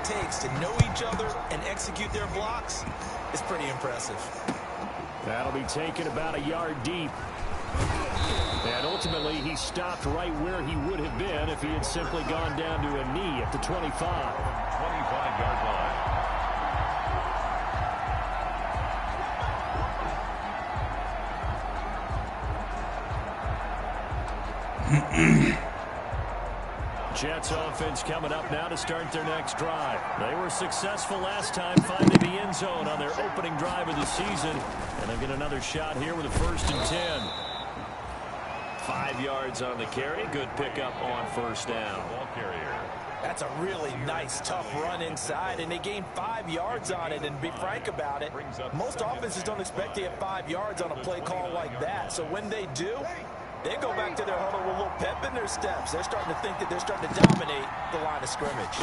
takes to know each other and execute their blocks is pretty impressive. That'll be taken about a yard deep. And ultimately, he stopped right where he would have been if he had simply gone down to a knee at the 25. 25-yard line. Jets offense coming up now to start their next drive. They were successful last time finding the end zone on their opening drive of the season. And they'll get another shot here with a 1st and 10. 5 yards on the carry. Good pickup on 1st down. Ball carrier. That's a really nice, tough run inside, and they gained 5 yards on it. And to be frank about it, most offenses don't expect to get 5 yards on a play call like that. So when they do, they go back to their huddle with a little pep in their steps. They're starting to think that they're starting to dominate the line of scrimmage.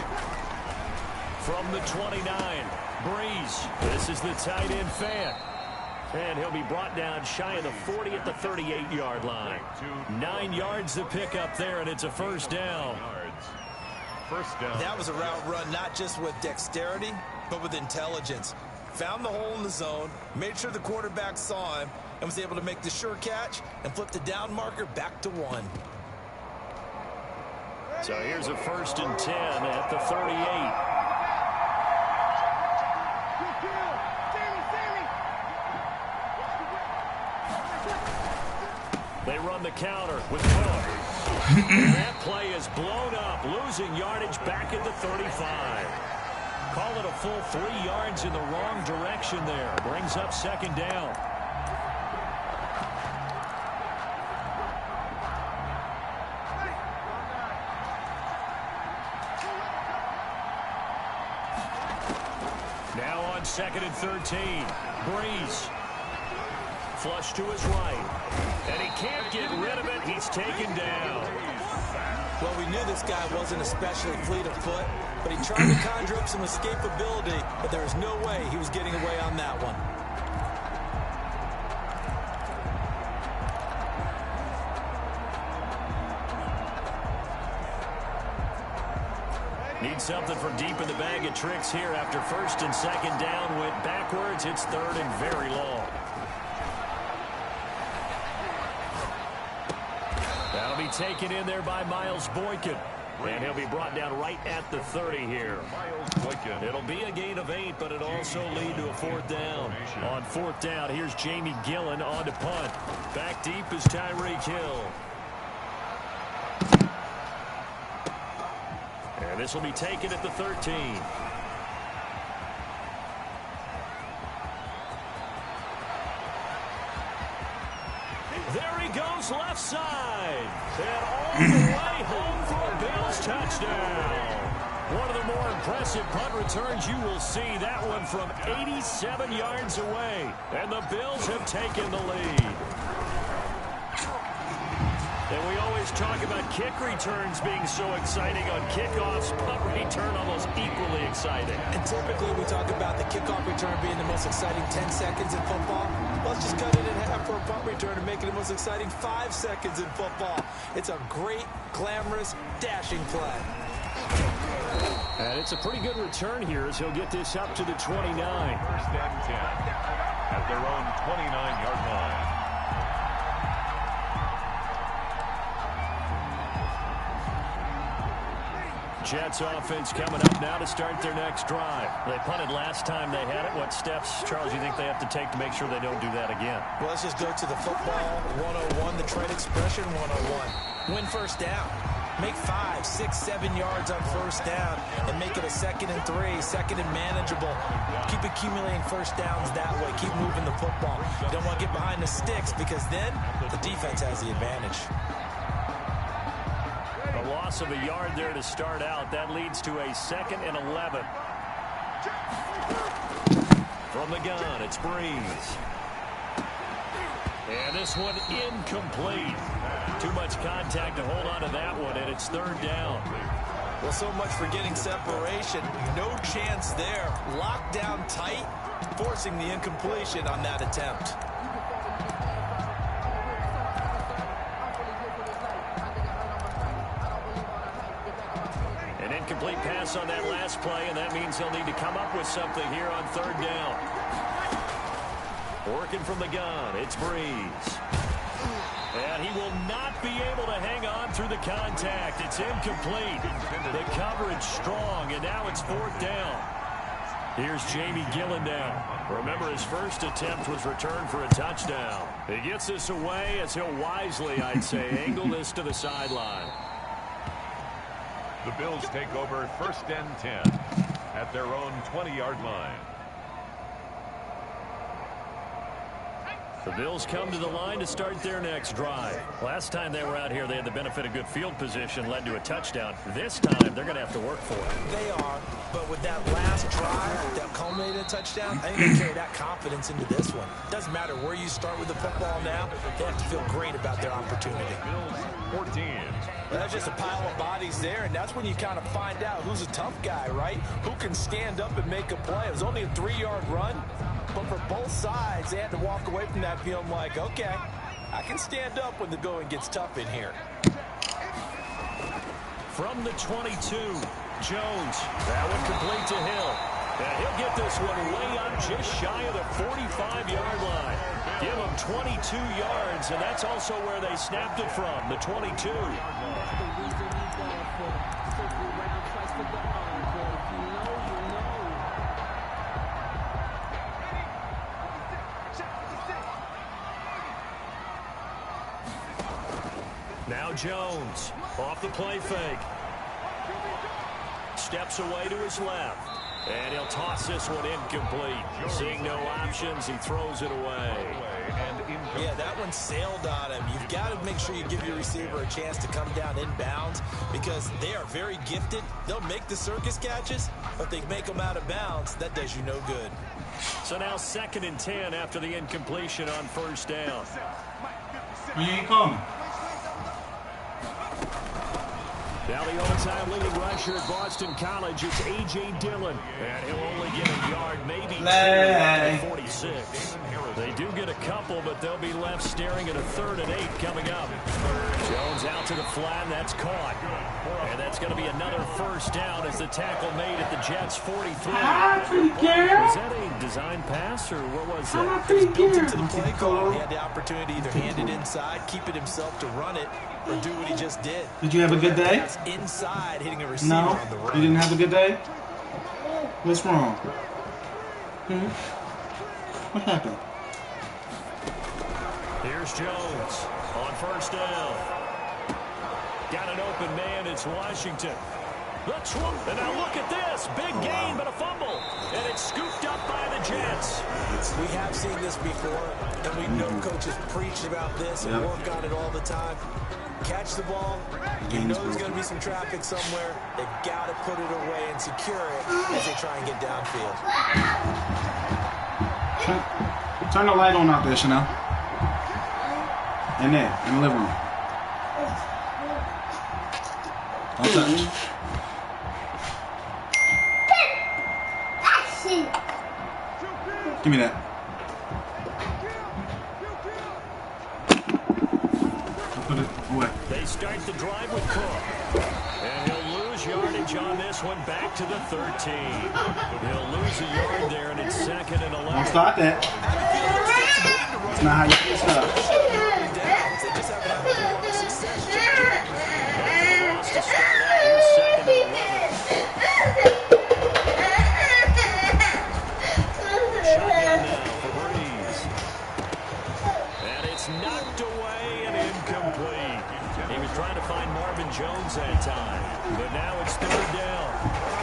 From the 29, Breeze. This is the tight end fan. And he'll be brought down shy of the 40 at the 38-yard line. 9 yards to pick up there, and it's a 1st down. 1st down. That was a route run not just with dexterity, but with intelligence. Found the hole in the zone, made sure the quarterback saw him, and was able to make the sure catch and flip the down marker back to 1. So here's a 1st and 10 at the 38. They run the counter with Cook. That play is blown up, losing yardage back at the 35. Call it a full 3 yards in the wrong direction there. Brings up 2nd down. Now on 2nd and 13. Breeze. Flush to his right. And he can't get rid of it. He's taken down. Well, we knew this guy wasn't especially fleet of foot, but he tried to conjure up some escapability, but there was no way he was getting away on that one. Need something from deep in the bag of tricks here after 1st and 2nd down. Went backwards. It's 3rd and very long. That'll be taken in there by Miles Boykin. And he'll be brought down right at the 30 here. It'll be a gain of 8, but it'll also lead to a 4th down. On 4th down, here's Jamie Gillen on to punt. Back deep is Tyreek Hill. And this will be taken at the 13. There he goes left side. And all the way home for a Bills touchdown. One of the more impressive punt returns you will see. That one from 87 yards away. And the Bills have taken the lead. And we always talk about kick returns being so exciting on kickoffs. Punt return almost equally exciting. And typically we talk about the kickoff return being the most exciting 10 seconds in football. Let's just cut it in half for a punt return and make it the most exciting 5 seconds in football. It's a great, glamorous, dashing play. And it's a pretty good return here as he'll get this up to the 29. 1st and 10 at their own 29-yard line. Jets offense coming up now to start their next drive. They punted last time they had it. What steps, Charles, you think they have to take to make sure they don't do that again? Well, let's just go to the football 101, the trade expression 101. Win 1st down. Make 5, 6, 7 yards on 1st down and make it a 2nd and 3, 2nd and manageable. Keep accumulating 1st downs that way. Keep moving the football. You don't want to get behind the sticks because then the defense has the advantage. A loss of a yard there to start out. That leads to a 2nd and 11. From the gun, it's Breeze. And this one incomplete. Too much contact to hold on to that one, and it's 3rd down. Well, so much for getting separation. No chance there. Locked down tight, forcing the incompletion on that attempt. An incomplete pass pass on that last play, and that means they'll need to come up with something here on third down. Working from the gun, it's Breeze. And he will not be able to hang on through the contact. It's incomplete. The coverage strong, and now it's fourth down. Here's Jamie Gillen now. Remember, his first attempt was returned for a touchdown. He gets this away as he'll wisely, I'd say, angle this to the sideline. The Bills take over 1st and 10 at their own 20-yard line. The Bills come to the line to start their next drive. Last time they were out here, they had the benefit of good field position, led to a touchdown. This time, they're going to have to work for it. They are, but with that last drive that culminated in a touchdown, I think they carry that confidence into this one. Doesn't matter where you start with the football now, they have to feel great about their opportunity. Bills 14. That's just a pile of bodies there, and that's when you kind of find out who's a tough guy, right? Who can stand up and make a play. It was only a 3-yard run, but for both sides, they had to walk away from that feeling like, okay, I can stand up when the going gets tough in here. From the 22, Jones. That one complete to Hill. And he'll get this one way up just shy of the 45-yard line. Give him 22 yards, and that's also where they snapped it from, the 22. Now Jones off the play fake. Steps away to his left. And he'll toss this one incomplete. Seeing no options, he throws it away. Yeah, that one sailed on him. You've got to make sure you give your receiver a chance to come down inbounds because they are very gifted. They'll make the circus catches, but they make them out of bounds. That does you no good. So now 2nd and 10 after the incompletion on 1st down. You ain't coming. Now the all-time leading rusher at Boston College, it's A.J. Dillon. And he'll only get a yard, maybe 2 at 46. They do get a couple, but they'll be left staring at a 3rd and 8 coming up. Jones out to the flat, and that's caught. And that's going to be another 1st down as the tackle made at the Jets' 43. Was that a design pass, or what was that? It was built into the play call. He had the opportunity to either hand it inside, keep it himself to run it, or do what he just did. Did you have a good day? Inside, hitting a receiver No, on the run. you didn't have a good day? What's wrong? What happened? Here's Jones on 1st down. Got an open man, it's Washington. And now look at this. Big gain, but a fumble. And it's scooped up by the Jets. We have seen this before, and we know coaches preach about this and work on it all the time. Catch the ball. You know there's going to be some traffic somewhere. They've got to put it away and secure it as they try and get downfield. Turn the light on out there, Chanel. In there, in the living room. Don't touch. Give me that. Put it away. They start the drive with Cook. And he'll lose yardage on this one back to the 13. He'll lose a yard there, and it's 2nd and 11. Don't start that. That's not how you get stuff. They just haven't had a lot of success. Loss to start out. Here's 2nd and 11. Shotgun now for Breeze. And it's knocked away and incomplete. He was trying to find Marvin Jones that time. But now it's 3rd down.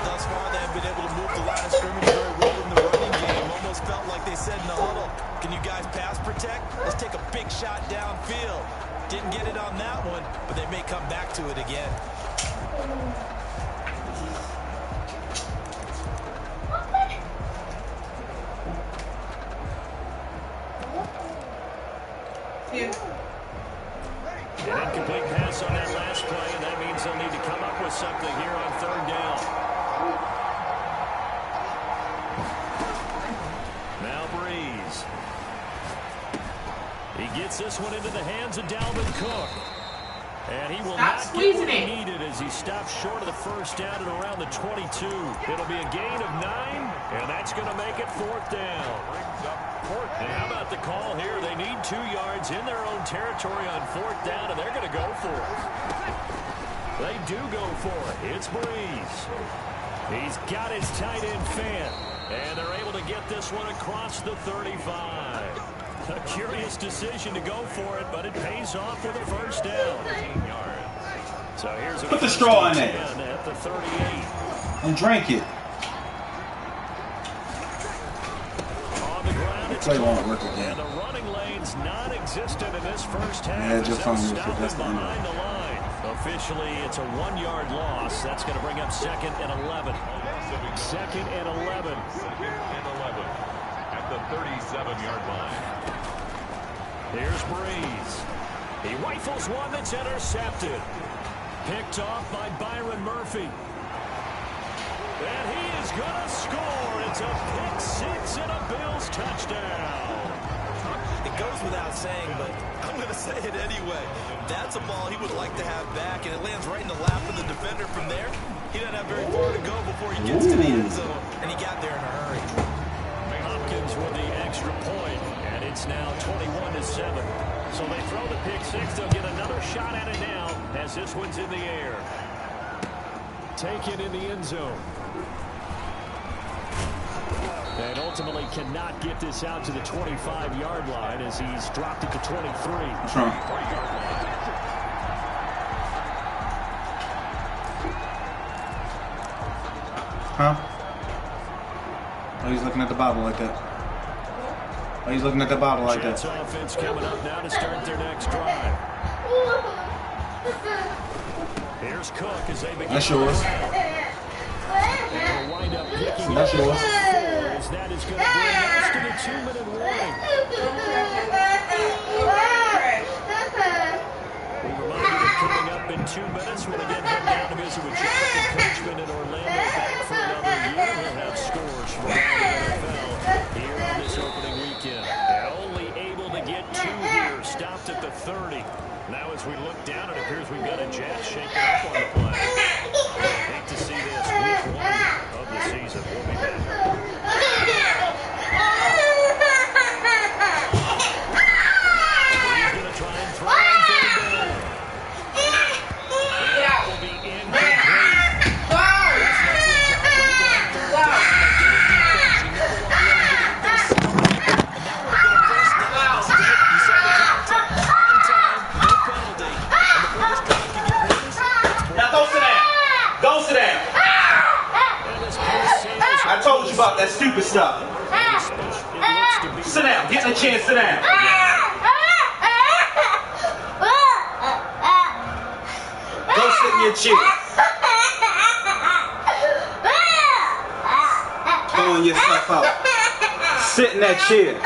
Thus far, they have been able to move the line of scrimmage very well in the running game. Almost felt like they said in the huddle, can you guys pass protect? Let's take a big shot downfield. Didn't get it on that one, but they may come back to it again. An incomplete pass on that last play, and that means they'll need to come up with something here on 3rd down. Now Breeze. He gets this one into the hands of Dalvin Cook. And he will Stop not get squeezing what he it. needed as he stops short of the first down at around the 22. It'll be a gain of 9, and that's going to make it 4th down. And how about the call here? They need 2 yards in their own territory on 4th down, and they're going to go for it. They do go for it. It's Breeze. He's got his tight end fan, and they're able to get this one across the 35. A curious decision to go for it, but it pays off with a first down. So here's a Put the straw in there. At the 38. And drink it. On the ground, it's Play won't work again. and the running lane's non-existent in this first half. Yeah, just They'll fine. stop That's him the end. behind the line. Officially, it's a 1-yard loss. That's going to bring up 2nd and 11. 2nd and 11. 2nd and 11 at the 37-yard line. Here's Breeze. He rifles one that's intercepted. Picked off by Byron Murphy. And he is going to score. It's a pick 6 and a Bills touchdown. It goes without saying, but I'm going to say it anyway. That's a ball he would like to have back, and it lands right in the lap of the defender from there. He doesn't have very far to go before he gets to the end zone, and he got there in a hurry. Hopkins with the extra point, and it's now 21-7. So they throw the pick 6. They'll get another shot at it now as this one's in the air. Taken in the end zone. And ultimately cannot get this out to the 25-yard line as he's dropped it to 23. What's wrong? Huh? Oh, he's looking at the Bible like that. Oh, he's looking at the Bible like Jets that. offense coming up now to start their next drive. Here's Cook as they begin. That's yours. They'll wind up picking That's yours. as that is going to bring us to the 2-minute warning. We remind you that coming up in 2 minutes, we'll again head down to visit with Jonathan Coachman in Orlando, back for another year. We'll have scores from around the NFL here on this opening weekend. And only able to get 2 here, stopped at the 30. Now as we look down, it appears we've got a Jets shaking up on the play. Hate to see this week 1 of the season. We'll be back. He's going to try and throw on 3rd down. That will be incomplete. I told you about that stupid stuff. Sit down. Get a chance. Sit down. Go sit in your chair. Throwing yourself out. Sit in that chair.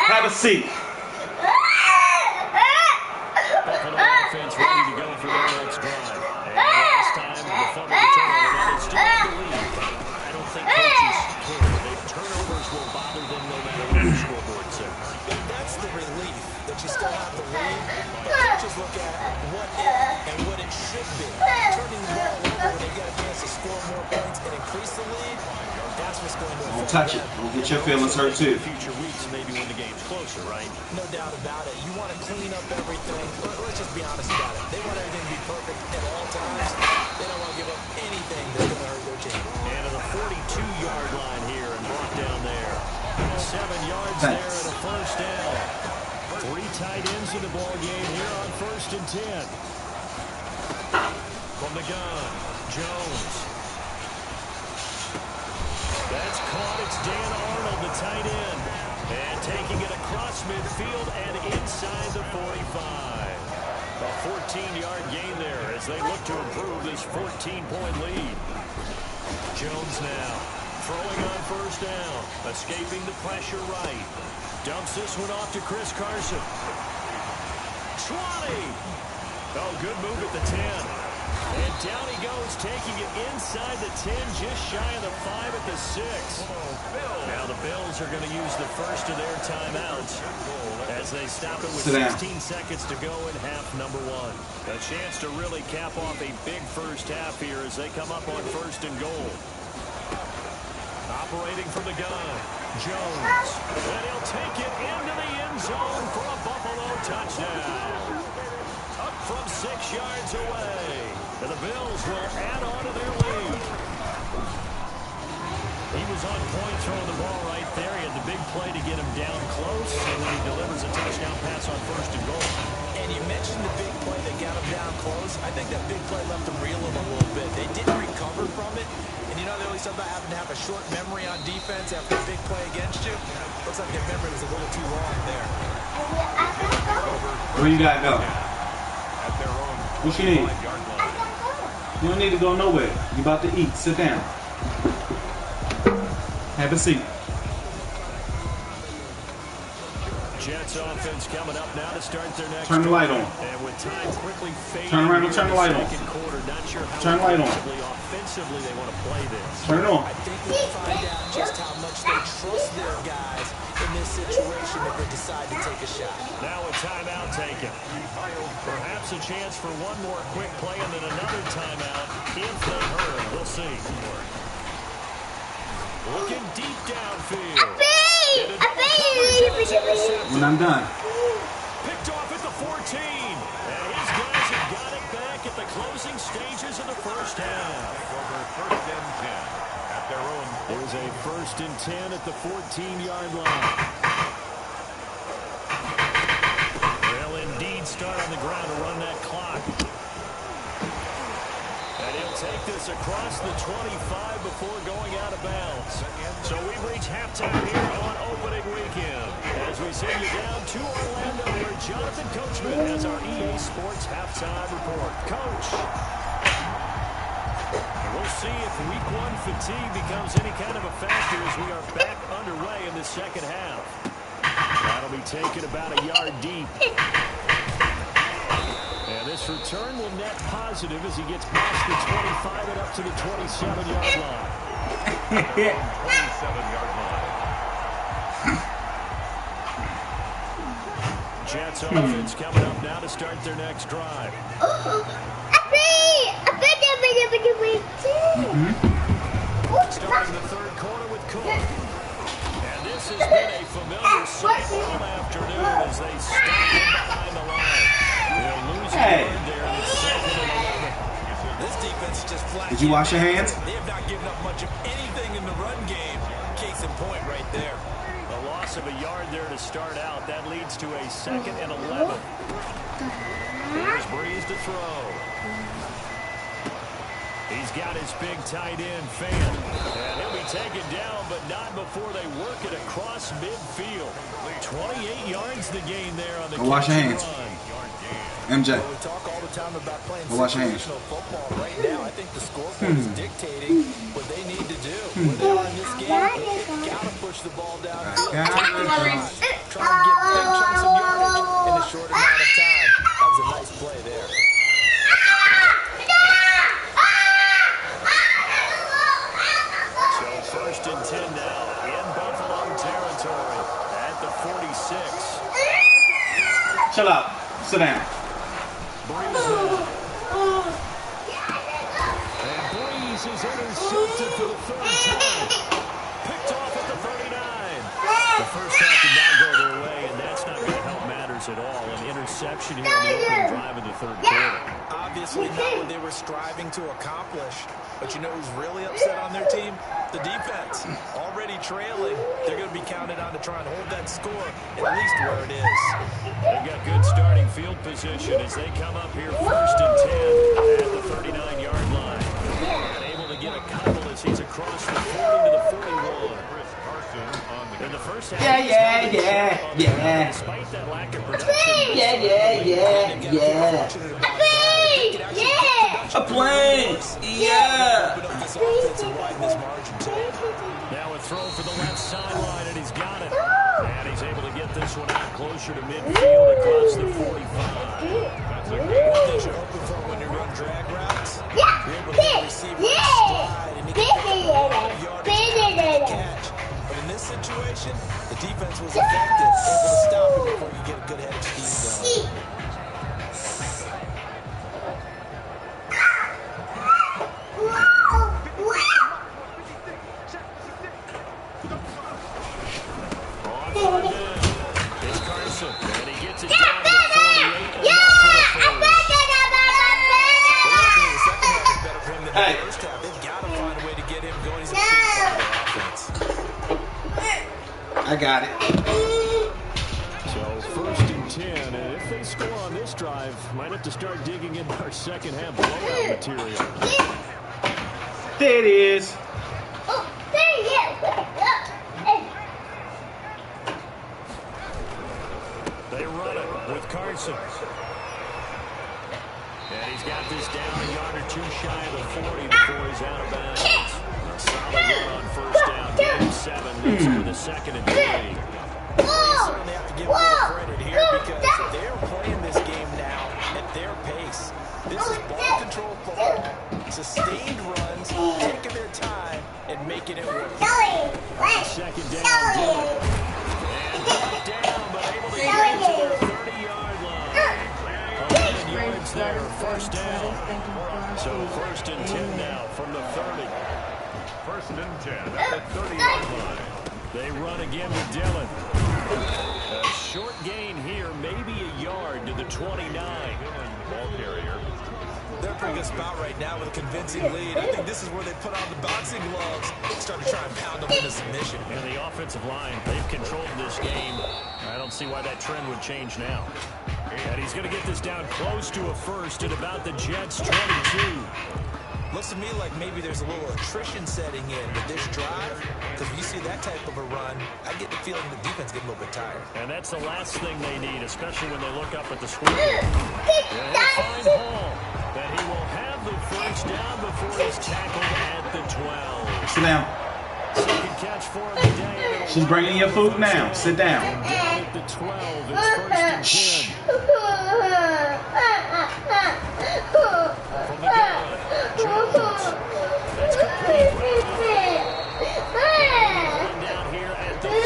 Have a seat. Buffalo offense ready to go for their next drive. And last time, the fumble to turnover, now they still have the lead. I don't think coaches care. Turnovers will bother them no matter what the scoreboard says. That's the relief, that you still have the lead. Coaches look at what if and what it should be. Turning the ball over when they get a chance to score more points and increase the lead, that's what's going to affect. Don't touch it. Don't get your feelings hurt too. Future weeks, maybe when the game's closer, right? No doubt about it. You want to clean up everything. Let's just be honest about it. They want everything to be perfect at all times. They don't want to give up anything that's going to hurt their team. And to the 42-yard line here and brought down there. 7 yards there and a first down. 3 tight ends in the ball game here on 1st and 10. From the gun, Jones. That's caught. It's Dan Arnold, the tight end. And taking it across midfield and inside the 45. A 14-yard gain there as they look to improve this 14-point lead. Jones now throwing on first down. Escaping the pressure right. Dumps this one off to Chris Carson. 20. Oh, good move at the 10. And down he goes, taking it inside the 10, just shy of the 5 at the 6. Now the Bills are going to use the first of their timeouts as they stop it with 16 seconds to go in half number 1. A chance to really cap off a big first half here as they come up on first and goal. Operating from the gun, Jones. And he'll take it into the end zone for a Buffalo touchdown. Up from 6 yards away. And the Bills will add on to their lead. He was on point throwing the ball right there. He had the big play to get him down close. And then he delivers a touchdown pass on first and goal. And you mentioned the big play that got him down close. I think that big play left him reeling a little bit. They didn't recover from it. And you know, they always talk about having to have a short memory on defense after a big play against you. Looks like their memory was a little too long there. Where you gotta go? At their own What you need? 5-yard line. You don't need to go nowhere. You about to eat. Sit down. Have a seat. Jets offense coming up now to start their next. Turn the light on. And with time quickly fading. Turn around and turn the light on. Second quarter, not sure how Turn the light on. offensively they want to play this. Turn it on. I think we'll find out just how much they trust their guys in this situation if they decide to take a shot. Now a timeout taken. Perhaps a chance for one more quick play and then another timeout if they hurry. We'll see. Looking deep downfield. When I'm done. Picked off at the 14. And his guys have got it back at the closing stages of the first half. Over first and 10 at their own. There's a first and 10 at the 14-yard line. They'll indeed start on the ground to run that clock. And he'll take this across the 25 before going out of bounds. So we've reached halftime here on opening weekend. As we send you down to Orlando, where Jonathan Coachman has our EA Sports halftime report. Coach. We'll see if week 1 fatigue becomes any kind of a factor as we are back underway in the second half. That'll be taken about a yard deep. And this return will net positive as he gets past the 25 and up to the 27-yard line. 27-yard line. Jets offense coming up now to start their next drive. Starting the third quarter with Cook. And this has been a familiar sight all afternoon as they stop him behind the line. They'll lose a yard there and it's second and 11. This defense is just flat. Did you wash your hands? They have not given up much of anything in the run game. Case in point right there. A loss of a yard there to start out. That leads to a second and 11. Here's Breeze to throw. He's got his big tight end, Fan. And he'll be taken down, but not before they work it across midfield. 28 yards the gain there on the Go wash your hands. run. MJ. We talk all the time about playing Go wash your hands. situational football. Right now, I think the scoreboard is dictating what they need to do. Where they are in this game, they got to push the ball down. Try to get some yardage in a short amount of time. That was a nice play there. So first and 10 now in Buffalo territory at the 46. Chill out. Sit down. Breeze now. And Breeze is intercepted for the third time. Picked off at the 39. The first half did not go their way, and that's not going to help matters at all. An interception here on the opening drive of the third quarter. Obviously not what they were striving to accomplish. But you know who's really upset on their team? The defense. Already trailing. They're going to be counted on to try and hold that score at least where it is. They've got good starting field position as they come up here first and 10 at the 39-yard line. And able to get a couple as he's across the 40 to the 41. In the first half, despite that lack of production. A plane. Yeah. Now a throw for the left sideline, and he's got it. And he's able to get this one out closer to midfield across the 45. What they should open for when you run drag routes I got it. So 1st and 10, and if they score on this drive, might have to start digging into our second half blowout material. There it is. Oh, there he is. They run it with Carson. And he's got this down a yard or two shy of the 40 before he's out of bounds. A solid run on 1st down. Game 7 leads him with a 2nd and 3. They certainly have to give a little credit here because they're playing this game now at their pace. This is ball control football, sustained runs, taking their time and making it work. 2nd down, Dillon. And brought down, but able to get to their 30-yard line. 11 yards there, 1st down. So 1st and 10 now from the 30. 1st and 10 at the 30-yard line. They run again with Dillon. A short gain here, maybe a yard to the 29. Ball carrier. They're in a pretty good spot right now with a convincing lead. I think this is where they put on the boxing gloves and start to try and pound them into submission. And the offensive line, they've controlled this game. I don't see why that trend would change now. And he's going to get this down close to a 1st at about the Jets' 22. Looks to me like maybe there's a little attrition setting in with this drive, because when you see that type of a run, I get the feeling the defense get a little bit tired. And that's the last thing they need, especially when they look up at the scoreboard. And he'll find Hall, that he will have the 1st down before he's tackled at the 12. Sit down. Second catch for him today. She's bringing your food now. Sit down. Down at the 12, it's 1st and 10. From the gun, Jones. That's complete. Run down here at the 3.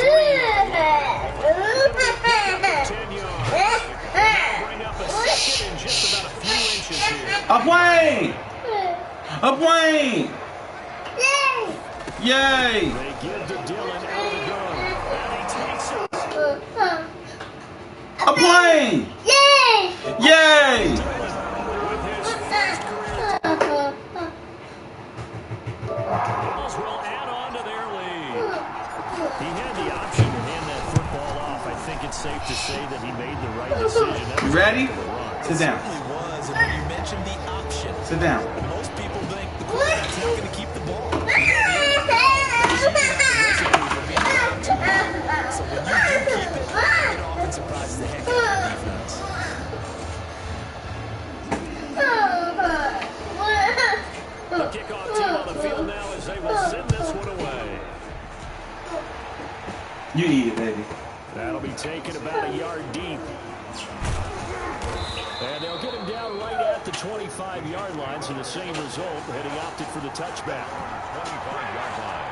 10 yards. Now bring up a 2nd and just about a few inches here. Up Wayne! Up Wayne! Yay! They give to Dillon out of the gun. And he takes it. Up Wayne! Yay! With his first career Bulls will add on to their lead. He had the option to hand that football off. I think it's safe to say that he made the right decision. You ready? Sit down. It certainly was, and when you mentioned the option, Sit down. most people think the quarterback's not going to keep the ball. So when you do keep it, it often surprises the heck out of the defense. The kickoff team on the field now as they will send this one away. You eat it, baby. That'll be taken about a yard deep. And they'll get him down right at the 25-yard line, so the same result, and he opted for the touchback. 25-yard line.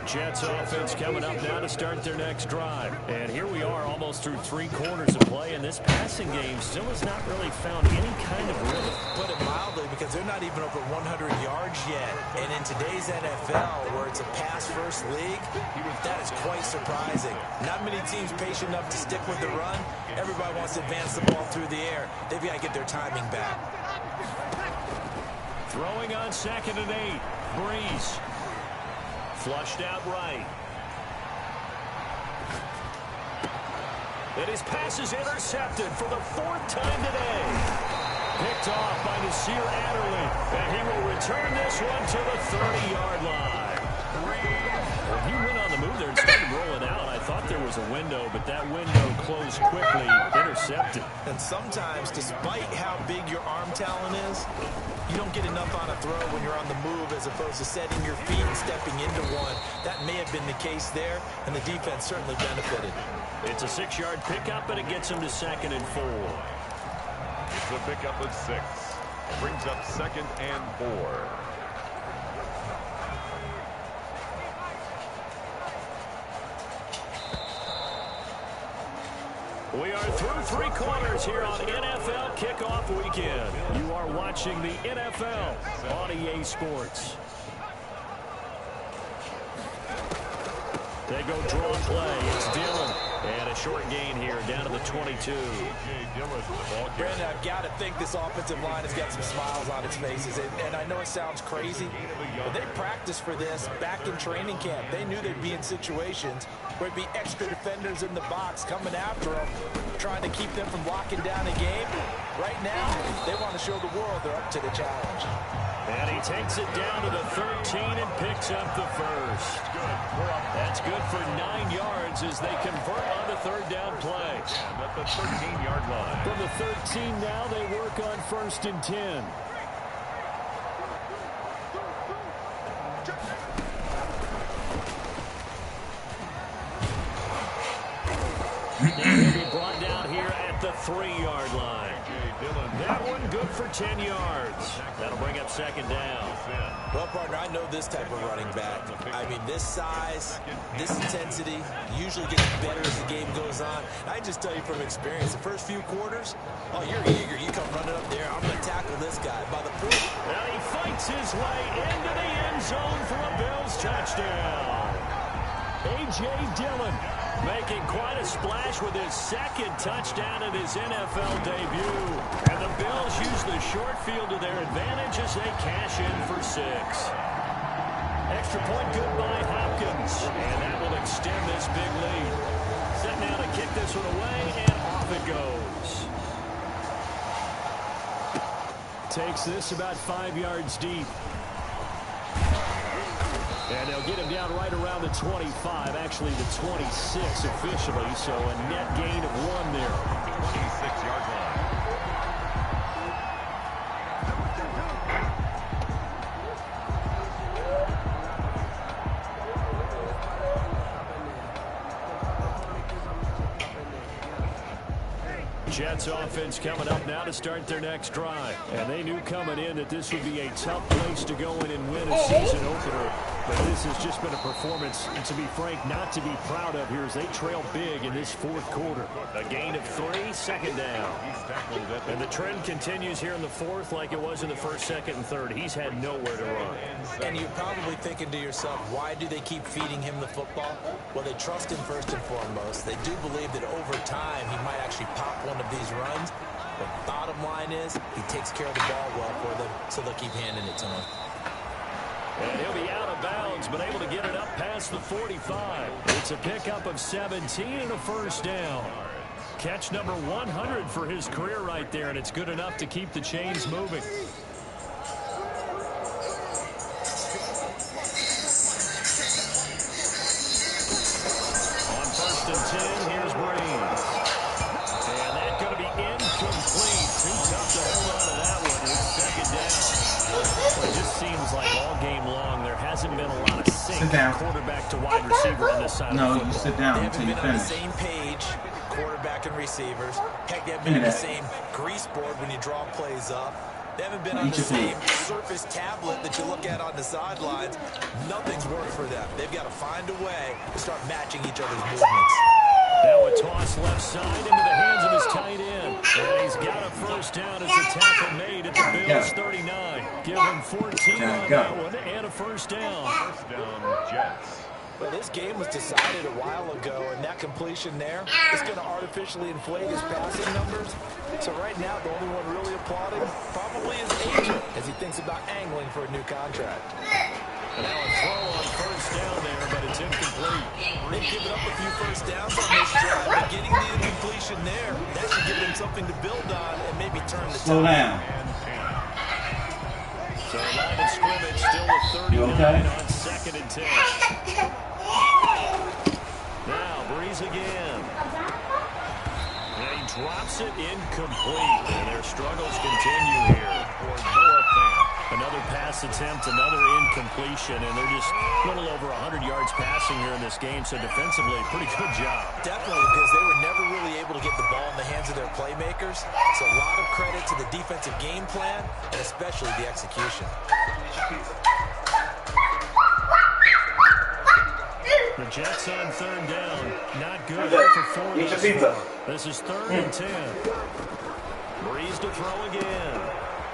Jets offense coming up now to start their next drive. And here we are almost through 3 quarters of play, and this passing game still has not really found any kind of rhythm. Put it mildly, because they're not even over 100 yards yet. And in today's NFL, where it's a pass-first league, that is quite surprising. Not many teams patient enough to stick with the run. Everybody wants to advance the ball through the air. They've got to get their timing back. Throwing on 2nd and 8. Breeze. Flushed out right. And his pass is intercepted for the 4th time today. Picked off by Nasir Adderley. And he will return this one to the 30-yard line. Well, he went on the move there and started rolling out. I thought there was a window, but that window closed quickly. Intercepted. And sometimes, despite how big your arm talent is, you don't get enough on a throw when you're on the move as opposed to setting your feet and stepping into one. That may have been the case there, and the defense certainly benefited. It's a 6-yard pickup, and it gets him to 2nd and 4. It's a pickup of 6. Brings up 2nd and 4. We are through 3 quarters here on NFL Kickoff Weekend. You are watching the NFL on EA Sports. They go draw play. It's Dillon. And a short gain here down to the 22. Brandon, I've got to think this offensive line has got some smiles on its faces. And I know it sounds crazy, but they practiced for this back in training camp. They knew they'd be in situations where it'd be extra defenders in the box coming after them, trying to keep them from locking down a game. Right now, they want to show the world they're up to the challenge. And he takes it down to the 13 and picks up the first. That's good for 9 yards as they convert on the third down play. At the 13-yard line. From the 13 now, they work on 1st and 10. They'll be brought down here at the 3-yard line. That one good for 10 yards. That'll bring up 2nd down. Well, partner, I know this type of running back. I mean, this size, this intensity usually gets better as the game goes on. I just tell you from experience, the first few quarters, oh, you're eager. You come running up there. I'm going to tackle this guy. By the fourth. Well, he fights his way into the end zone for a Bills touchdown. A.J. Dillon making quite a splash with his 2nd touchdown in his NFL debut. And the Bills use the short field to their advantage as they cash in for 6. Extra point good by Hopkins. And that will extend this big lead. Set now to kick this one away, and off it goes. Takes this about 5 yards deep. And they'll get him down right around the 25, actually the 26 officially, so a net gain of 1 there. 26-yard line. Jets offense coming up now to start their next drive. And they knew coming in that this would be a tough place to go in and win a season opener. But this has just been a performance, to be frank, not to be proud of here as they trail big in this 4th quarter. A gain of 3, 2nd down. And the trend continues here in the 4th like it was in the 1st, 2nd, and 3rd. He's had nowhere to run. And you're probably thinking to yourself, why do they keep feeding him the football? Well, they trust him first and foremost. They do believe that over time he might actually pop one of these runs. But bottom line is, he takes care of the ball well for them, so they'll keep handing it to him. And he'll be out of bounds, but able to get it up past the 45. It's a pickup of 17 and a 1st down. Catch number 100 for his career right there, and it's good enough to keep the chains moving. On 1st and 10, here's Brains. And that's going to be incomplete. Too tough to hold on to that one. It's 2nd down. Well, it just seems like all game long there hasn't been a lot of sync quarterback to wide receiver on this side of the football. No, you sit down until you finish. They haven't been on the same page, quarterback and receivers. Heck, they haven't been on the same grease board when you draw plays up. They haven't been on the same Surface tablet that you look at on the sidelines. Nothing's worked for them. They've got to find a way to start matching each other's movements. Now a toss left side into the hands of his tight end. And he's got a 1st down as the tackle made at the Bills 39. Give him 14 on that one and a 1st down. 1st down, Jets. Well, this game was decided a while ago, and that completion there is going to artificially inflate his passing numbers. So right now, the only one really applauding probably is agent as he thinks about angling for a new contract. And now a throw on 1st down there, but it's incomplete. They've given up a few 1st downs on this drive, but getting the incompletion there, that should give them something to build on and maybe turn the Slow down. So line of scrimmage still at 39 on 2nd and 10. Now Breeze again. And he drops it incomplete. And their struggles continue here. Another pass attempt, another incompletion, and they're just a little over 100 yards passing here in this game, so defensively, pretty good job. Definitely, because they were never really able to get the ball in the hands of their playmakers. So a lot of credit to the defensive game plan, and especially the execution. The Jets on 3rd down, not good for 4 thus far. This is 3rd and 10. Breeze to throw again.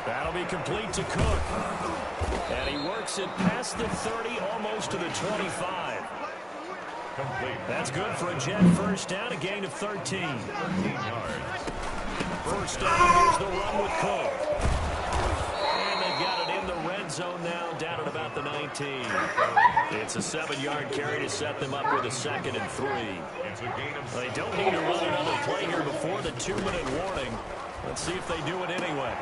That'll be complete to Cook. And he works it past the 30, almost to the 25. Complete. That's good for a Jet first down, a gain of 13. 13 yards. First down, here's the run with Cook. And they've got it in the red zone now, down at about the 19. It's a 7-yard carry to set them up with a 2nd and 3. It's a gain of They don't need to run another play here before the 2-minute warning. Let's see if they do it anyway.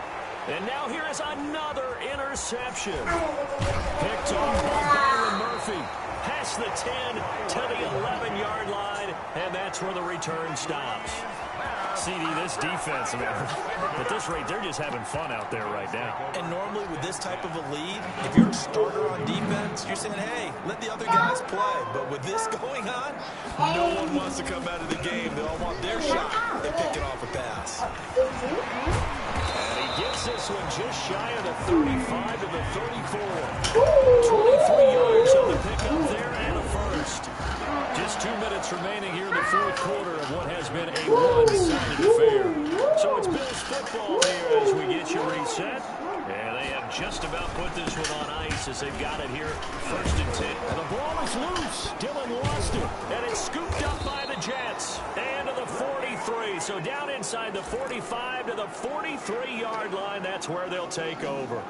And now here is another interception. Picked off by Byron Murphy. Past the 10 to the 11-yard line, and that's where the return stops. CD, this defense, man, at this rate, they're just having fun out there right now. And normally with this type of a lead, if you're a starter on defense, you're saying, hey, let the other guys play. But with this going on, no one wants to come out of the game. They all want their shot at picking off a pass. And he gets this one just shy of the 35 to the 34. 23 yards on the pickup there and a first. Just 2 minutes remaining here in the fourth quarter of what has been a one-sided affair. So it's Bills football here as we get you reset. And they have just about put this one on ice as they've got it here, 1st and 10. And the ball is loose. Dylan lost it. And it's scooped up by the Jets. And to the 43. So down inside the 45 to the 43-yard line. That's where they'll take over.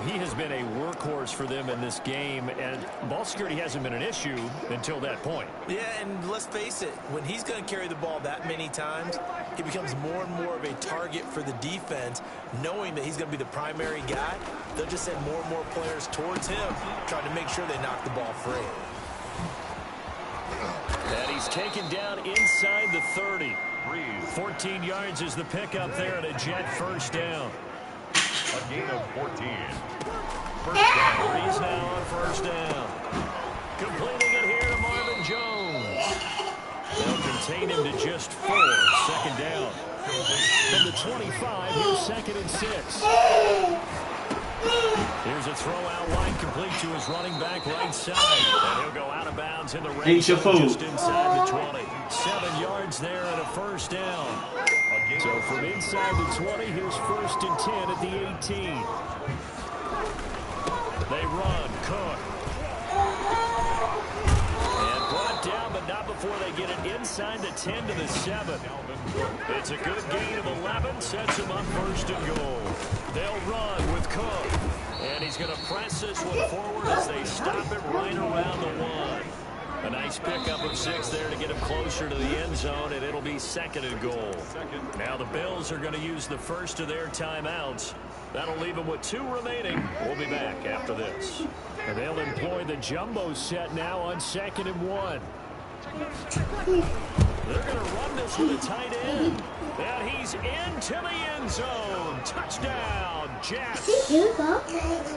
He has been a workhorse for them in this game, and ball security hasn't been an issue until that point. Yeah, and let's face it, when he's going to carry the ball that many times, he becomes more and more of a target for the defense, knowing that he's going to be the primary guy. They'll just send more and more players towards him, trying to make sure they knock the ball free. And he's taken down inside the 30. 14 yards is the pickup there, and a Jet first down. a gain of 14. First down. Breeze now on first down. Completing it here to Marvin Jones. They'll contain him to just 4. 2nd down. From the 25, here's 2nd and 6. Here's a throw out wide, complete to his running back right side. And he'll go out of bounds in the red zone just inside the 20. 7 yards there and a first down. So from inside the 20, here's 1st and 10 at the 18. They run, Cook. And brought down, but not before they get it inside the 10 to the 7. It's a good gain of 11, sets them up 1st and goal. They'll run with Cook. And he's going to press this one forward as they stop it right around the 1. A nice pickup of 6 there to get him closer to the end zone, and it'll be 2nd and goal. Now the Bills are going to use the first of their timeouts. That'll leave them with 2 remaining. We'll be back after this. And they'll employ the jumbo set now on 2nd and 1. They're going to run this with a tight end. And he's into the end zone. Touchdown, Jets.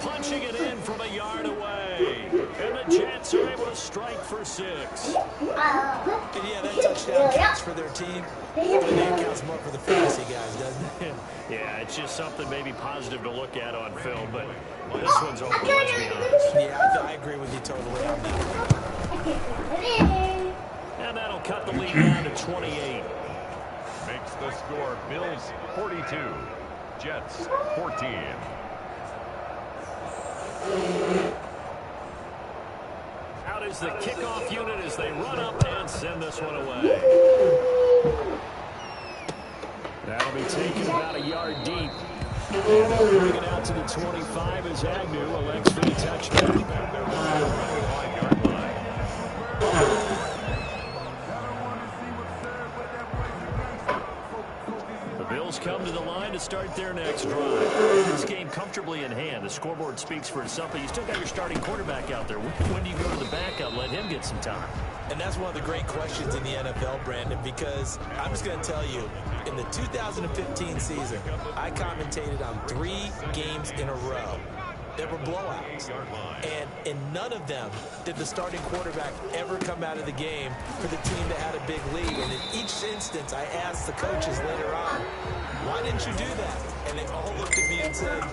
Punching it in from a yard away. And the Jets are able to strike for 6. And yeah, that touchdown counts for their team. But it counts more for the fantasy guys, doesn't it? Yeah, it's just something maybe positive to look at on film, but this one's over, let's be honest. Yeah, I agree with you totally on that one. And that'll cut the lead down to 28. Makes the score Bills 42, Jets 14. Out is the kickoff unit as they run up and send this one away. That'll be taken about a yard deep. And they'll bring it out to the 25 as Agnew elects for the touchdown. At their 5-yard line. Bills come to the line to start their next drive. This game comfortably in hand. The scoreboard speaks for itself, but you still got your starting quarterback out there. When do you go to the backup, let him get some time? And that's one of the great questions in the NFL, Brandon, because I'm just going to tell you, in the 2015 season, I commentated on 3 games in a row. There were blowouts, and in none of them did the starting quarterback ever come out of the game for the team that had a big lead. And in each instance, I asked the coaches later on, why didn't you do that? And they all looked at me and said,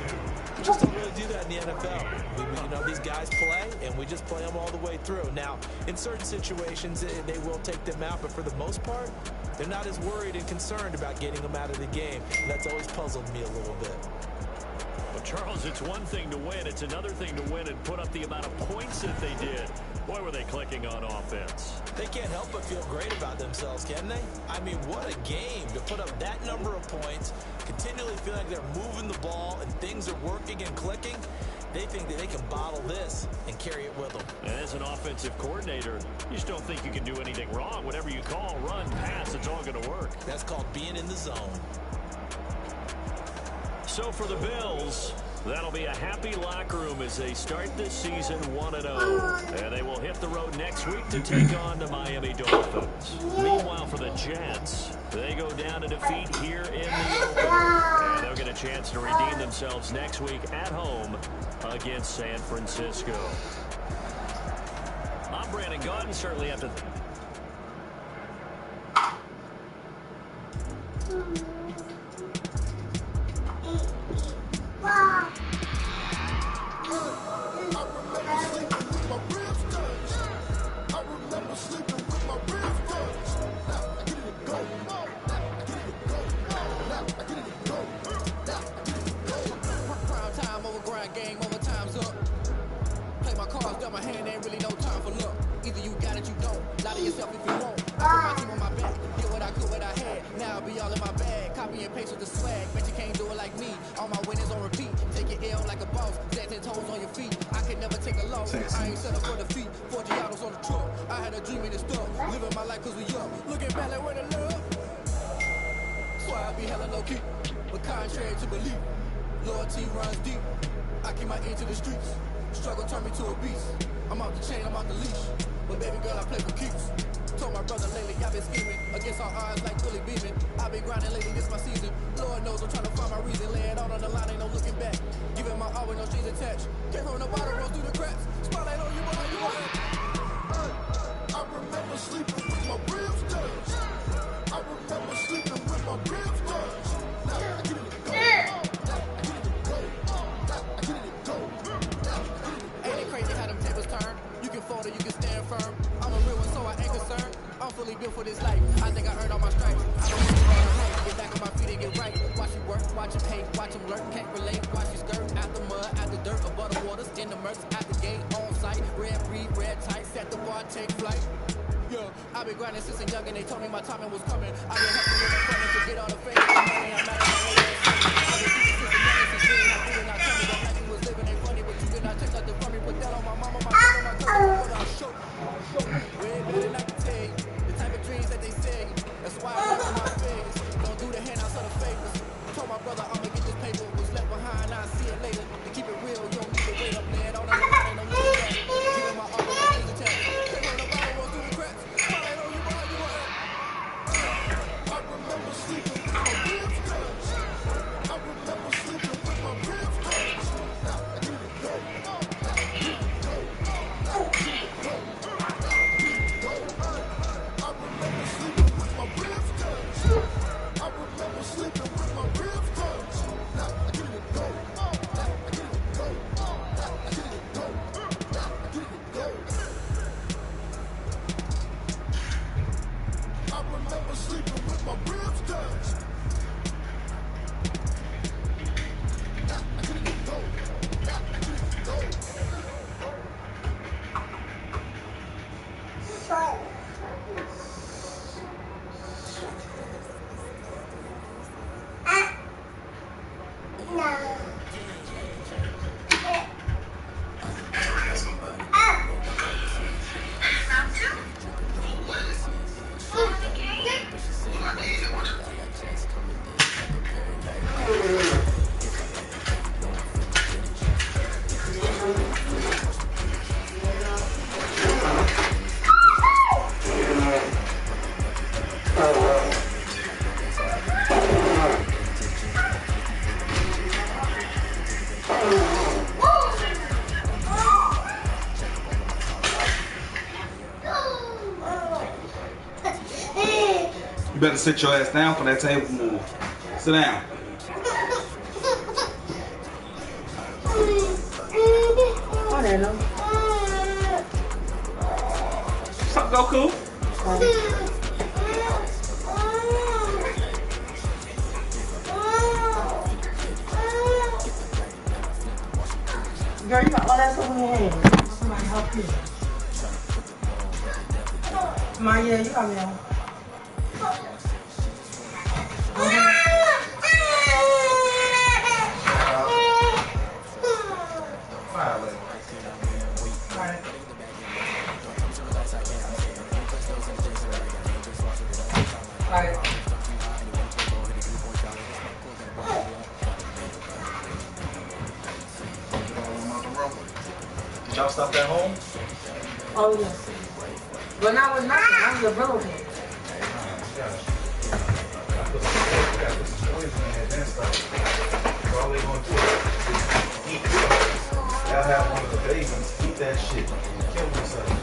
we just don't really do that in the NFL. You know, these guys play, and we just play them all the way through. Now, in certain situations, they will take them out, but for the most part, they're not as worried and concerned about getting them out of the game. And that's always puzzled me a little bit. Well, Charles, it's one thing to win. It's another thing to win and put up the amount of points that they did. Boy, were they clicking on offense. They can't help but feel great about themselves, can they? I mean, what a game to put up that number of points, continually feeling like they're moving the ball and things are working and clicking. They think that they can bottle this and carry it with them. And as an offensive coordinator, you just don't think you can do anything wrong. Whatever you call, run, pass, it's all going to work. That's called being in the zone. So for the Bills, that'll be a happy locker room as they start this season 1-0. And they will hit the road next week to take on the Miami Dolphins. Meanwhile, for the Jets, they go down to defeat here in the opener. And they'll get a chance to redeem themselves next week at home against San Francisco. I'm Brandon Gaudin. Certainly have to... You better sit your ass down for that table move. Sit down. What's up, Goku? Girl, you got all that stuff in your hand. Somebody help you. Ma, yeah, you got me on. Did y'all stop at home? Oh, yes. But not with nothing. I'm the pillow cake. All they gonna do is eat it. Y'all have one of the babies eat that shit and kill themselves.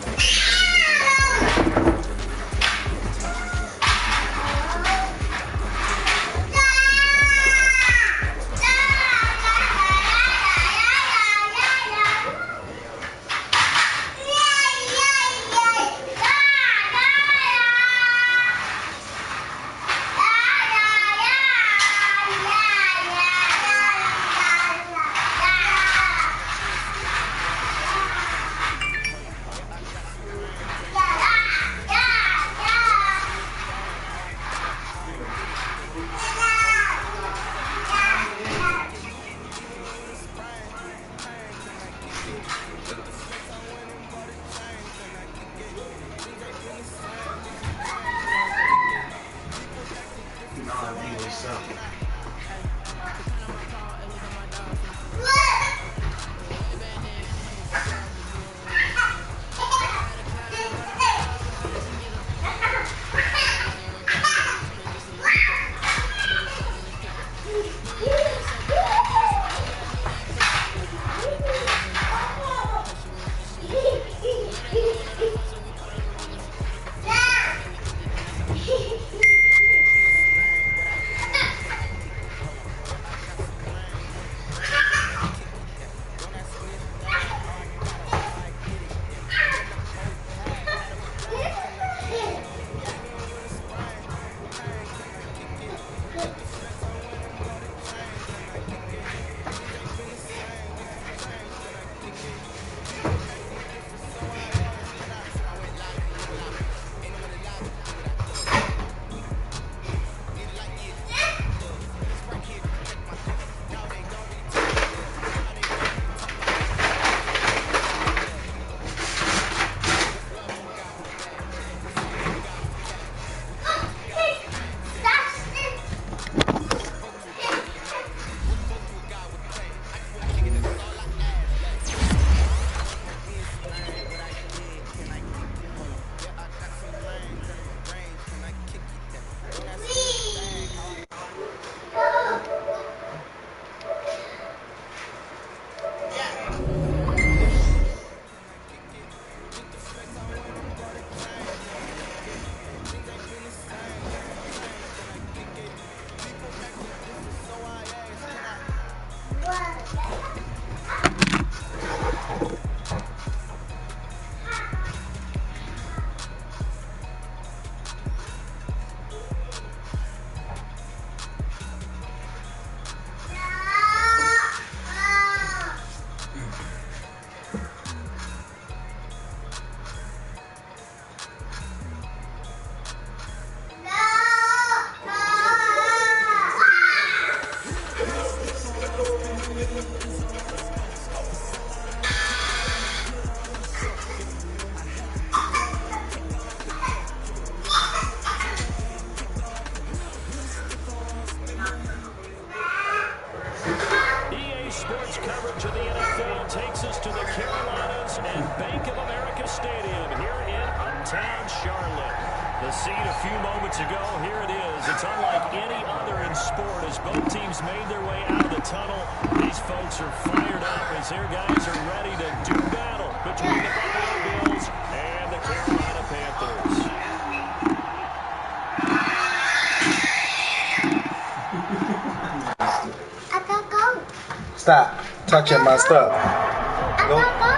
Stop touching my stuff.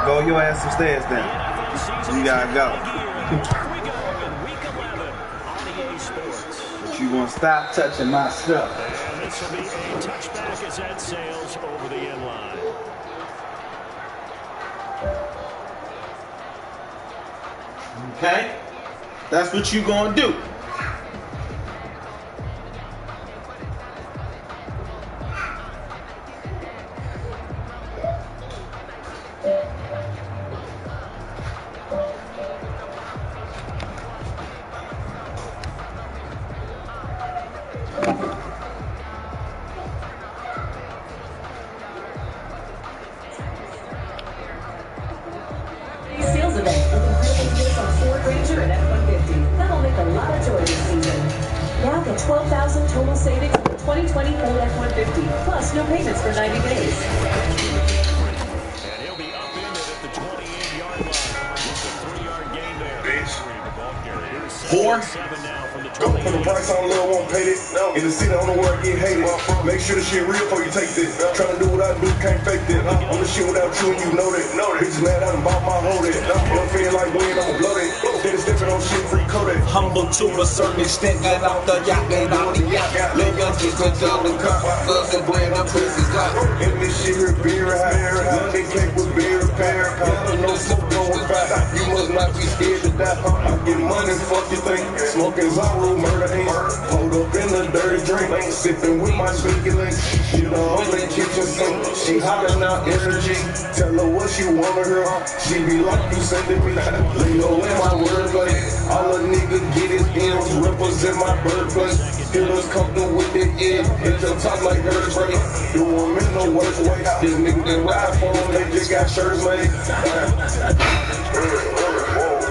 Go your ass upstairs then. You gotta go. But you gonna stop touching my stuff. And this will be a touchback as that sails over the end line. Okay? That's what you gonna do. Sales event with incredible deals on Ford Ranger and F-150. That'll make a lot of joy this season. Now get $12,000 total savings on the 2020 Ford F-150, plus no payments for 90 days. And he'll be upended at the 28-yard line. Just a 3-yard gain there. Four. Now from the Go for the price on love, won't pay it. In the city, on the world, get hated. Make sure the shit real before you take this. Tryna do what I do, can't fake it. On the shit without you, and you know that. Bitches mad, I done bought my hold it. Don't feel like wind, I'ma blow that. Steady stepping on shit, free coated. Humble to a certain extent, got off the yacht, got on the yacht. Little young kids with double cup, thugs and bread, I'm prison got. In this shit here, beer high. London cake with beer, pear. No smoke, going fast. You must not be scared to die. I get money, fuck you think. Smoking Zaru, murder ain't. Hold up in the dirty drink. Sipping with my sneaky link. She the only kitchen sink. She hollering out energy. Tell her what she wanna hear. She be like, you sending me. Lay low in my wordplay. All a nigga get is M's. Represent my birthplace. Killers come through with their ears. Hit your top like her spray. You want me no worse way. This nigga that ride for them, they just got shirts made.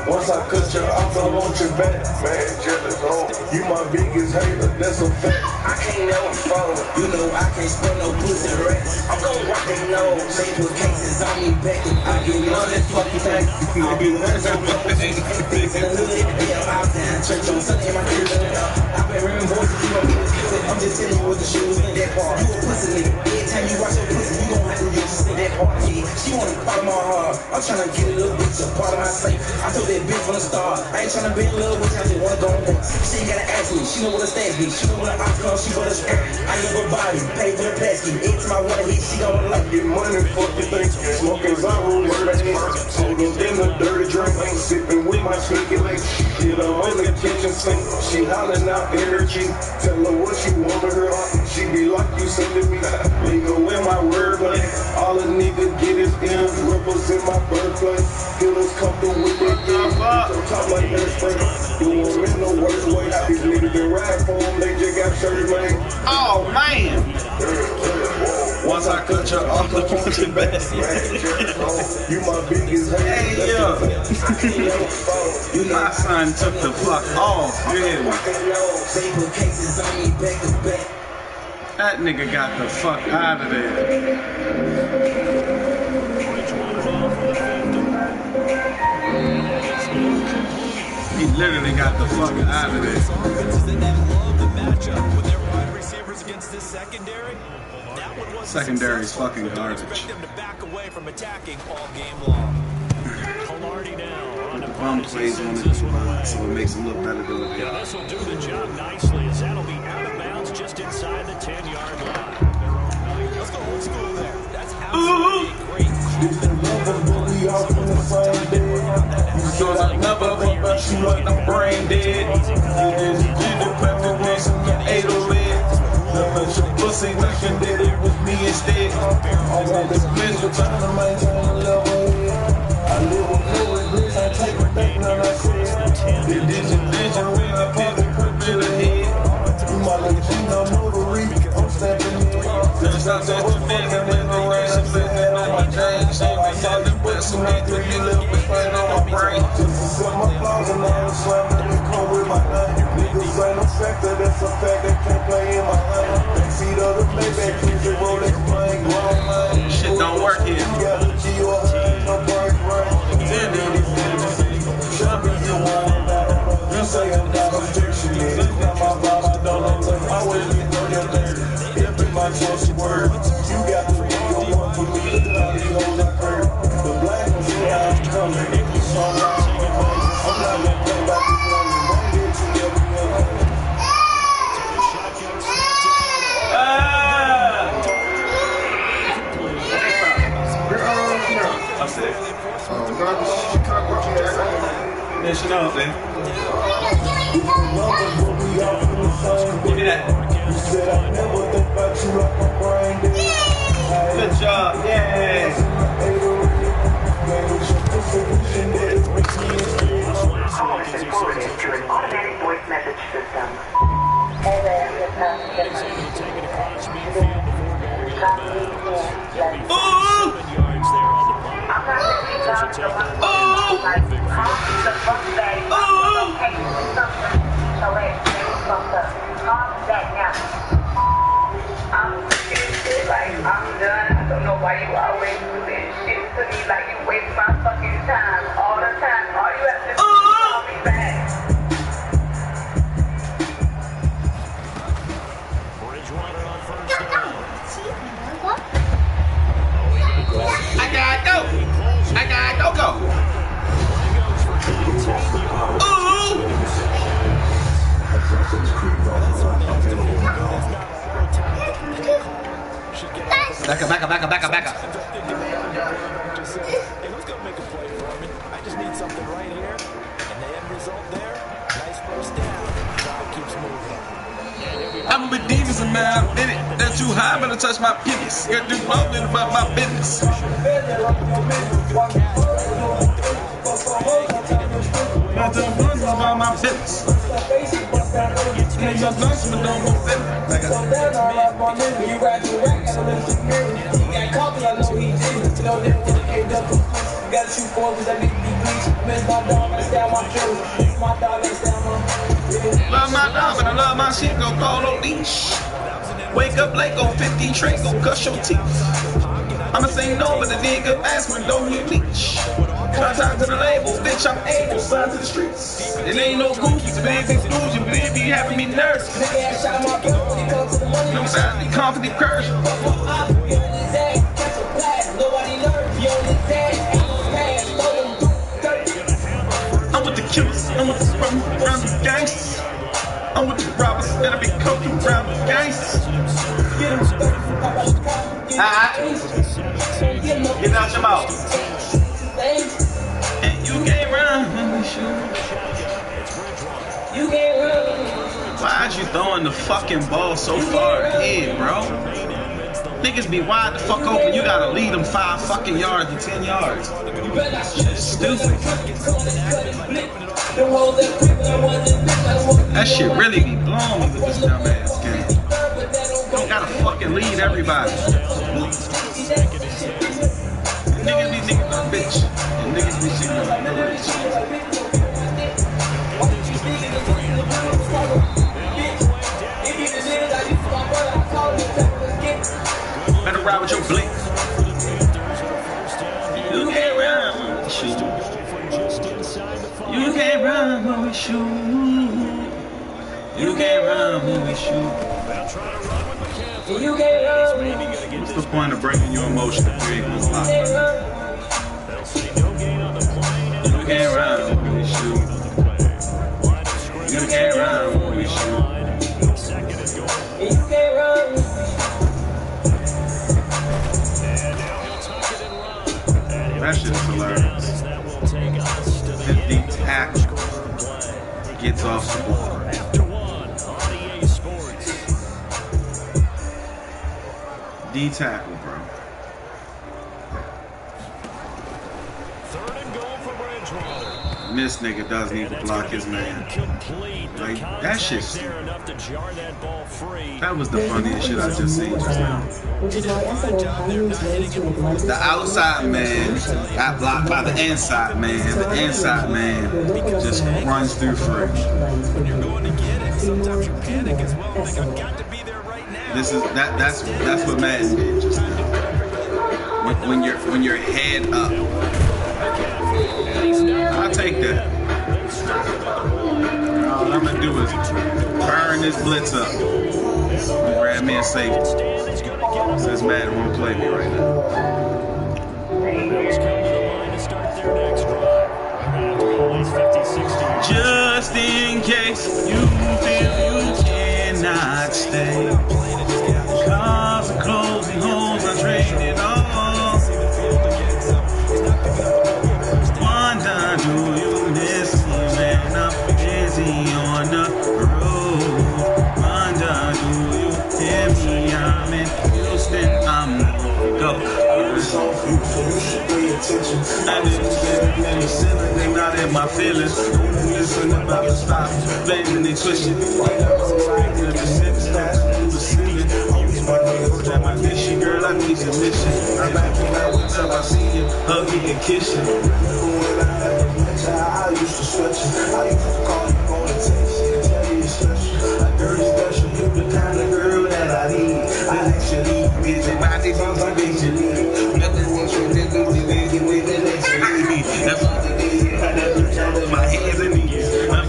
Once I cut you off, I want you back. Man, jealous, oh. You my biggest hater, that's a fact. I can't never follow. You know I can't spell no pussy rats. I'm gon' rock they nose. They put cases on me back. I get money, fuck you back. I'll be one so fucking in the hood. Yeah, I'm down. Church on Sunday, my kids in the car. I've been hearing voices, you don't get it. I'm just telling you what the shit was in that part. You a pussy nigga. Every time you watch your pussy, you gon' have to get just in that part. Yeah, she wanna follow my heart. I'm tryna get a little bitch a part of my safe. I told that bitch from the start, I ain't tryna be in love with you, I just wanna go on there. She ain't gotta ask me, she know what a stats be. She know what an ops come, she wanna scrap. I love her body, pay for the pesky. Every time I wanna hit, she gon' like. Get money, fuck you think. Smoking Zaru, murder ain't. Hold up in the dirty drink. Sipping with my sneaky link. She the only kitchen sink. She hollering out energy. Tell her what she wanna hear. She be like, you sending me. Legal in my wordplay. All a nigga get is M's. Represent my birthplace. Killers come through with their ears. Talk like that straight. You want me no worse way. These niggas been riding for them, they just got shirts made. Oh man! Once I cut you off, I want you back. You my biggest hater. Hey yo! My son took the fuck off. You hear me? They put cases on me back to back. That nigga got the fuck out of there. He literally got the fuck out of there. Secondary's fucking garbage. Bum plays on it, so it makes him look better than the Yeah, this will do the job nicely as that'll be out of bounds just inside the 10-yard line. Let's go old school there. That's absolutely great. Cause I never but you like the brain dead. You did the pepper once and you ate a lid. But your pussy thinking that it was me instead. I want this bitch to try to maintain a level. I live with no regrets, I take it back when I said. It is a vision when I put it in the head. You my little Gino notary, I'm stepping in. Since I said you nigga in the rain, I'm sitting on my chain. I saw you put some heat to you, little bit pain on my brain. Just to set my flaws and all the slamming and come with my name. Niggas ain't a factor, that's a fact that can't play in my lane. Backseat of the Maybach, keep it rolling, playing grown man. Shit don't work here. You got a G or a break, right? Then it is jumping, you want it. You say I'm not objection, it's not my vibe, I don't know. I always be on your nerve. If in my choice of word, you got to be your one for me. Look at all these hoes I heard. The black ones, yeah, I'm coming. So I'm not gonna play about this one. Don't get you every I said, finishing up, man. Give me that. Good job, yeah. Automatic voice message system. I'm done. I don't know why you always do this shit to me. Like you waste my fucking time all the time. All you have to do is call me back. Bridgewater on first down. I gotta go. I gotta go. Ooh. Back up. Hey, who's gonna make a play for me? I just need something right here, and the end result there, nice first down. Drive keeps moving. I'm a bit devious and man, I did it. That's too high, better touch my penis. Got to do something about my business. Got to do about my business. Make your lunch, but don't go fit. Got you for that big bleach. Miss my dog, I stand my kills. My dog, I stand my. Love my dog, but I love my shit. Go call on leash. Wake up late, go 50 tray, go cuss your teeth. I'ma say no, but the nigga ask me, don't you leech. Contact to the label, bitch, I'm able, sign to the streets. It ain't no goofies, big exclusion, big be having me nervous. No sign, be confident, courage. I'm with the killers, I'm with the around the gangsters. I'm with the robbers, that'll be coaching around the gangsters. Get out your mouth. And you can't run when we shoot. You can't run. Why'd you throwing the fucking ball so far ahead, bro? Niggas be wide the fuck open. You gotta lead them 5 fucking yards to 10 yards. Shit stupid. That shit really be blowing me with this dumbass game. You don't gotta fucking lead everybody. Niggas be niggas a bitch. And niggas be shit like a bitch. Better ride with your blink. You can't run when we shoot. You can't run when we shoot. You can't run when we shoot. You can't run. What's the point of breaking your emotion if you ain't gonna lie? You can't run when we shoot. You can't run when we shoot. You can't run. That shit is hilarious. 50 tackle. Gets off the ball. D tackle, bro. Third and goal for Bridgewater. And this nigga doesn't even block his man. Like, that shit. That was the funniest shit I just seen just now. The outside man got blocked by the inside man. The inside man just runs through free. When you're going to get it, sometimes you panic as well. Like, I've got to be there right now. This is that's what Madden did just now. When you're head up. I'll take that. All I'm gonna do is burn this blitz up. Grab me a safety. Says Madden won't play me right now. Just in case you feel you cannot stay. Cars are closing, homes are traded off. Wonder, do you miss me? song for you, so you should pay attention. I didn't say in the ceiling, they not in my feelings. Listen about to stop, baby, they twisting. Right now, I'm the six stars through the ceiling. My niggas at my mission, girl, I need your mission. I'm acting out one time I see you, hugging and kissing. When I had a mentor, I used to stretch you. I used to call you on the text and tell you you're special. Like, girl, you're special, you the kind of girl that I need. I actually, bitch, and my niggas are actually. Nothing wants you to do, you ain't get with it, actually me. That's all it is, I never tell them my hands and knees. I'm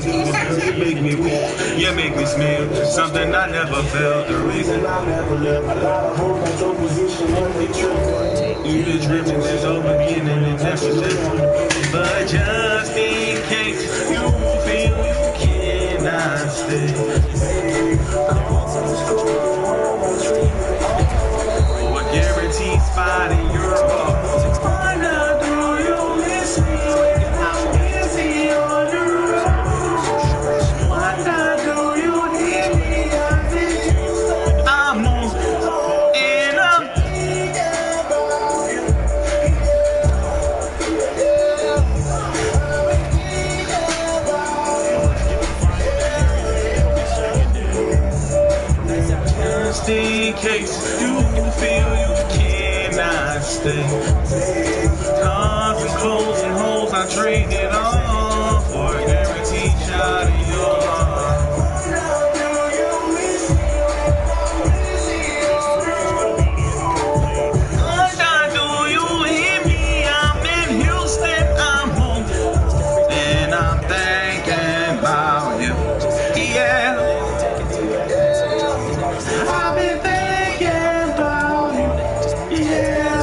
you make me weak, you make me smile. Something I never felt. The reason I never left. A lot of hope at your position when they trip. You been dripping since the beginning and that's what you. But just in case you feel you cannot stay, for a guaranteed spot in your heart. Why not do you miss me when I'm busy on the road? Why not do you hear me? I'm on and I'm thinking about you. Just in case you feel you cannot stay. Cars and clothes and hoes, I trade it all for a guaranteed shot in your heart. Do you hear me? I'm in Houston, I'm home, and I'm thinking about you. Yeah. I've been thinking about you. Yeah.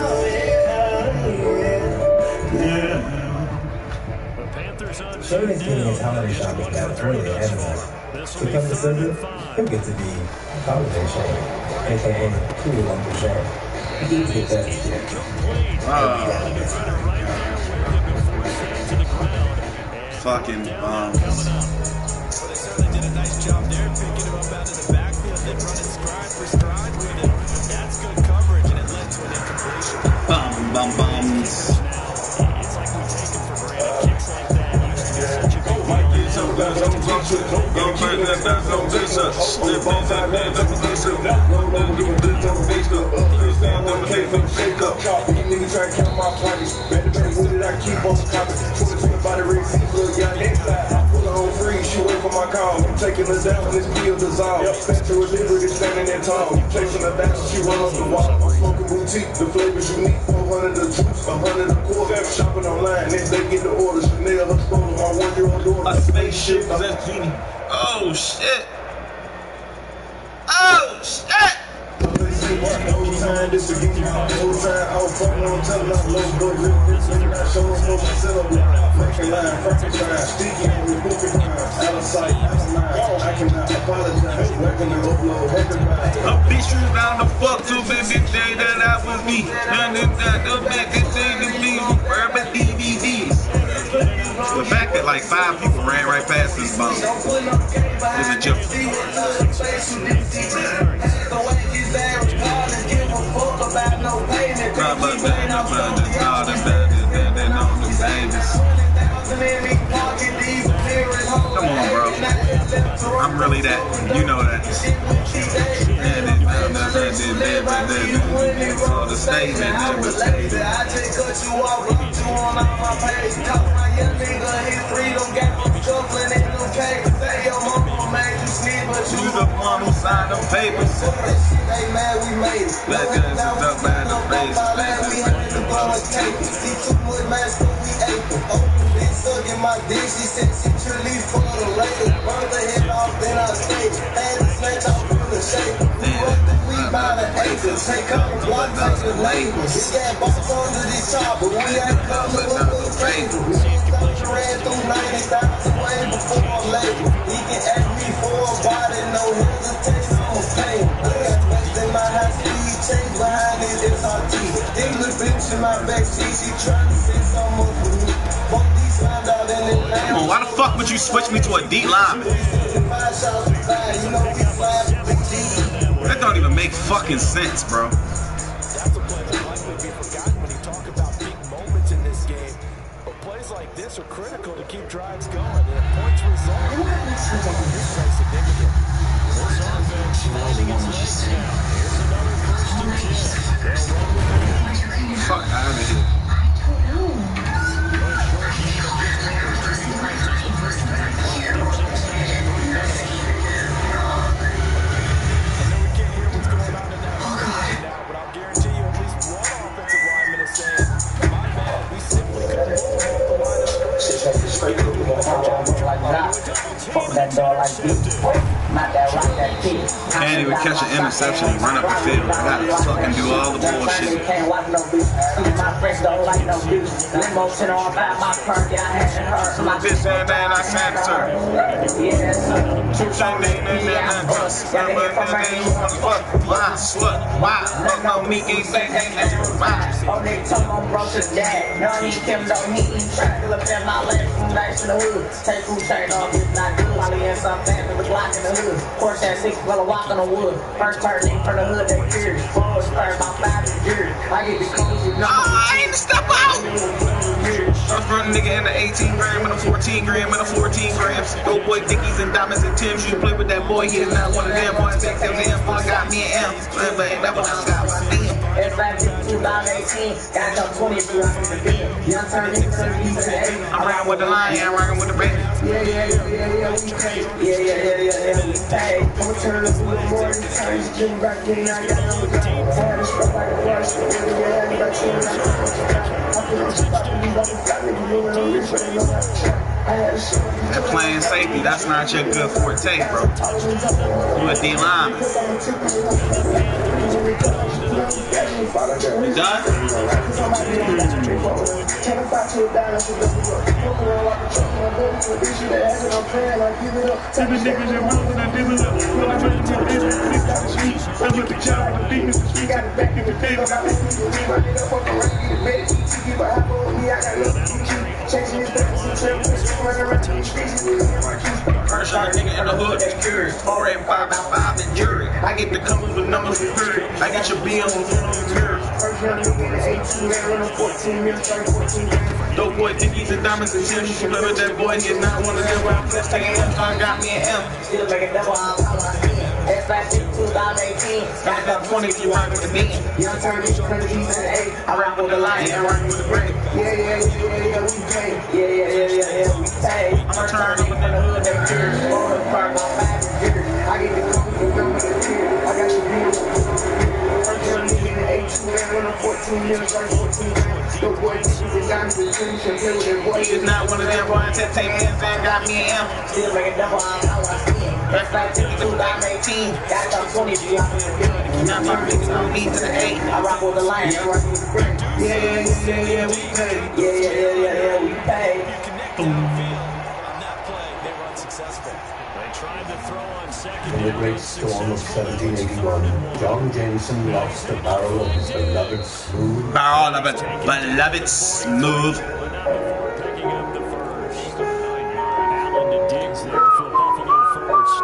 The Panthers on Sheridan's getting his holiday shopping down 20 to Edmonds. To come to Silver, he'll get to be holiday Shane, aka Cool Uncle Shane. He needs to get that shit. Fucking They certainly did a nice job there, picking him up out of the backfield, then running stride for stride with it. That's good coverage, and it led to an incompletion. bums. It's like we take him for granted. Kicks like that used to be such a big deal. Niggas try to count my pockets. Better what did I keep on copy? 20 by the rig, look, y'all next time. Pull her on free, she wait for my call. I'm taking her down, this bill dissolved. Spencer was liberty standing there tall. Chasing her down, she run up the wall. I'm smoking boutique, the flavor's unique. 400 a juice, 100 a quarter. Shopping online, next they get the order. Chanel, her stolen, my 1-year-old daughter. A spaceship, that's Genie. Oh shit! Oh shit! Whole time, this again, whole time, I was fucking on telling I'm low, but real bitch, I'm not showing for myself. Franklin line, Frankenstein, speaking on the book of crime, out of sight, out of mind, I cannot apologize, working to upload, recognize. A bitch you down the fuck to me, this day that I was me. And then that the back, this day to me, urban DVDs. The fact that like 5 people ran right past this bomb is a joke. Come on, bro. I'm really that. You know that. So the statement. I just cut you off, locked you on my page. Talk my young nigga, his freedom got me scuffling in them cages. Say your mama made you sneeze, but you the one who signed the papers. They mad we made it. That guy is stuck by the face. We had to blow a cake. See too much man, so we ate them. Open bitch sucking my dick. She said she truly for the lady. Burn the head off, then I stayed. Had to snatch off from the shape. We by the acres. Take up the block, take the labels. We got box under this chopper. We ain't coming with the favor. Ran through 90,000 way before I'm label. He can ask me for a body, no hesitation, I'm paying. I got west in my high speed change behind this SRT. English bitch in my backseat, she trying to say something up for me. Both these signed out in Atlanta. Why the fuck would you switch me to a D lineman? That don't even make fucking sense, bro. guess, are critical to keep drives going. And a points result is very significant. This offense finding its legs now. Here's another 1st and 10. They'll run with it. Fuck out of here. Can't even catch an interception and run up the field. I gotta fucking do all the bullshit. Bitch, man, I can't turn. Why? Fuck no me, ain't say why? Oh, they told my brother's dad. No, he came down, he tried to look at my legs from nice in the hood. Take who chain off, it's not good. Molly and some family with Glock in the hood. Porsche at 6, well, I walk on the wood. First turn in from the hood, they feared. Forward start about 5 years. I get the codes with numbers. I ain't step out! First run nigga in the 18 gram and a 14 gram and a 14 grams. Go boy Dickies and diamonds and Tim's. You play with that boy, he is not one of them. Boys, that boy got me an M. But that boy got my damn. It's like 2018, got up 20 if you want to be. Young turn into 8. I'm riding with the lion, I'm rocking with the baby. Yeah, we pay. Yeah, we pay. I'm turning up a little more than times. Getting back in, I got no time. Had to spread like a brush. Yeah, back in, I feel like I'm about to leave up the flat nigga moving on this way. That playing safety, that's not your good forte, bro. You a D-line. You done? First shot nigga in the hood that's curious. 4 and 5 by 5 and jury. I get the company with numbers with period. I get your bill on mirrors. First young nigga in the 18, that run 14 years, 14. Dope boy Dickies and diamonds and Tim's. You play with that boy, he's not one of them. When I'm flex taking M, I got me an M. Still make it double on it's like 2018. Got up 20 if you rock with the beat. Young turn into 8. I rock with the lion, I rock with the break. Yeah, we pay. Yeah, we pay. I'm turn nigga in the hood that fears. Forward part about 5 years. I get the company with numbers that fear. I got the beat. First young nigga in the 18, that run 14 years, 14. Dope boy, this is diamonds and Tim's. You play with that boy. He is not one of them. Boy, entertainment fan got me an M. Still make it double on how I see it. That's like 2018. Got up 20 if you want to be. Not my niggas on me to the 8. I rock with the lion, I rock with the brick. Yeah, we pay. Yeah, we pay. In the great storm of 1781, John Jameson lost a barrel of his beloved smooth. Barrel of it, beloved smooth. Picking up the first. 9-yard Allen to Diggs there for Buffalo first.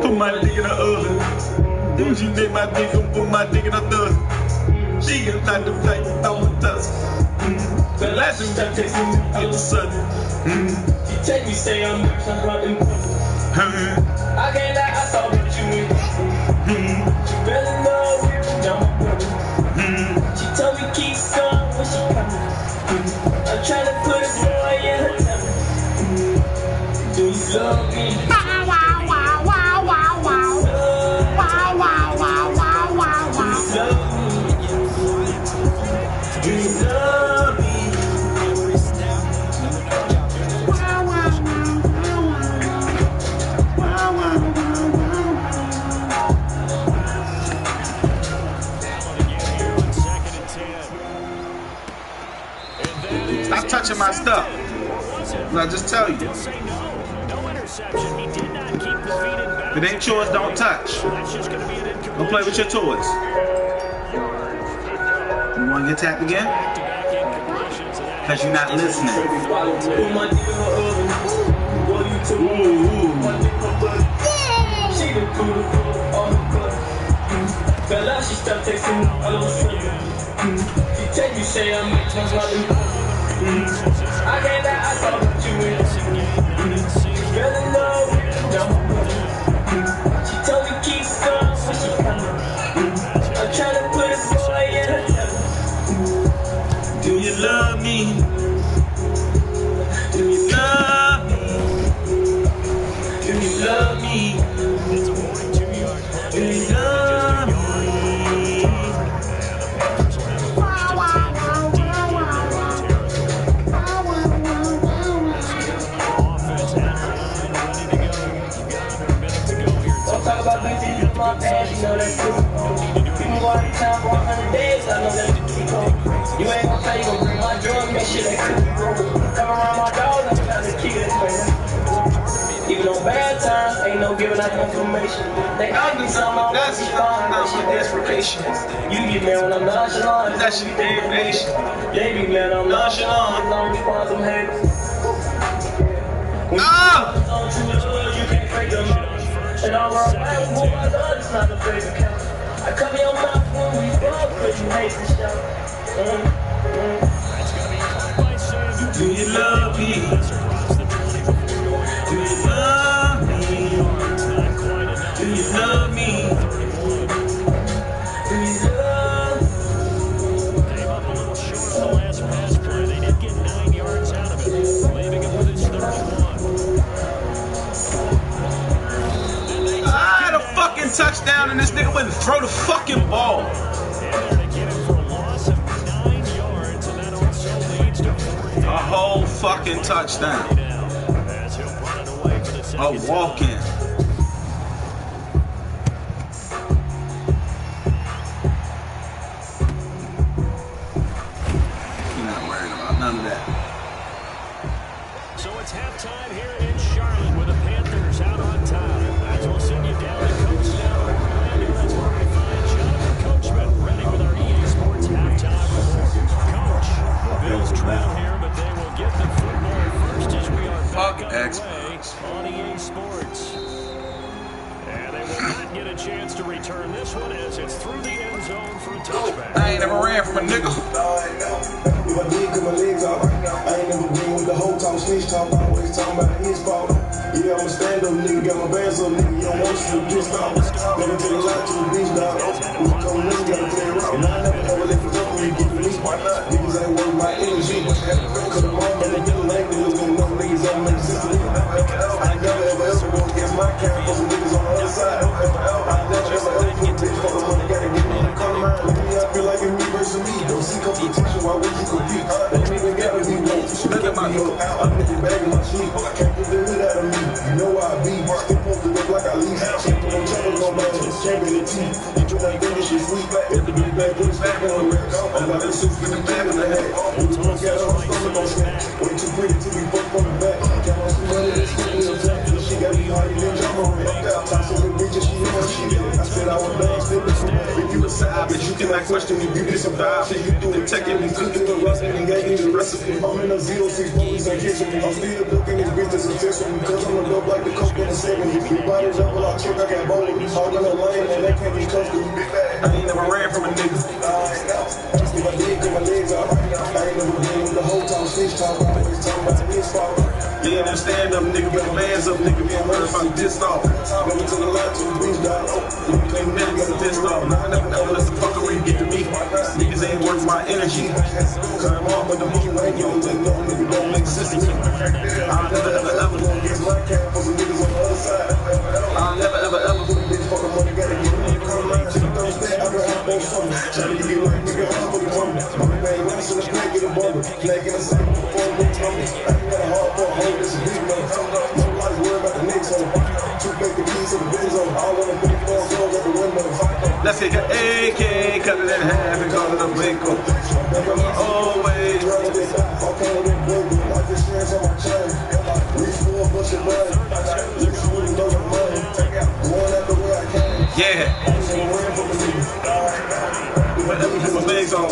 Put my dick in the oven. Don't you make my dick, put my dick in the oven. She is not the fact that I want to. The last thing that takes me to the sun. She take me, say I'm running. I can't lie, I saw what you mean. She really know we're done. She told me keep going when she coming. I'm trying to put a boy in her tummy. Do you love me? Stop touching my stuff. I'll just tell you. If it ain't yours, don't touch. Don't play with your toys. You want to get tapped again? Because you're not listening. She stopped texting all of a sudden. She Take you say I'm much loving. I can't lie, I thought about you in. Fell in love with you. She told me keep calm when she coming. I'm trying to put a boy in her tummy. Do you love me? Do you love me? Do you love me? It's a 42-yard punt. Do you love me? My past, you know that's true. People go out of town for 100 days, I know that's true. You ain't gonna say you gon' bring my drugs, make shit like true. Come around my dog, I'm trying to keep it straight. Even on bad times, ain't no giving out information. They argue something, that's fine, that shit desperation. You get mad when I'm nonchalant, that shit damnation. They be mad, I'm nonchalant, I'm responsible haters. When you true love, you can't fake them. And I'm right with my love, it's not a favorite count. I cover your mouth when we fuck, cause you hate the show. Do you love me? Do you love me? Do you love me? Do you love me? Came up a little short on the last pass play. They did get 9 yards out of it, leaving him with his 31. Fucking touchdown and this nigga wouldn't throw the fucking ball. And they're to get him for a loss of 9 yards, and that also leads to 4 a whole fucking touchdown. As he'll run it away for the second A walk-in. You're not worried about none of that. So it's halftime here in Charlotte with the Panthers out on top. As we'll send you down to Coach now. That's where we find Jonathan Coachman ready with our EA Sports halftime report. Coach, the Bills trail here, but they will get the football first as we are back underway on EA Sports. And they will not get a chance to return this one as it's through the end zone for a touchback. I ain't never ran from a nigga. If I did cut my legs off, I ain't never been with the whole talk, snitch talk, always talking about his fault. Yeah, I'm a stand-up nigga, got my bands up, nigga, you don't want to see pissed off. Never tell a lie to the bitch, dog. When you come nigga, gotta play it right. And I never ever let it up when you get to me. Niggas ain't worth my energy. Cause I'm on the middle lane, niggas gonna know niggas don't make sense to me. I never ever go against my camp for some niggas on the other side. I never ever go to a bitch for the money, gotta get me in the corner. With me, I feel like it's me versus me. Don't see competition, why would you compete? Don't even gotta be one. Look at my look, I'm in the bag in my sleep. Can't get the hood out of me. You know why I be. Still supposed to look like I leave. Can't put no trouble, no man. Can't get a teeth. You do that thing, this shit sweet. If the big bag, put a stack on the rest. I'm about to shoot, get a bag in the head. When you look at her, I'm stomach on snap. Way too pretty to be fucked on the back. Can't on some money, this shit is a tap. She got me hard, then jump on it. Toss on the bitch, she know what she did. I said I was done, still if you a side, bitch, you cannot question me. You get some vibe, shit, you do it, taking me, cooking the rust, and engaging the recipe. I'm in a 0-6 police and kitchen me. I'm still looking this bitch that's intentional because I'm a dope like the coke in the 70s. We bought it up, I check, I got bowling. All in the lane, and they can't be close to me. I ain't never ran from a nigga. If I did get my legs off, I ain't never been with the whole time, snitch talk, always talking about his fault. Yeah, I'm stand up, nigga, got bands up, nigga, being murdered if I'm dissed off. Never took a lot to the bitch, dog. You can't never get pissed off. Nah, I never let the fuckery get to me. Niggas ain't worth my energy. Cause I'm off with the moon, ain't you don't know, nigga, don't make sense to me. I'll never ever go against my camp for some niggas on the other side. I'll never ever put a bitch for the money, gotta get me. Come around to the Thursday, I can have both something. Try to get like nigga, I'm for the money. My man, I'm so the get a bundle. Flag in the same before the trouble. I ain't got a hard for a hole, this is big man. Nobody's worried about the Knicks on it. Two bacon keys to the Benz on it. All of them big balls goes at the window. Let's take an AK, cut it in half and call it a Blanco. Always. Yeah. Whatever put my legs on.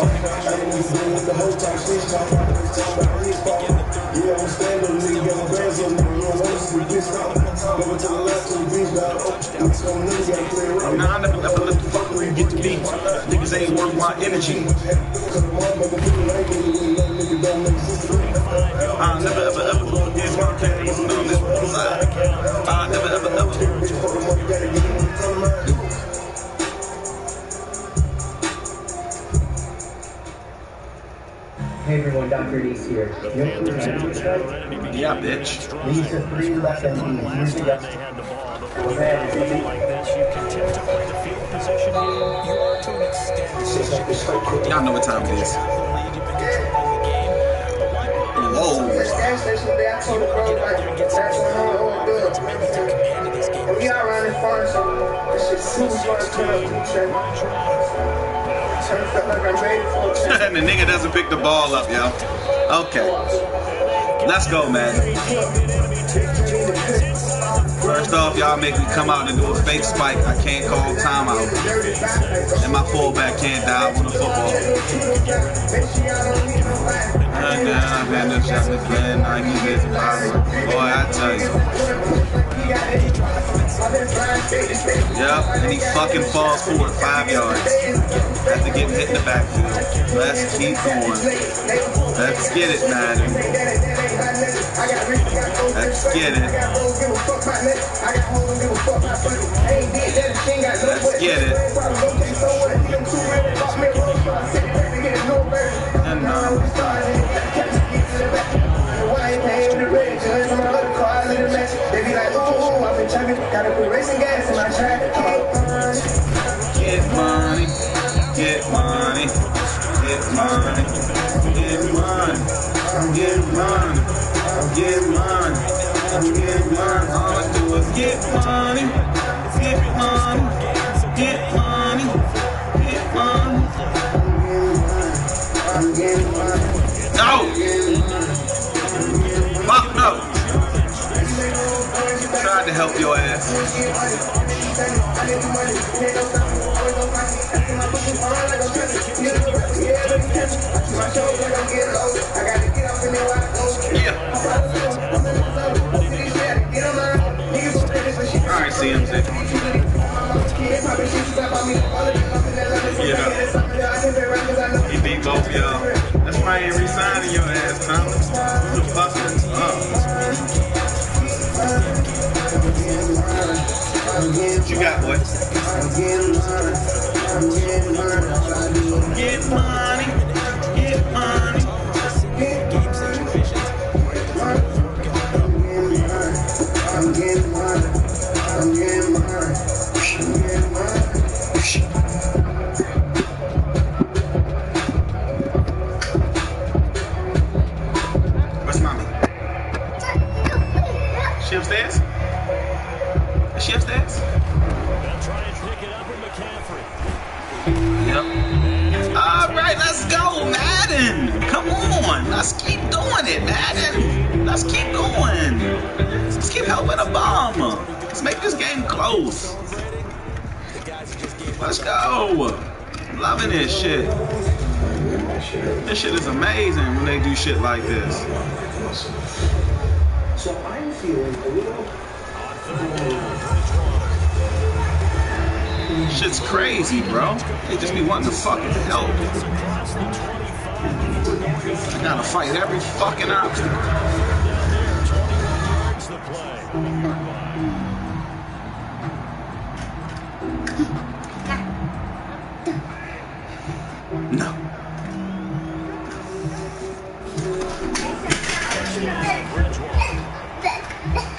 Yeah, I'm standing, nigga, got my bands on, nigga, you don't want to see pissed off. Never to the left, to the beach, dog. Nah, I never let the fuckery get to me. Niggas ain't worth my energy. I never ever ever gonna get my cash. I never ever ever. Hey everyone, Dr. East here. Yeah, bitch. These are 3 left and here's the guys. Like this, you continue to play the field position game. You are to an extent. Y'all know what time it is. Whoa. We out around this farm, so this shit's super fun to turn up And the nigga doesn't pick the ball up, yo. Okay. Let's go, man. First off, y'all make me come out and do a fake spike. I can't call timeout. And my fullback can't dive on the football. Boy, I tell you. Yep, and he fucking falls forward 5 yards. After getting hit in the backfield. Let's keep going. Let's get it, man. Let's get it. Let's get it. And they be like, ooh, I've been chugging, gotta put racing gas in my track. Get money, get money, get money, get money, I'm getting money, I'm getting money, I'm getting money. All I do is get money, get money, get money, get money. I'm getting money. No! Fuck no! Tried to help your ass. Yeah. Alright, CMC. Yeah. He beat both of y'all. That's why I ain't re-signing your ass, Thomas. You fucking up. What you got, boy? Get money, get money. I'm getting money, I'm getting money, I'm getting money. Where's mommy? She upstairs? Is she upstairs? They'll try and pick it up with McCaffrey. Yep. All right, let's go, Madden. Come on. Let's keep doing it, Madden. Let's keep going. Let's keep helping Obama. Let's make this game close. Let's go. Loving this shit. This shit is amazing when they do shit like this. So I'm feeling a little... Shit's crazy, bro. They just be wanting to fucking help. I gotta fight every fucking obstacle. No.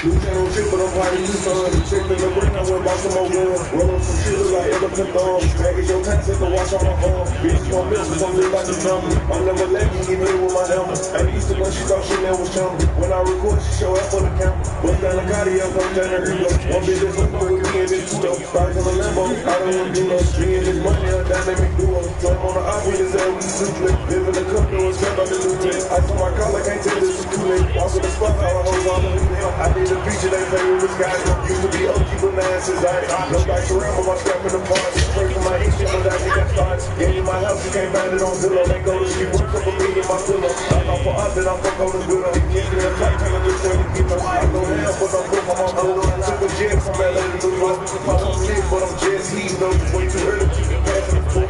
You can't shit, but I'm party you son. Check in the ring, I went by some more guns. Roll up some shit, look like elephant thumbs. Package your pants, take a watch on my arm. Bitch, gon' miss me, gon' live like a number. I'm never let me get hit with my helmet. I used to when she thought she never was chummy. When I record, she show up for the camera. Bust down the Cartier, come down the Rio. One bitch that's looking with me and this two-door. Stars in the Lambo, I don't want to do no. Me and this money, a dynamic duo. Jump on the op with his ass, we suplex. Live in the cup, doing strap on the new place. I told my collar, can't tell this is too late. Walk in the spot, all the hoes on the new day. I need a feature, they pay with this guy. Used to be OG, but now it's his eye. No dice around, but my strap in the park. Pray for my engine, but I think I started. Gave you my house, you can't find it on Zillow. They go to sleep, work up a million my pillow. I thought for us that I fuck on the good. Get me a tight, tell her just tell me keep us. I go down, but I'm broke, I'm on Zillow. Took a jet from LA to New York. I'm sick, but I'm just leaving, though. Way too early, keep it passing the full.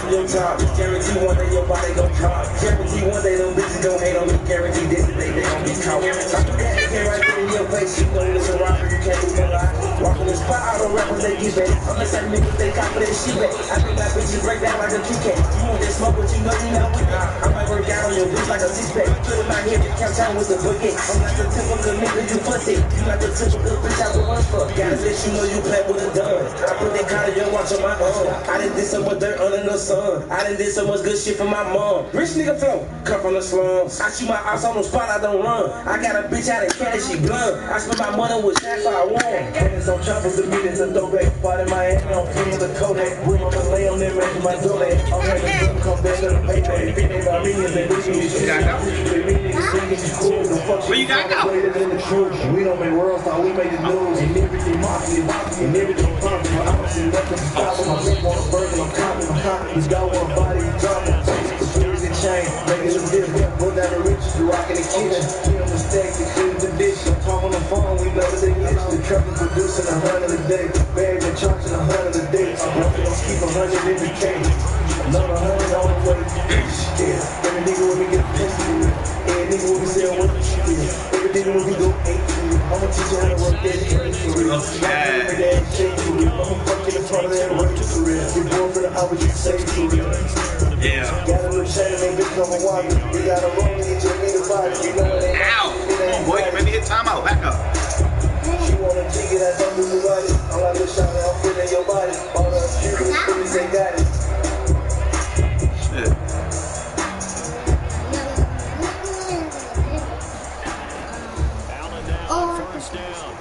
to your top. Guarantee one day your body gon' drop. Guarantee one day them bitches gon' hate on me. Guarantee this day they gon' be caught. I do that, they can't right there in your face. You know it's a robber, you can't do no lie. Walk on the spot, I don't rap when they get back. I'm the same nigga, they cop for that shit back. I think my bitches break down like a Kit-Kat. You want that smoke, but you know with me. I might work out on your bitch like a six-pack. Put in my head, count time with the bucket. I'm not the typical nigga you pussy. You not the typical bitch I would run for. Gotta let you know you play with a gun. I put that collar, your watch on my arm. I done did so much dirt under the sun. I done did so much good shit for my mom. Rich nigga flow, come from the slums. I shoot my ass on the spot, I don't run. I got a bitch out of Canada, she blunt. I spend my money with shots I want. Tennis on choppers, the meetings a throwback. Spot in Miami, I'm feeling the Kodak. Bring on the lay on them, making my door that. I'm having them come back to the payback. If it ain't about millions, they listen to shit. Where you gotta go? We don't make world star, we make the news. And everything mafia, and everything pumping. I don't see nothing to stop with my neck on the burden. I'm copping, I'm hot. He's got one body, he's dropping. The fuse and chain, making some different. Go down the riches, you rocking the kitchen. We don't mistake, they clean the dish. I'm talking on the phone, we love it, they get the truck is producing 100 a day. Bag and charging 100 a day. I'm gonna keep 100 in the cage. Another 100 on the way. Yeah, every nigga with me get a pistol. Every nigga with me say what the shit is. Every nigga with me go 8 I'ma teach you how to work that crazy for real. I'ma fuck in the front of that work for real. Your boyfriend, I would just say for real. Yeah. Got a little shame, ain't become a water. You got a roll, you just need a body. You know it ain't. Ow! Come on, boy, you made me hit timeout. Back up. She wanna jig it, I don't do the body. I'm like, look, shawty, I'm feeling your body. All the securities, they got it. Shit. Allen down, first down.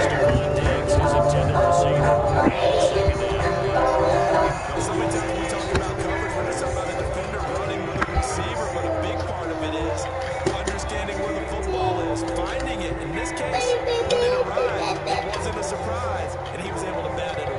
Sterling Diggs, his intended receiver. Second down. So many times we talk about coverage when it's about a defender running with a receiver, but a big part of it is understanding where the football is, finding it. In this case, when it arrived, it wasn't a surprise, and he was able to bat it away.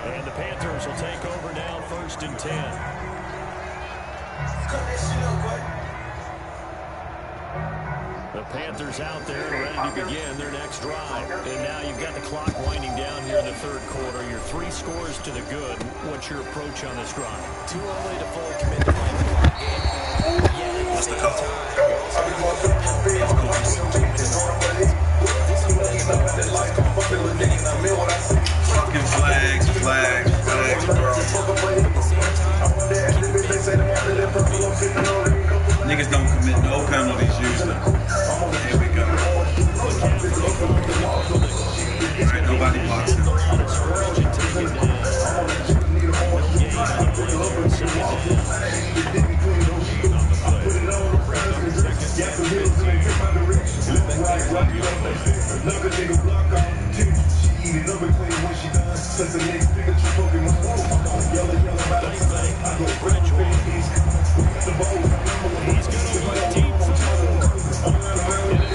And the Panthers will take over now, 1st and 10. The Panthers out there and ready to begin their next drive. And now you've got the clock winding down here in the third quarter. Your 3 scores to the good. What's your approach on this drive? Too early to fully commit to playing the clock game. Yet at the same time, you also have to Fucking flags, bro. Niggas don't commit no penalties usually. Here we go. Alright, nobody blocks him.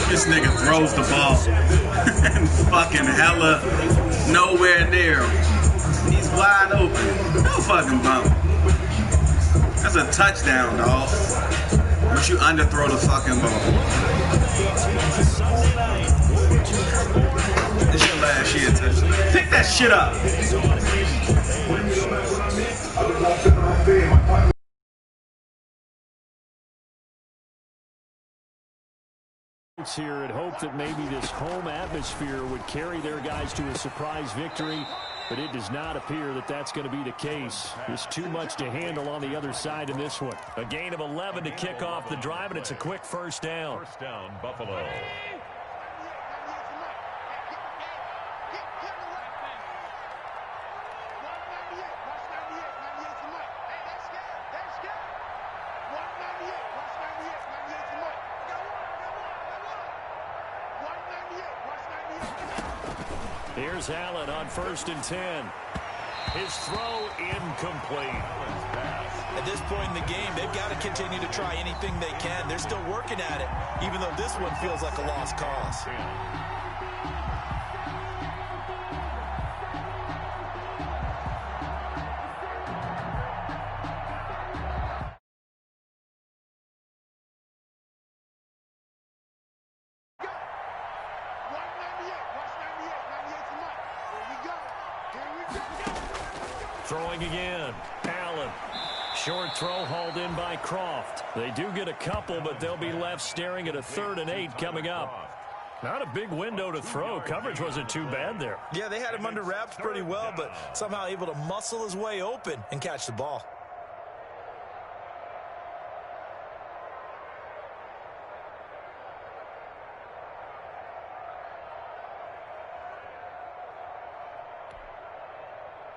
This nigga throws the ball and fucking hella nowhere near him. He's wide open. No fucking bump. That's a touchdown, dog. Once you underthrow the fucking ball. It's your last year touchdown. Pick that shit up. here and hope that maybe this home atmosphere would carry their guys to a surprise victory, but it does not appear that that's going to be the case. There's too much to handle on the other side in this one. A gain of 11 to kick off the drive, and it's a quick first down. First down, Buffalo. Here's Allen on 1st and 10. His throw incomplete. At this point in the game, they've got to continue to try anything they can. They're still working at it, even though this one feels like a lost cause. Throwing again. Allen. Short throw hauled in by Croft. They do get a couple, but they'll be left staring at a 3rd and 8 coming up. Not a big window to throw. Coverage wasn't too bad there. Yeah, they had him under wraps pretty well, but somehow able to muscle his way open and catch the ball.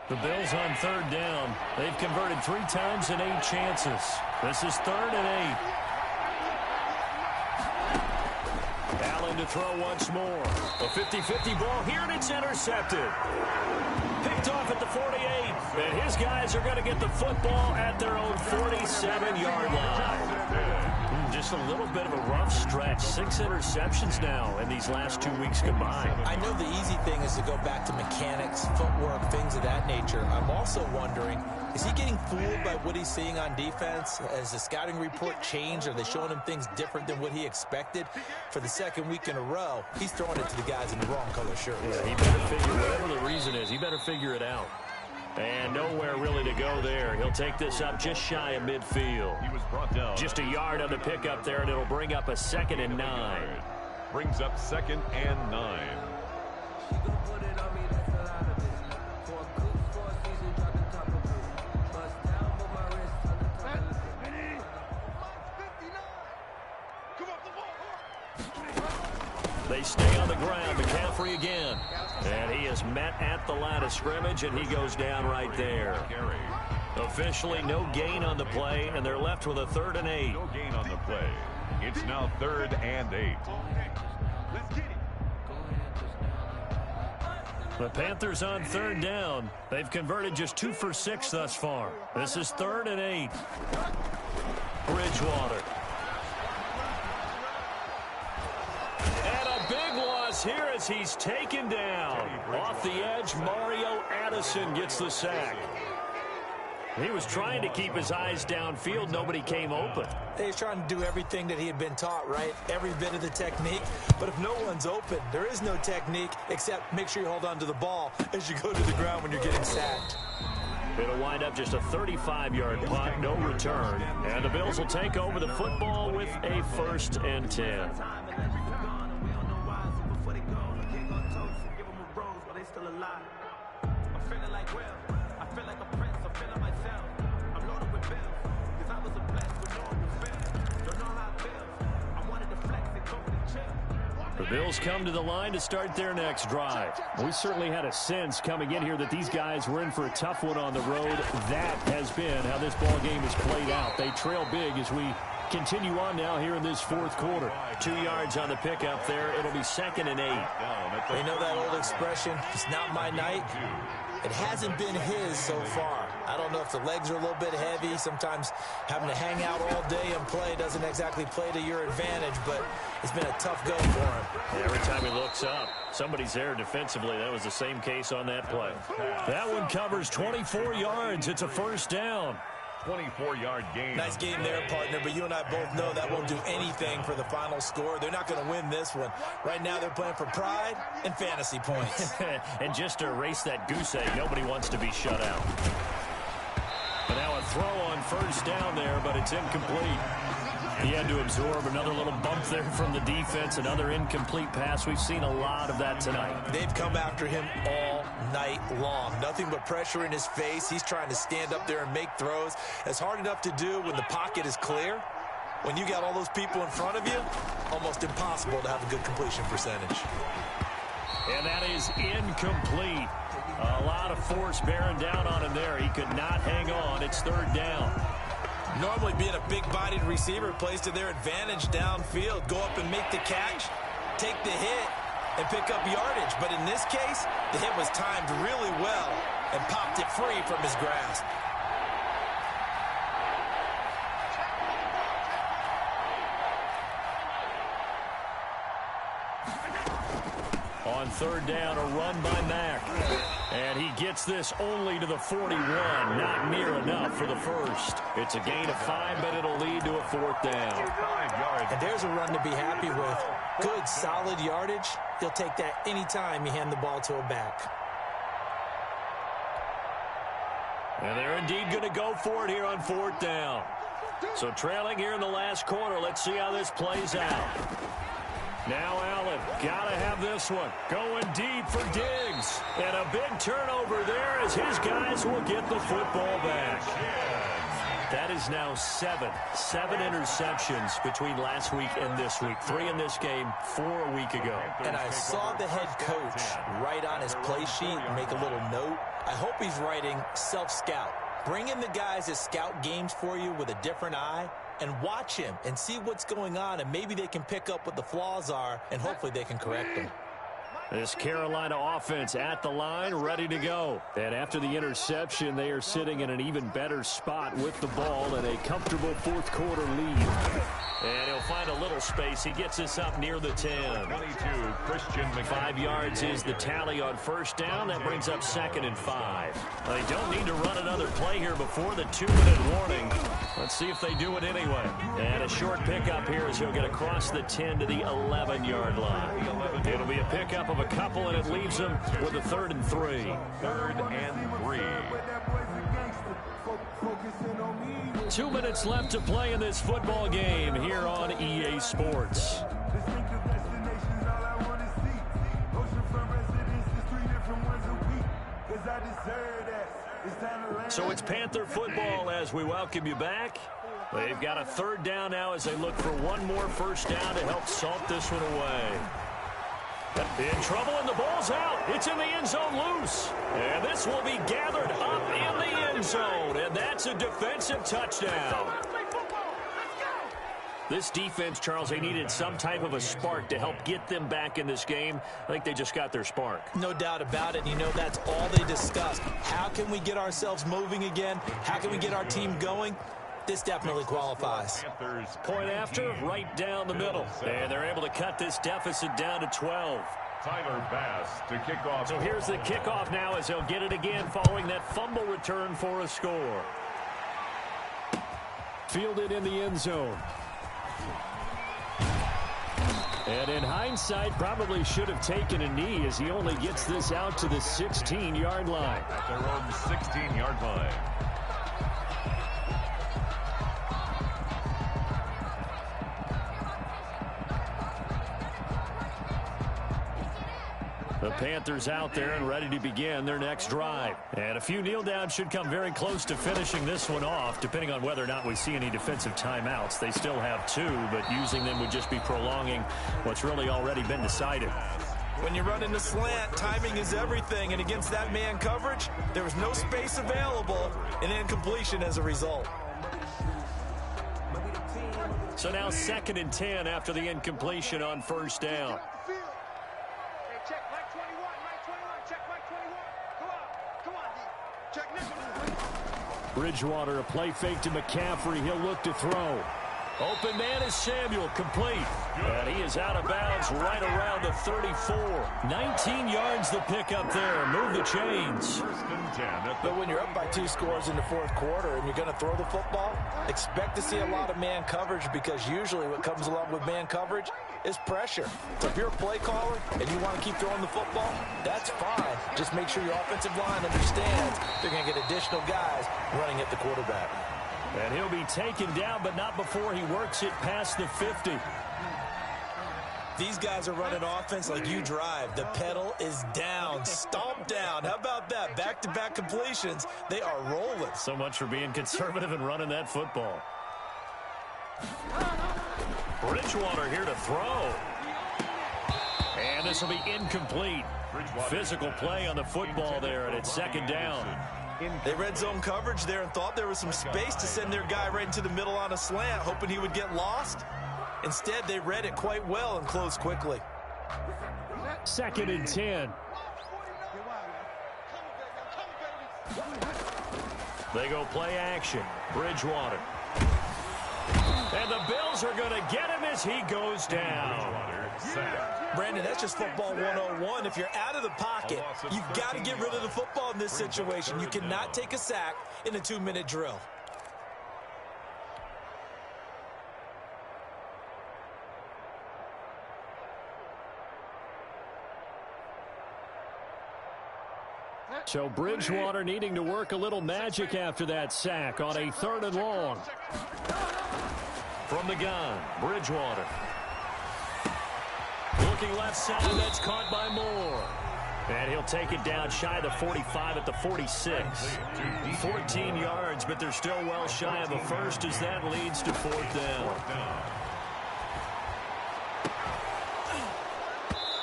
The Bills on 3rd down. They've converted 3 times in 8 chances. This is 3rd and 8. Allen to throw once more. A 50-50 ball here, and it's intercepted. Picked off at the 48. And his guys are going to get the football at their own 47-yard line. Just a little bit of a rough stretch. 6 interceptions now in these last 2 weeks combined. I know the easy thing is to go back to mechanics, footwork, things of that nature. I'm also wondering, is he getting fooled by what he's seeing on defense? Has the scouting report changed? Are they showing him things different than what he expected? For the 2nd week in a row, he's throwing it to the guys in the wrong color shirts. Yeah, he better figure, whatever the reason is, he better figure it out. And nowhere really to go there. He'll take this up just shy of midfield. He was brought down. Just a yard on the pickup there, and it'll bring up a 2nd and 9. Brings up 2nd and 9. They stay on the ground. McCaffrey again. And he is met at the line of scrimmage, and he goes down right there. Officially no gain on the play, and they're left with a 3rd and 8. No gain on the play. It's now 3rd and 8. The Panthers on 3rd down. They've converted just 2 for 6 thus far. This is 3rd and 8. Bridgewater. Here as he's taken down. Off the edge, Mario Addison gets the sack. He was trying to keep his eyes downfield. Nobody came open. He's trying to do everything that he had been taught, right? Every bit of the technique. But if no one's open, there is no technique except make sure you hold on to the ball as you go to the ground when you're getting sacked. It'll wind up just a 35-yard punt, no return. And the Bills will take over the football with a 1st and 10. The Bills come to the line to start their next drive. We certainly had a sense coming in here that these guys were in for a tough one on the road. That has been how this ball game has played out. They trail big as we continue on now here in this 4th quarter. 2 yards on the pickup there. It'll be 2nd and 8. You know that old expression, it's not my night? It hasn't been his so far. I don't know if the legs are a little bit heavy. Sometimes having to hang out all day and play doesn't exactly play to your advantage, but it's been a tough go for him. Every time he looks up, somebody's there defensively. That was the same case on that play. That one covers 24 yards. It's a 1st down. 24-yard gain. Nice game there, partner, but you and I both know that won't do anything for the final score. They're not going to win this one. Right now they're playing for pride and fantasy points. And just to erase that goose egg, nobody wants to be shut out. But now a throw on 1st down there, but it's incomplete. He had to absorb another little bump there from the defense, another incomplete pass. We've seen a lot of that tonight. They've come after him all night long. Nothing but pressure in his face. He's trying to stand up there and make throws. It's hard enough to do when the pocket is clear. When you got all those people in front of you, almost impossible to have a good completion percentage. And that is incomplete. A lot of force bearing down on him there. He could not hang on. It's third down. Normally being a big-bodied receiver plays to their advantage downfield. Go up and make the catch, take the hit, and pick up yardage. But in this case, the hit was timed really well and popped it free from his grasp. On third down, a run by Mack. And he gets this only to the 41. Not near enough for the first. It's a gain of 5, but it'll lead to a fourth down. 5 yards. And there's a run to be happy with. Good, solid yardage. He'll take that anytime you hand the ball to a back. And they're indeed going to go for it here on fourth down. So trailing here in the last quarter. Let's see how this plays out. Now Allen, gotta have this one. Going deep for Diggs. And a big turnover there as his guys will get the football back. That is now 7 interceptions between last week and this week. 3 in this game, 4 a week ago. And I saw the head coach write on his play sheet and make a little note. I hope he's writing self-scout. Bring in the guys that scout games for you with a different eye and watch him and see what's going on, and maybe they can pick up what the flaws are, and hopefully they can correct them. This Carolina offense at the line, ready to go. And after the interception, they are sitting in an even better spot with the ball and a comfortable fourth quarter lead. And he'll find a little space. He gets this up near the 10. 22, Christian McCaffrey. 5 yards is the tally on first down. That brings up 2nd and 5. They don't need to run another play here before the 2-minute warning. Let's see if they do it anyway. And a short pickup here as he'll get across the 10 to the 11-yard line. It'll be a pickup of a couple, and it leaves them with a 3rd and 3. 3rd and 3. 2 minutes left to play in this football game here on EA Sports. So it's Panther football as we welcome you back. They've got a 3rd down now as they look for one more first down to help salt this one away. In trouble, and the ball's out. It's in the end zone loose. And this will be gathered up in the end zone. And that's a defensive touchdown. This defense, Charles, they needed some type of a spark to help get them back in this game. I think they just got their spark. No doubt about it. You know, that's all they discussed. How can we get ourselves moving again? How can we get our team going? This definitely qualifies. Point after, right down the middle. And they're able to cut this deficit down to 12. Tyler Bass to kick off. So here's the kickoff now as they'll get it again following that fumble return for a score. Fielded in the end zone. And in hindsight, probably should have taken a knee as he only gets this out to the 16-yard line. At their own 16-yard line. The Panthers out there and ready to begin their next drive. And a few kneel downs should come very close to finishing this one off, depending on whether or not we see any defensive timeouts. They still have 2, but using them would just be prolonging what's really already been decided. When you run in the slant, timing is everything. And against that man coverage, there was no space available, and incompletion as a result. So now 2nd and 10 after the incompletion on first down. Bridgewater, a play fake to McCaffrey. He'll look to throw. Open man is Samuel, complete. And he is out of bounds right around the 34. 19 yards the pick up there. Move the chains. But when you're up by 2 scores in the fourth quarter and you're going to throw the football, expect to see a lot of man coverage, because usually what comes along with man coverage is pressure. So if you're a play caller and you want to keep throwing the football, that's fine. Just make sure your offensive line understands they're going to get additional guys running at the quarterback. And he'll be taken down, but not before he works it past the 50. These guys are running offense like you drive. The pedal is down, stomp down. How about that? Back-to-back completions. They are rolling. So much for being conservative and running that football. Bridgewater here to throw. And this will be incomplete. Physical play on the football there, and it's second down. They read zone coverage there and thought there was some space to send their guy right into the middle on a slant, hoping he would get lost. Instead, they read it quite well and closed quickly. Second and 10. They go play action. Bridgewater. And the Bills are going to get him as he goes down. Brandon, that's just football 101. If you're out of the pocket, you've got to get rid of the football in this situation. You cannot take a sack in a 2-minute drill. So Bridgewater needing to work a little magic after that sack on a 3rd and long. From the gun, Bridgewater. Looking left side, that's caught by Moore. And he'll take it down shy of the 45 at the 46. 14 yards, but they're still well shy of the first as that leads to 4th down.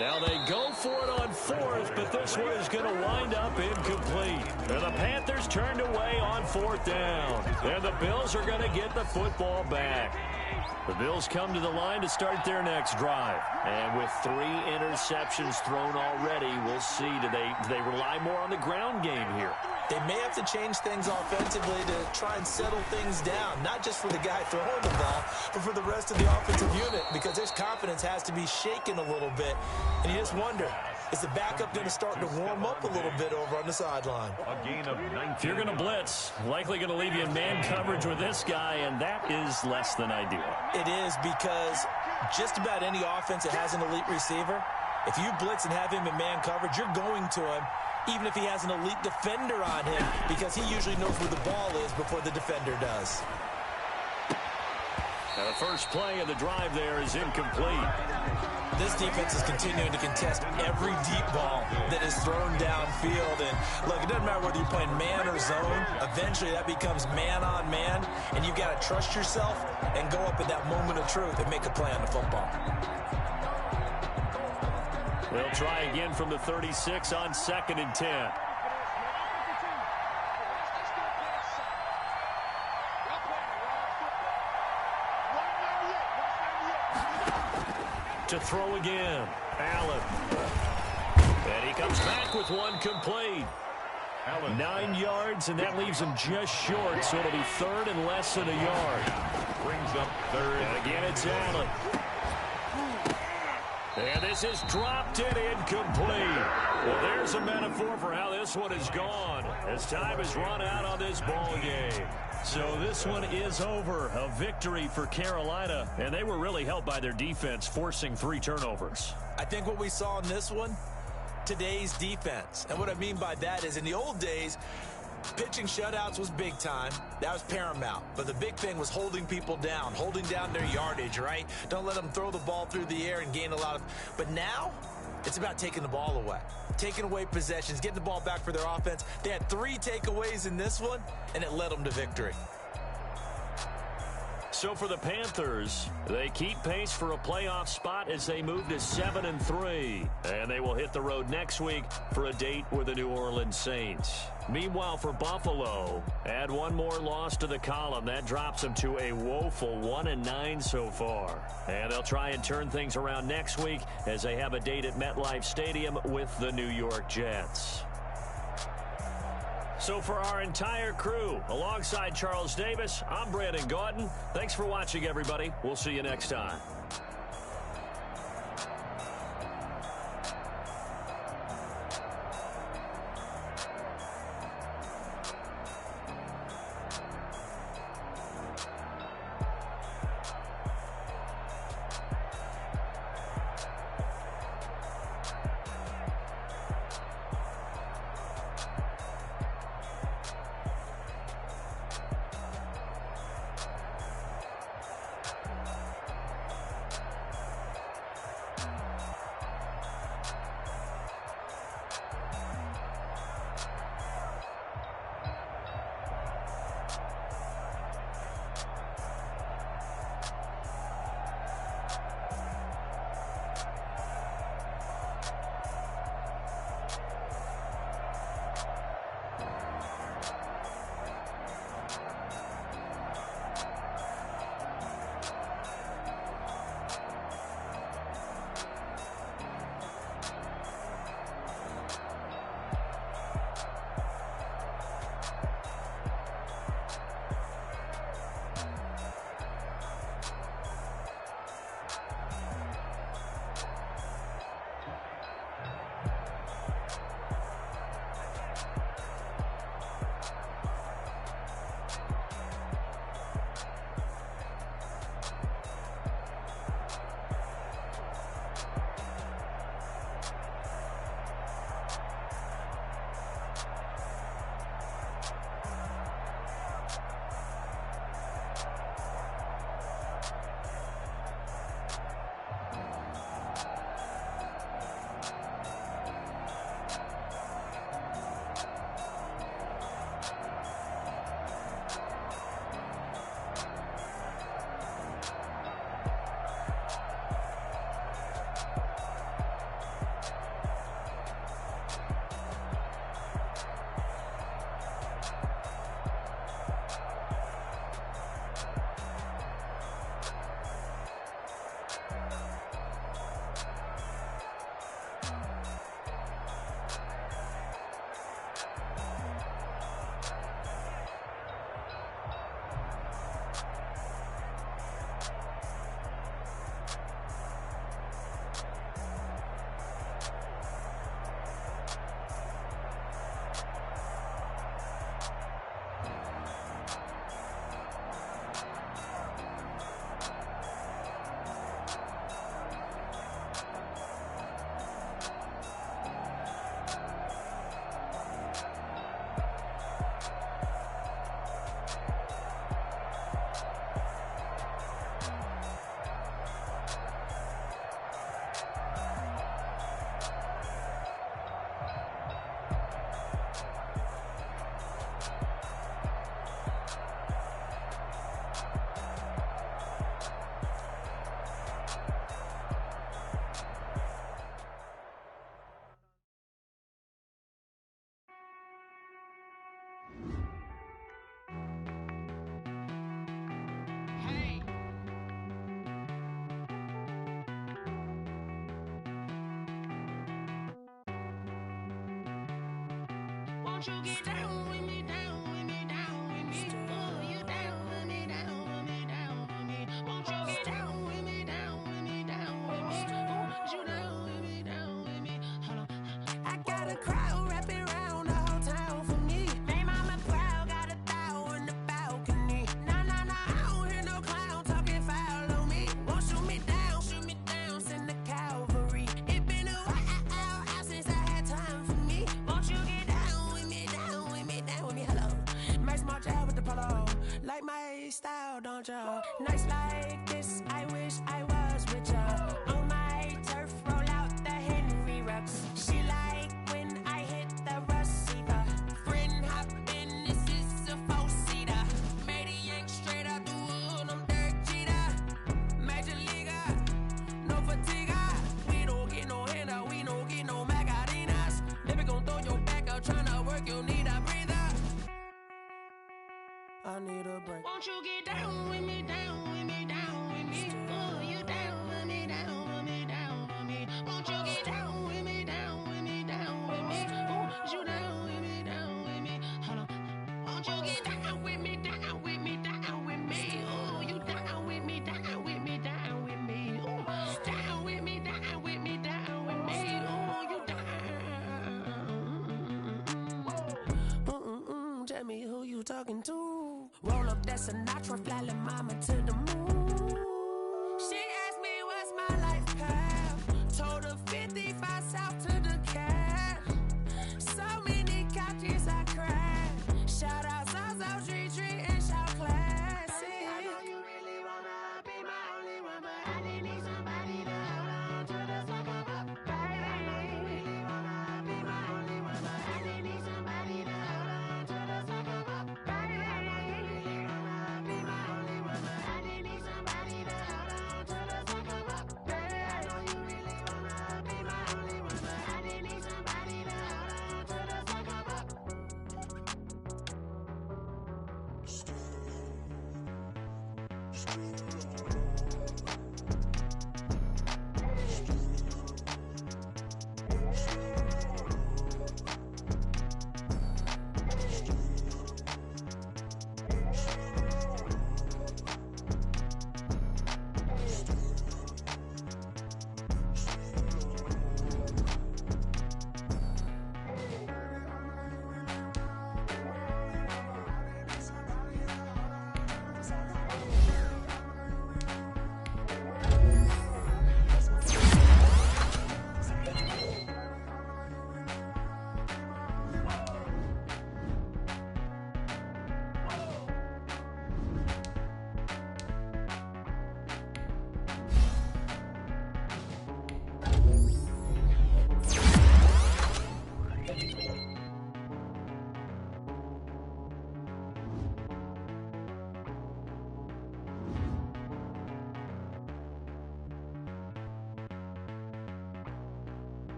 Now they go for it on 4th, but this one is going to wind up incomplete. And the Panthers turned away on 4th down. And the Bills are going to get the football back. The Bills come to the line to start their next drive. And with 3 interceptions thrown already, we'll see. Do they rely more on the ground game here? They may have to change things offensively to try and settle things down, not just for the guy throwing the ball, but for the rest of the offensive unit, because his confidence has to be shaken a little bit. And you just wonder, is the backup going to start to warm up a little bit over on the sideline? A gain of 19. If you're going to blitz, likely going to leave you in man coverage with this guy, and that is less than ideal. It is, because just about any offense that has an elite receiver, if you blitz and have him in man coverage, you're going to him, even if he has an elite defender on him, because he usually knows where the ball is before the defender does. Now the first play of the drive there is incomplete. This defense is continuing to contest every deep ball that is thrown downfield. And look, it doesn't matter whether you're playing man or zone. Eventually that becomes man on man, and you've got to trust yourself and go up at that moment of truth and make a play on the football. They'll try again from the 36 on 2nd and 10. To throw again, Allen. And he comes back with one complete. 9 yards, and that leaves him just short, so it'll be 3rd and less than a yard. Brings up 3rd. And again, it's Allen. And this is dropped and incomplete. Well, there's a metaphor for how this one is gone, as time has run out on this ball game. So this one is over. A victory for Carolina, and they were really helped by their defense, forcing 3 turnovers. I think what we saw in this one, today's defense. And what I mean by that is, in the old days, pitching shutouts was big time. That was paramount. But the big thing was holding people down, holding down their yardage, right? Don't let them throw the ball through the air and gain a lot of... But now, it's about taking the ball away. Taking away possessions, getting the ball back for their offense. They had 3 takeaways in this one, and it led them to victory. So for the Panthers, they keep pace for a playoff spot as they move to 7-3. And they will hit the road next week for a date with the New Orleans Saints. Meanwhile, for Buffalo, add one more loss to the column. That drops them to a woeful 1-9 so far. And they'll try and turn things around next week as they have a date at MetLife Stadium with the New York Jets. So for our entire crew, alongside Charles Davis, I'm Brandon Gaudin. Thanks for watching, everybody. We'll see you next time. Won't you get down with me, down with me, down with me? Oh, you down with me, down with me, down with me. Won't you get down with me, down with me, down with me? Oh, you down with me, down with me? Hold on. I got a crowd wrapping around the whole town for me. Name on my proud, got a thou in the balcony. Nah, nah, nah, I don't hear no clown talking foul on me. Won't shoot me down, send the cavalry. It been a while since I had time for me. Won't you get down with me, down with me, down with me? Hello. Max March out with the polo. Like my style, don't you? Nights like this, I wish I was with ya. On my turf, roll out the Henry Rux. She like when I hit the receiver. Friend hop in, this is a four-seater. Made a yank straight out the wood, I'm Derek Jeter. Major leaguer, no fatigue. We don't get no handout, we don't get no Macarinas. Never gon' throw your back out, tryna work, you need a breather. I need a break. Won't you get down with me, down with me, down with me? Oh, you down with me, down with me, down with me? Won't you get down with me, down with me, down with me? Oh, you down with me, down with me? Hold on. Won't you get down with me, down with me, down with me? Oh, you down with me, down with me, down with me? Oh, down with me, down with me, down with me? Oh, you down. Tell me who you talking to. Roll up that Sinatra, fly la mama to the moon. She asked me what's my life path. Told her 55 south to the cab. So many couches I cried. Shout out South Street and shout classy. I know you really wanna be my only one, but I didn't need somebody to hold on to the second up, baby. I know you really wanna be my only one, but I didn't need somebody to hold on to the second up, baby. I know you really wanna be my only one, but I didn't need somebody to hold on to the second up, baby. I know you really wanna be my only one, but I didn't need somebody to hold on to the second up.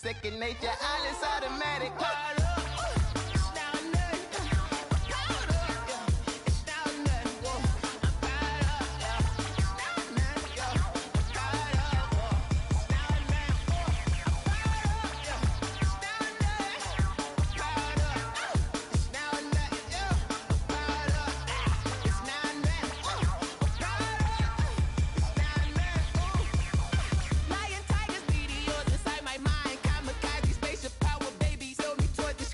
second nature. All is automatic. Towards the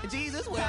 Jesus will.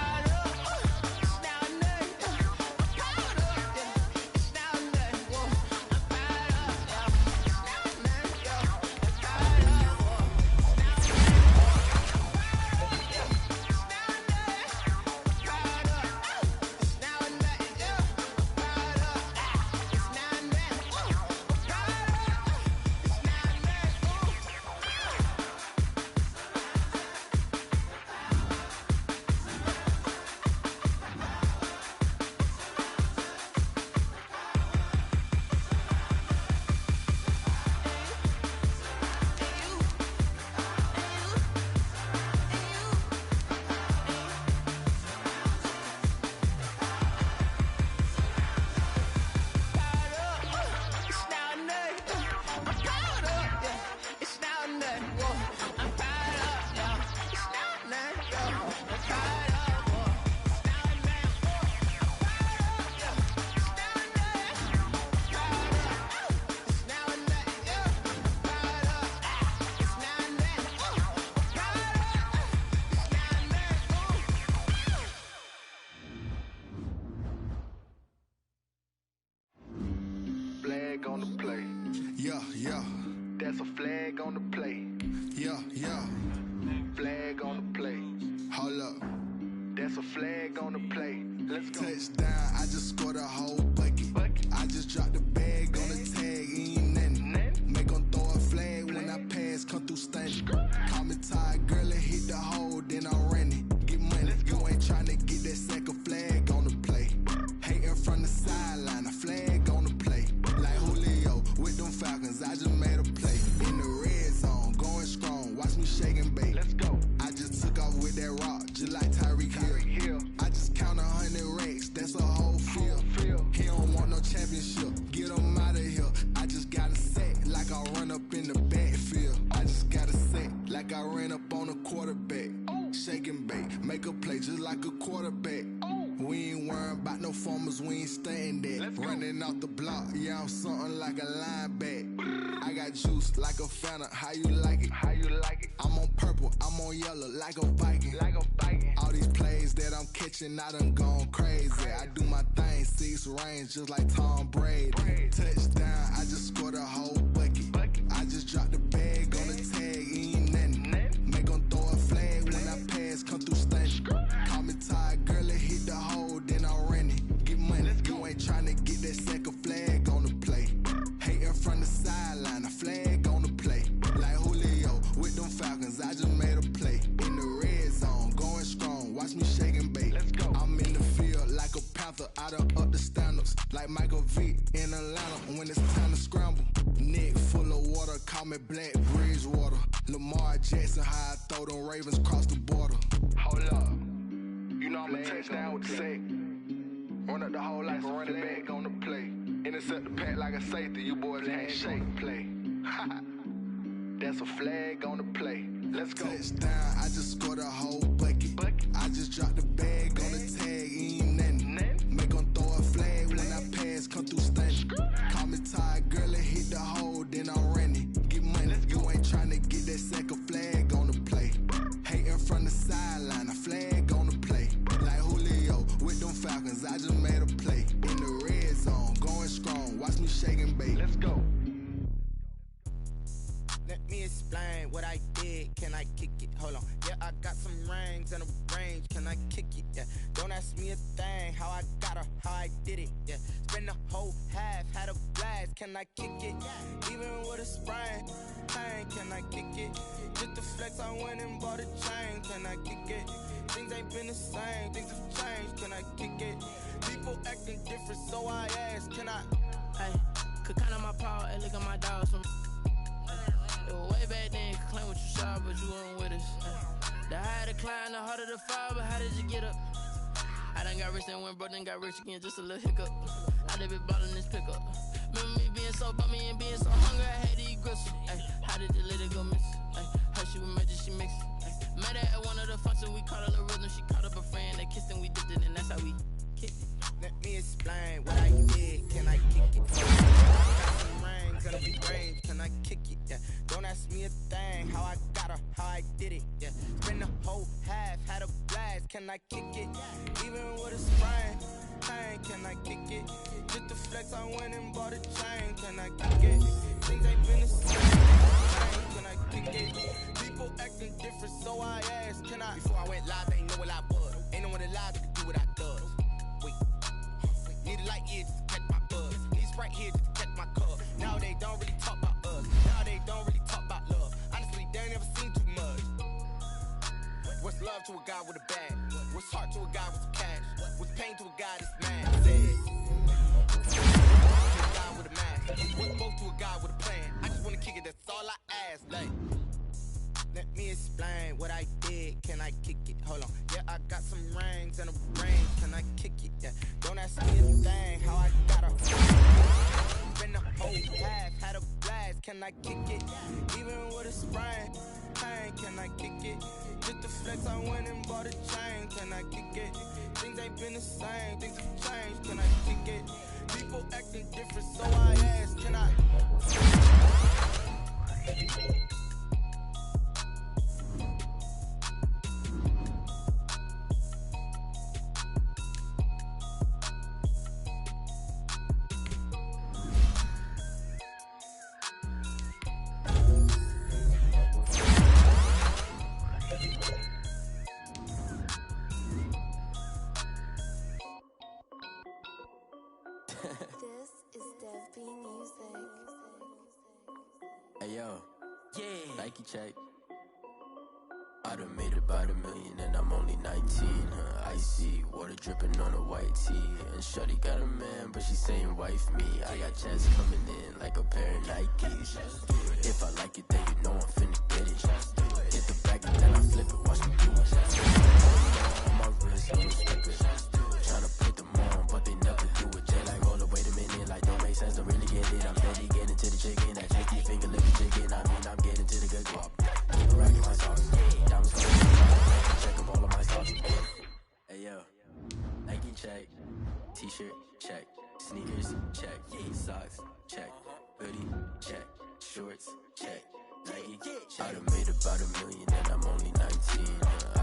Flag on the play. Yeah, yeah. That's a flag on the play. Yeah, yeah. Flag on the play. Hold up. That's a flag on the play. Let's go. Touchdown, I just scored a whole bucket. I just dropped the bag on the tag, ain't nothing. Make them throw a flag when I pass, come through stunning. Call me tired, girl, and hit the hole, then I'm running. Get money, you ain't tryna get that second flag on the play. Hating from the sideline, a flag on the play. Like Julio with them Falcons, I just made a play. In the red zone, going strong, watch me shake and bake. Let's go. I just took off with that rock, just like Tyreek Hill. I just count 100 racks, that's a whole field. He don't want no championship, get him out of here. I just got a set, like I run up in the backfield. I just got a set, like I ran up on a quarterback. Shake and bake, make a play just like a quarterback. We ain't worrying about no formers, we ain't staying there. Running off the block, yeah, I'm something like a linebacker. I got juice like a Fanta, how you like it? How you like it? I'm on purple, I'm on yellow, like a Viking. Like a Viking. All these plays that I'm catching, I done gone crazy. I do my thing, 6 range, just like Tom Brady. Touchdown, I just scored a whole bucket. I just dropped the bag on the tag, ain't nothing. Make them throw a flag when I pass, come through stunning. Call me tired, girl, and hit the hole, then I'm running. Get money, you ain't tryna get that second flag on the play. Hating from the sideline, a flag on the play. Like Julio with them Falcons, I just made a play. In the red zone, going strong, watch me shake and bake. Let's go. I'm in the field like a Panther, I done up the standards. Like Michael Vick in Atlanta when it's time to scramble. Neck full of water, call me Black Bridgewater. Lamar Jackson, how I throw them Ravens cross the border. Hold up. You know I'm a touchdown with the sack. Run up the whole like a running back on the play. Intercept the pack like a safety, you boys can't shake play. That's a flag on the play. Let's go. Touchdown, I just scored a whole bucket. I just dropped the bag on the tag, ain't nothing. Make them throw a flag when I pass, come through stunning. Call me tired, girl, and hit the hole, then I'm running. Get money, you ain't tryna get that second flag on the play. Hating from the sideline, a flag on the play. Like Julio with them Falcons, I just made a play. In the red zone, going strong, watch me shake and bake. Let's go. Let me explain what I did. Can I kick it? Hold on. Yeah, I got some rings and a range. Can I kick it? Yeah. Don't ask me a thing. How I got her, how I did it. Yeah. Spend the whole half, had a blast. Can I kick it? Even with a sprain. Pain, can I kick it? Just the flex, I went and bought a chain. Can I kick it? Things ain't been the same. Things have changed. Can I kick it? People acting different, so I ask. Can I? Hey, could count on my power and look at my dogs from. It was way back then, you could claim what you saw, but you weren't with us. The higher the climb, the harder the fall, but how did you get up? I done got rich and went broke, then got rich again, just a little hiccup. I done been ballin' this pickup. Remember me being so bummy and being so hungry, I had to eat gristle. Ay, how did the lady go miss? Ay, her she was magic, she mixed. Met her at one of the functions, we caught a little rhythm, she caught up a friend, they kissed and we dipped it, and that's how we kicked it. Let me explain what I did. Can I kick it? Got some rings and a range. Can I kick it? Yeah. Don't ask me me a thing, how I got her, how I did it, yeah. Spend the whole half, had a blast, can I kick it? Even with a sprain, pain, can I kick it? Just the flex, I went and bought a chain, can I kick it? Things ain't been the same, can I kick it? People acting different, so I asked, can I? Before I went live, they ain't know what I was. Ain't no one alive that could do what I does. Wait, need a light here just to catch my buzz. Need Sprite here just to catch my cup. Now they don't really talk about us. Now they don't really talk about love. Honestly, they ain't never seen too much. What's love to a guy with a bag? What's heart to a guy with some cash? What's pain to a guy that's mad? Said. To a guy with a mask. What's both to a guy with a plan? I just wanna kick it, that's all I ask. Like, let me explain what I did. Can I kick it? Hold on. Yeah, I got some rings and a range. Can I kick it? Yeah. Don't ask me a thing. How I got her. Been the whole half. Had a blast. Can I kick it? Even with a sprain. Pain. Can I kick it? Just the flex. I went and bought a chain. Can I kick it? Things ain't been the same. Things have changed. Can I kick it? People acting different, so I ask. Can I? This is Dev B Music. Hey yo, yeah. Nike check. I done made about $1 million and I'm only 19. Icy water dripping on a white tee. And shorty got a man, but she saying wife me. I got checks coming in like a pair of Nikes. If I like it, then you know I'm finna get it. Get the bag and then I flip it. Watch me do it. On my wrist, I'm stupid. Tryna put them on, but they never do it. They like, hold up, wait a minute, like don't make sense, don't really get it. I'm steady getting to the chicken, that tasty finger licking chicken. I mean, I'm getting to the good guap. Keep a racking my sauce. Diamonds coming in, check up all of my sauce. Hey yo, Nike check, t-shirt check, sneakers check, socks check, hoodie check, shorts check, Nike. I done made about $1 million and I'm only 19.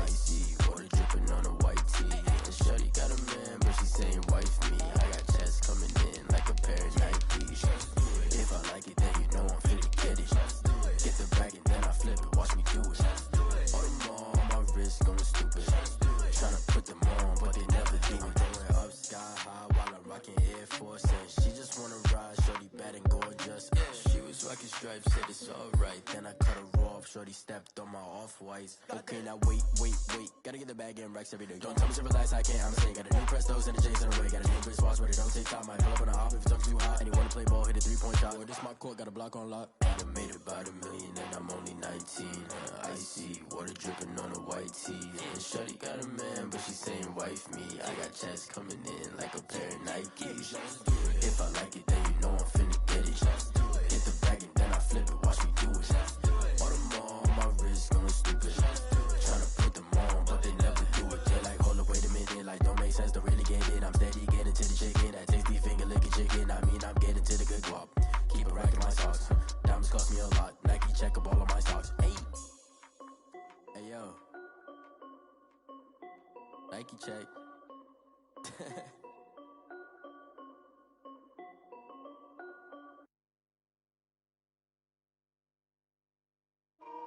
Icy water dripping on a white tee. And shorty got a man, but she saying wife me. I got checks coming in like a pair of Nikes. If I like it, then you know I'm finna get it. Get the bag and then I flip it. Watch me do it. All them on my wrist going stupid. Tryna put them on, but they never do it. Going up sky high while I'm rocking Air Force. And she just wanna ride, shorty bad and gorgeous. She was rocking stripes, said it's alright. Then I cut her off, shorty stepped on my off-whites. Okay, now wait. Gotta get the bag and racks every day. Don't tell me to relax, I can't, I'm saying. Got a new Prestos and a J's in a way. Got a new wristwatch, but it don't take time. I pull up on a hop if it's up too hot. And you wanna play ball, hit a 3-point shot. Or this my court, got a block on lock. I done made about $1 million and I'm only 19. Icy water dripping on a white tee. And shorty got a man, but she saying wife me. I got checks coming in like a pair of Nikes. If I like it, then you know I'm finna get it. Hit the bag and then I flip it. Watch me do it. All them on my wrist going stupid. Tryna put them on, but they never do it. They like, hold up, wait a minute, like don't make sense, don't really get it. I'm steady getting to the chicken, that tasty finger licking chicken. I mean, I'm getting to the good guap. Keep a rack in my socks. Diamonds cost me a lot. Nike check up all of my stocks. Hey yo, Nike check.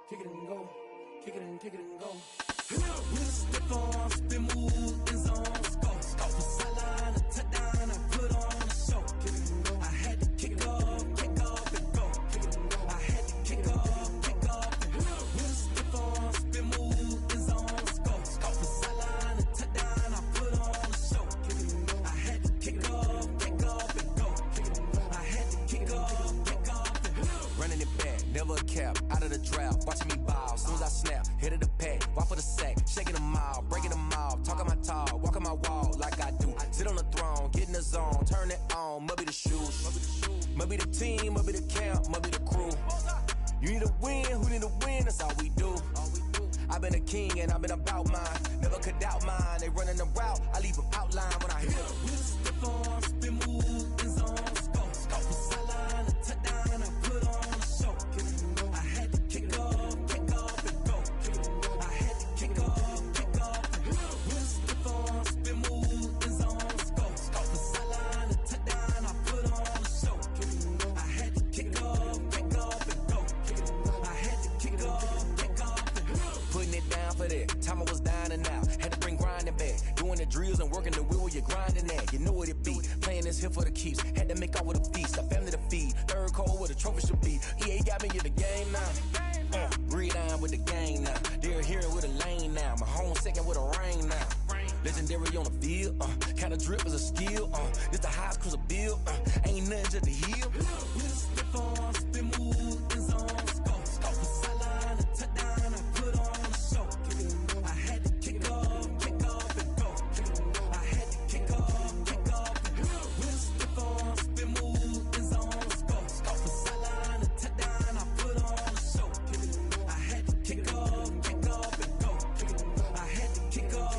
Kick it and go, kick it and go. We'll step on, spin, move, in zone, go. Off the sideline, a touchdown, I put on a show. Kick it and go. I had to kick off and go. Kick it and go. I had to kick off and go. We'll step on, spin, move, in zone, go. Off the sideline, a touchdown, I put on a show. Kick it and go. I had to kick off and go. Kick it and go. I had to kick off and go. Running it back, never a cap, out of the drought, watching me ball, soon as I snap, hit of the pack, walk for the sack, shaking them all, breaking them off, talking my talk, walking my wall like I do, sit on the throne, get in the zone, turn it on, must be the shoes, must be the team, must be the camp, must be the crew, you need a win, who need a win, that's all we do, I've been a king and I've been about mine, never could doubt mine, they running the route, I leave them outline when I hit them. We'll step on, spin, move, in zone, go, off the sideline, a touchdown, I put on a show, I had to kick that. Time I was dining out, had to bring grinding back. Doing the drills and working the wheel where you're grinding at. You know what it be, playing this here for the keeps. Had to make out with a feast, a family to feed. Third cold where the trophy should be. EA got me in the game now. Gridiron with the gang now. They're here with a lane now. My home second with a rain now. Legendary on the field, kinda drip is a skill, this the highest cruiser bill, ain't nothing just the hill. With a stiff on, spin move, in zone, scope. From sideline to touchdown, I put on a show. I had to kick off and go. I had to kick off and go. With a stiff on, spin move, in zone, scope. From sideline to touchdown, I put on a show. I had to kick off and go. I had to kick off.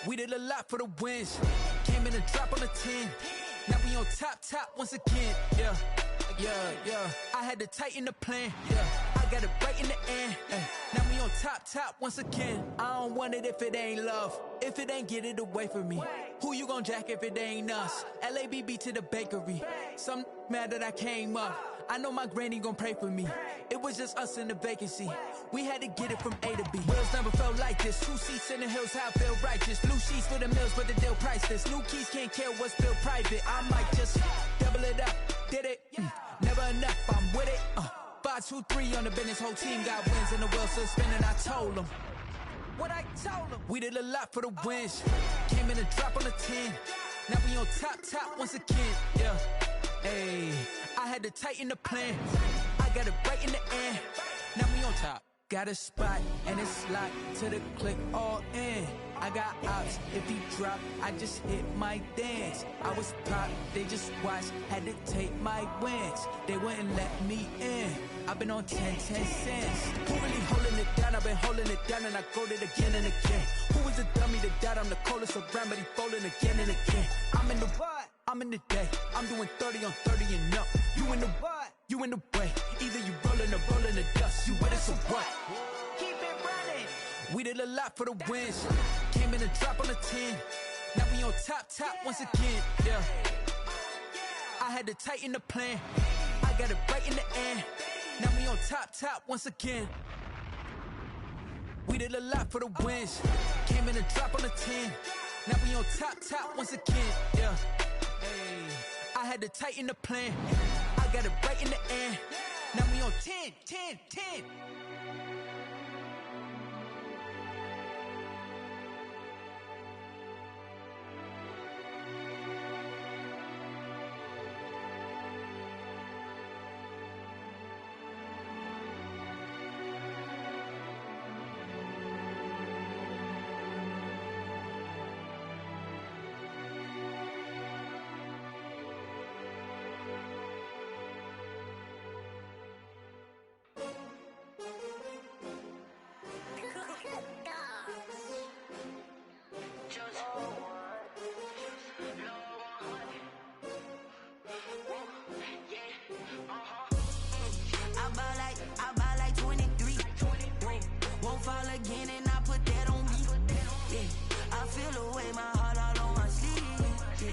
We did a lot for the wins. Came in and drop on the 10. Now we on top once again. Yeah. I had to tighten the plan. Yeah. I got it right in the end. Now we on top once again. I don't want it if it ain't love. If it ain't, get it away from me. Who you gon' jack if it ain't us? LABB to the bakery. Some mad that I came up. I know my granny gon' pray for me. It was just us in the vacancy. We had to get it from A to B. Wheels never felt like this. 2 seats in the hills, how I feel righteous. Blue sheets for the mills, but the deal priceless. New keys can't care what's still private. I might just double it up. Did it? Never enough, I'm with it. 5, 2, 3 on the business. Whole team got wins and the wheels still spinning. I told them what I told them. We did a lot for the wins. Came in and drop on the 10. Now we on top once again. Yeah. Hey, I had to tighten the plan. I got it right in the end. Now we on top. Got a spot and it's locked to the click all in. I got ops, if he drop, I just hit my dance. I was pop, they just watched, had to take my wins. They wouldn't let me in. I've been on 10 cents. Who really holding it down? I've been holding it down and I go it again and again. Who was the dummy that died? I'm the coldest around, but he falling again and again. I'm in the what? I'm in the day. I'm doing 30 on 30 and up. You in the what? You in the way. Either you rolling or rolling the dust. You with us or what? Keep it running. We did a lot for the wins. Came in and drop on the 10. Now we on top once again. Yeah. I had to tighten the plan. I got it right in the end. Now we on top once again. We did a lot for the wins. Came in and drop on the 10. Now we on top once again. Yeah. Hey, I had to tighten the plan. I got it right in the end. Now we on 10. I buy like 23. Won't fall again and I put that on me. Yeah, I feel the way my heart all on my sleeve. Yeah,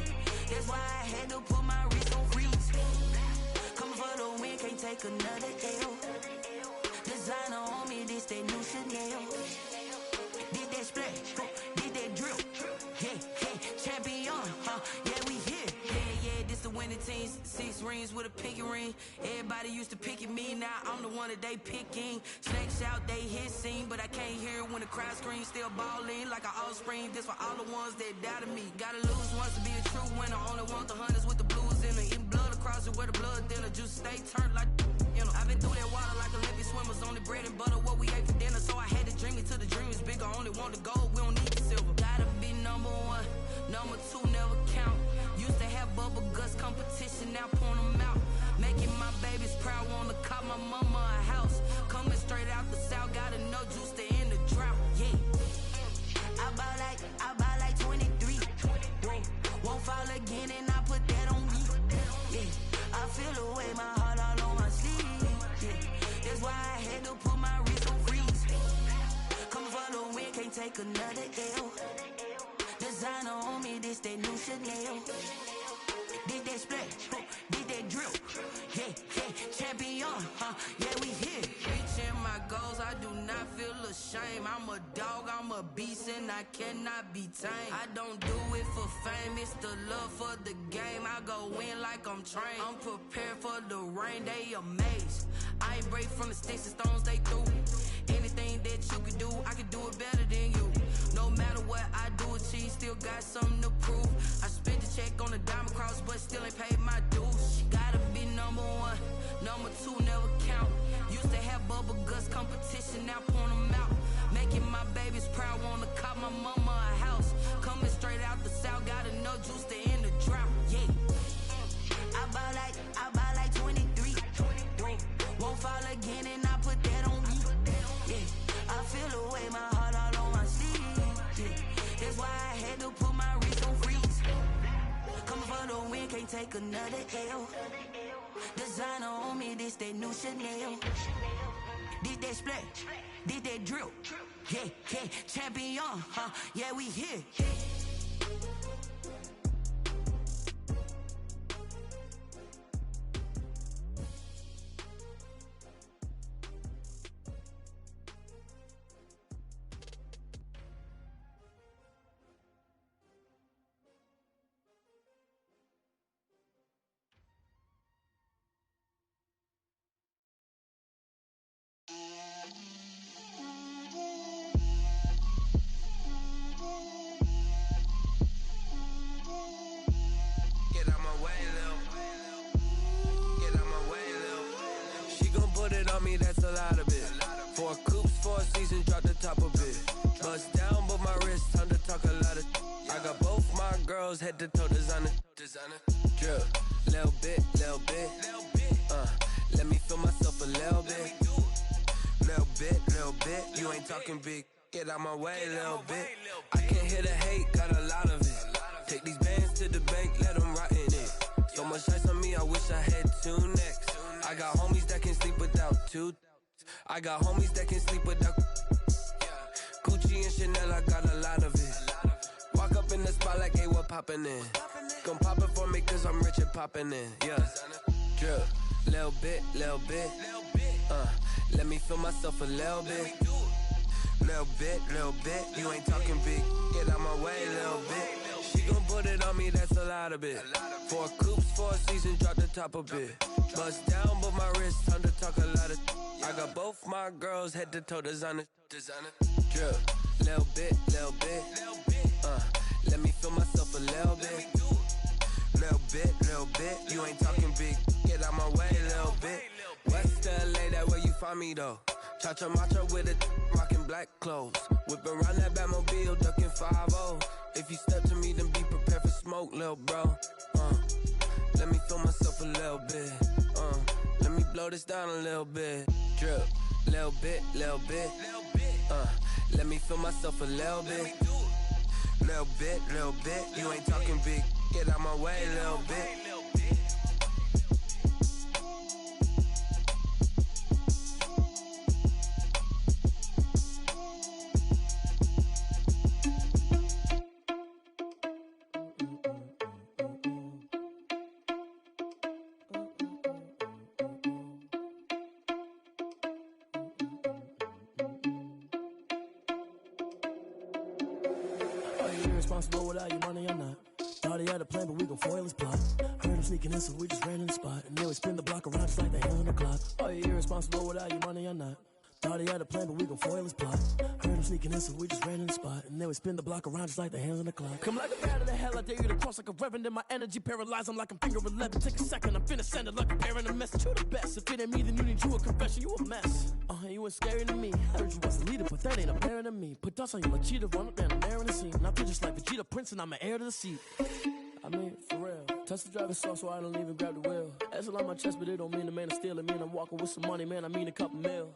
that's why I had to put my wrist on freeze. Coming for the win, can't take another L. Designer on me, this that new Chanel. Did that splash, did that drill. Yeah, champion, yeah, we here. Yeah, this the winning team. 6 rings with a pinky ring. Everybody used to pick at me, now I'm the one that they picking. Snakes out, they hit scene, but I can't hear it when the crowd screams. Still balling like an offspring. This for all the ones that doubted me. Gotta lose once to be a true winner. Only want the hunters with the blues in it. Eating blood across it where the blood thinner. Juice stay turned like, you know. I've been through that water like Olympic swimmers. Only bread and butter, what we ate for dinner. So I had to dream it till the dream is bigger. Only want the gold, we don't need Number 2 never count. Used to have bubble guts competition, now point them out. Making my babies proud, wanna cop my mama a house. Coming straight out the south, gotta know juice to end the drought. Yeah. I buy like 23. Won't fall again and I put that on me. Yeah. I feel the way, my heart all on my sleeve. Yeah. That's why I had to put my wrist on freeze. Coming for the win, can't take another L. Designer on me, this that new Chanel. Did that splash, did that drill. Yeah, champion, yeah, we here. Reaching my goals, I do not feel ashamed. I'm a dog, I'm a beast, and I cannot be tamed. I don't do it for fame, it's the love for the game. I go in like I'm trained. I'm prepared for the rain, they amazed. I ain't break from the sticks and stones they threw. Anything that you can do, I can do it better than you. No matter what I do, achieve, still got something to prove. I spent the check on the diamond cross, but still ain't paid my dues. Gotta be number 1, number 2 never count. Used to have bubble guts competition, now point them out. Making my babies proud, wanna cop my mama a house. Coming straight out the south, gotta know juice to end the drought. Yeah. I buy like 23. Won't fall again and I put that on me. Yeah. I feel the way, my heart all on my sleeve. Yeah. That's why I had to put my wrist on freeze. Coming for the win, can't take another L. Designer on me, this that new Chanel. Did that splash, did that drill. Yeah, champion, yeah, we here. Me, that's a lot of it. 4 coops, 4 seasons, drop the top of it. Bust down, but my wrist, time to talk a lot of. I got both my girls head to toe designer. Drip, little bit. Let me feel myself a little bit. Little bit. You ain't talking big. Get out my way, little bit. I can't hear the hate, got a lot of it. Take these bands to the bank, let them rot in it. So much ice on me, I wish I had 2 necks. I got homies that can sleep without 2. I got homies that can sleep without Gucci and Chanel, I got a lot of it. Walk up in the spot like, hey, what poppin' in? Gon' pop it for me cause I'm rich and poppin' in. Yeah, drip, little bit. Let me feel myself a little bit. Little bit. You ain't talking big. Get out my way, little bit. She gon' put it on me, that's a lot of it. 4 coops, 4 seasons, drop the top a bit. Bust down, but my wrist, time to talk a lot of. I got both my girls head to toe designer. Drip, little bit. Let me feel myself a little bit. Little bit. You ain't talking big. Get out my way, little bit. West LA, that where you find me though. Cha-cha macha with it, rockin' black clothes. Whip around that Batmobile, ducking 5-0. If you step to me, then be prepared for smoke, lil' bro. Let me feel myself a little bit. Let me blow this down a little bit. Drip, little bit. Let me feel myself a little bit. Little bit. You ain't talking big. Get out my way, little bit. Irresponsible without your money or not. Thought he had a plan, but we gon' foil his plot. Heard him sneaking in, so we just ran in the spot. And then we spin the block around just like the hell on the clock. Are you irresponsible without your money or not? Thought he had a plan, but we gon' foil his plot. Heard him sneaking in, so we just ran in the spot. And then we spin the block around just like the hands on the clock. Come like a bat of the hell, I dare you to cross like a reverend. And my energy paralyzed, I'm like I'm finger 11. Take a second, I'm finna send it like a parent a message. You the best, if it ain't me, then you need you a confession. You a mess, you ain't scary to me. Heard you was a leader, but that ain't apparent to me. Put dust on you like cheetah, run up and air in the seat. And I feel just like Vegeta Prince and I'm an heir to the seat. I mean, for real. Touch the driver's soft so I don't even grab the wheel. That's on my chest, but it don't mean the man is stealing. Mean I'm walking with some money, man. I mean a couple mil.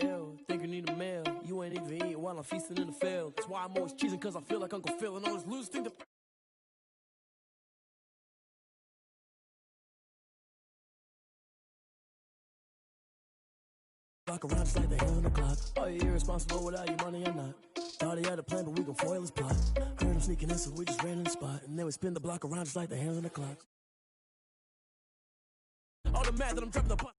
Ew, think you need a meal. You ain't even eating while I'm feasting in the field. That's why I'm always cheesing, cause I feel like Uncle Phil. And all this losers think that... Walk around just like they on the clock. Are you irresponsible without your money or not? Thought he had a plan, but we gon' foil his plot. Heard him sneaking in, so we just ran in the spot. And then we spin the block around just like the hands on the clock. All the mad that I'm dropping the pot.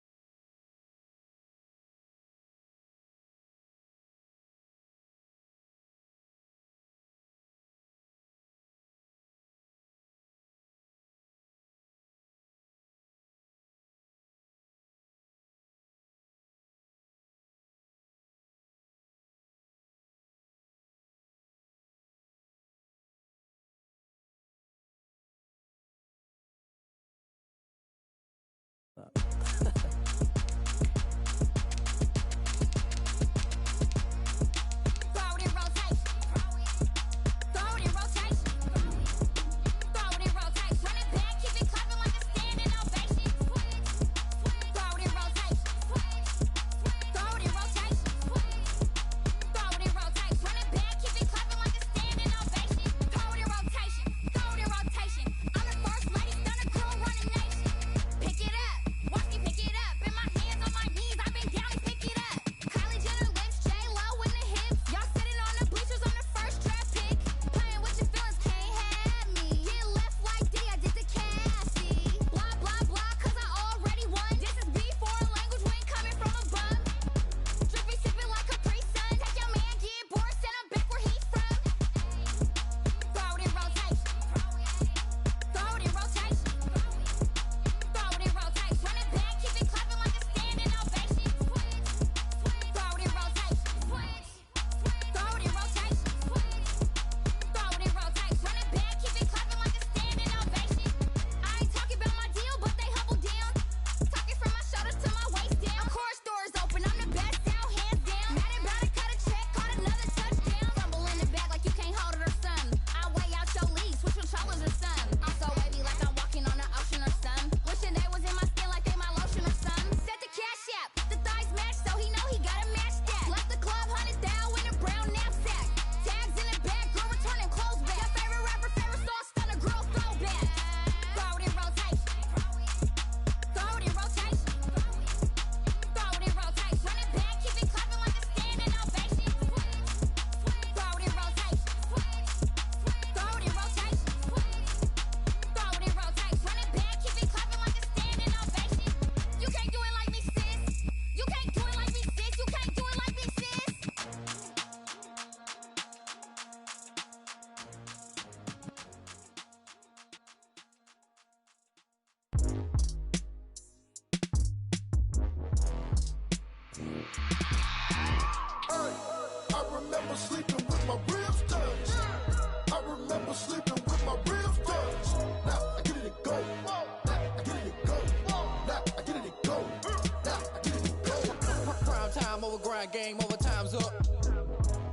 Game over, time's up.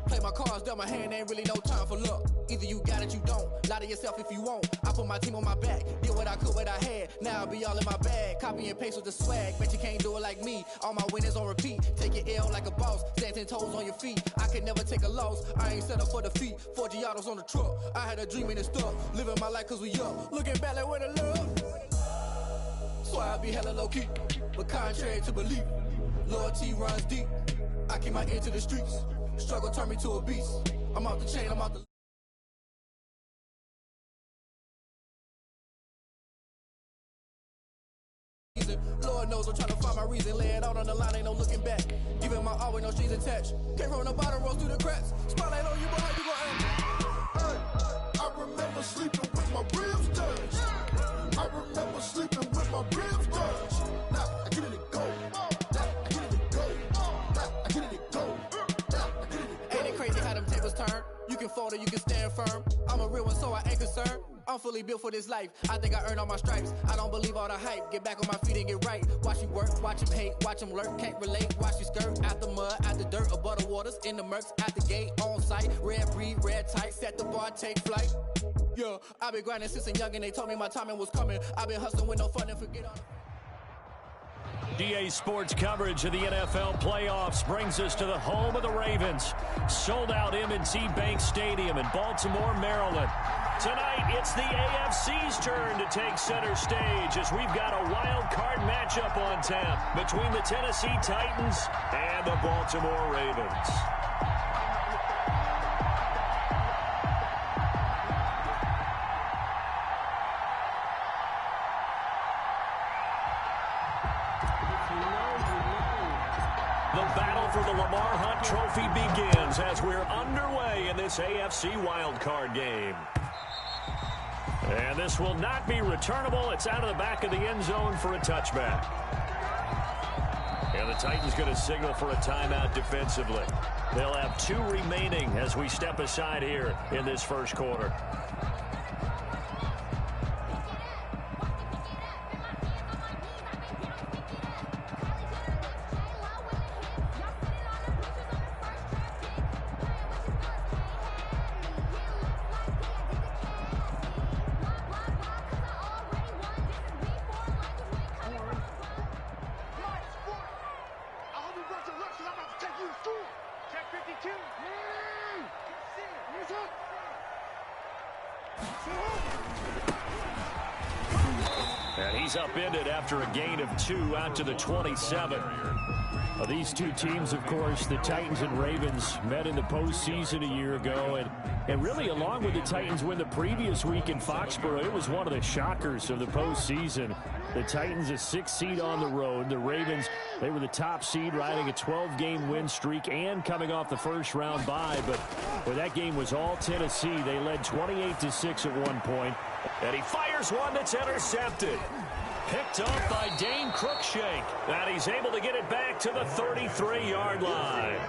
Play my cards, dealt my hand, ain't really no time for luck. Either you got it, you don't. Lie to yourself if you won't. I put my team on my back, did what I could, what I had. Now I'll be all in my bag, copy and paste with the swag. Bet you can't do it like me. All my winners on repeat. Take your L like a boss, stand 10 toes on your feet. I can never take a loss, I ain't set up for defeat. 4 Giottos on the truck, I had a dream and it stuck. Living my life cause we up, looking back like where the love. So I be hella low key, but contrary to belief, loyalty runs deep. I keep my ear to the streets. Struggle turned me to a beast. I'm out the chain, I'm out the... Lord knows I'm trying to find my reason. Lay it out on the line, ain't no looking back. Giving my all with no strings attached. Came from the bottom, rose through the cracks. Spotlight on you, but how you gon' act? I remember sleeping with my ribs touched. I remember sleeping with my ribs touched. Now I get it to go. Now I get it to go. Now I get it to go. Ain't it crazy how them tables turn? You can fall motor, you can stand firm. I'm a real one, so I ain't concerned. I'm fully built for this life. I think I earned all my stripes. I don't believe all the hype. Get back on my feet and get right. Watch me work, watch him hate, watch him lurk. Can't relate, watch you skirt. Out the mud, out the dirt, above the waters, in the murks, out the gate, on site. Red breed, red tight, set the bar, take flight. Yeah, I've been grinding since a youngin'. They told me my timing was coming. I've been hustling with no fun and forget all. DA Sports coverage of the NFL playoffs brings us to the home of the Ravens. Sold out M&T Bank Stadium in Baltimore, Maryland. Tonight, it's the AFC's turn to take center stage as we've got a wild card matchup on tap between the Tennessee Titans and the Baltimore Ravens. The battle for the Lamar Hunt Trophy begins as we're underway in this AFC wildcard game. And this will not be returnable. It's out of the back of the end zone for a touchback. And the Titans going to signal for a timeout defensively. They'll have 2 remaining as we step aside here in this first quarter. And he's upended after a gain of 2 out to the 27. These two teams, of course, the Titans and Ravens, met in the postseason a year ago. And really, along with the Titans win the previous week in Foxborough, it was one of the shockers of the postseason. The Titans, a 6th seed on the road. The Ravens, they were the top seed, riding a 12-game win streak and coming off the first-round bye. But where that game was all Tennessee, they led 28-6 at one point. And he fires one that's intercepted. Picked up by Dane Cruikshank. And he's able to get it back to the 33-yard line.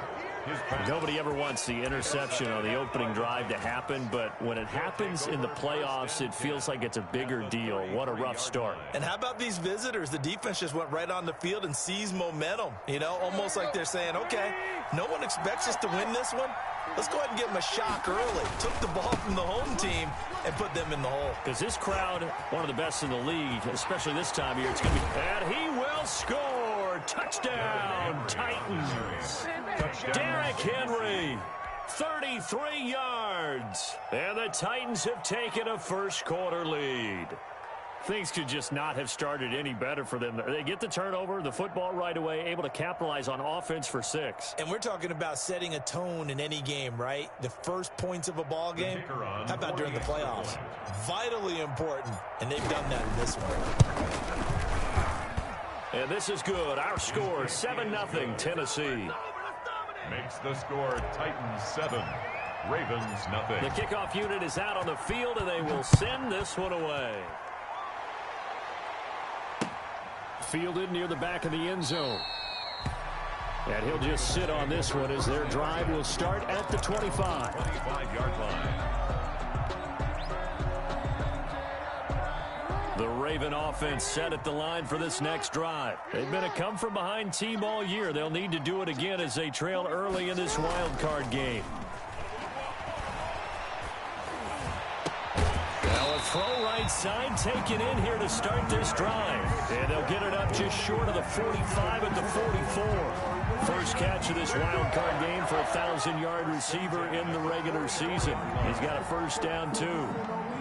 Nobody ever wants the interception on the opening drive to happen, but when it happens in the playoffs, it feels like it's a bigger deal. What a rough start. And how about these visitors? The defense just went right on the field and seized momentum. You know, almost like they're saying, okay, no one expects us to win this one. Let's go ahead and give them a shock early. Took the ball from the home team and put them in the hole. Because this crowd, one of the best in the league, especially this time of year, it's going to be... And he will score! Touchdown, Titans! Derrick Henry, 33 yards. And the Titans have taken a first-quarter lead. Things could just not have started any better for them. They get the turnover, the football right away, able to capitalize on offense for 6. And we're talking about setting a tone in any game, right? The first points of a ball game. How about during the playoffs? Vitally important, and they've done that in this one. And this is good. Our score, 7-0 Tennessee. Makes the score Titans 7, Ravens nothing. The kickoff unit is out on the field, and they will send this one away. Fielded near the back of the end zone. And he'll just sit on this one as their drive will start at the 25. 25-yard line. The Raven offense set at the line for this next drive. They've been a come-from-behind team all year. They'll need to do it again as they trail early in this wild card game. Now a throw right side taken in here to start this drive. And they'll get it up just short of the 45 at the 44. First catch of this wild card game for a 1,000-yard receiver in the regular season. He's got a first down, too.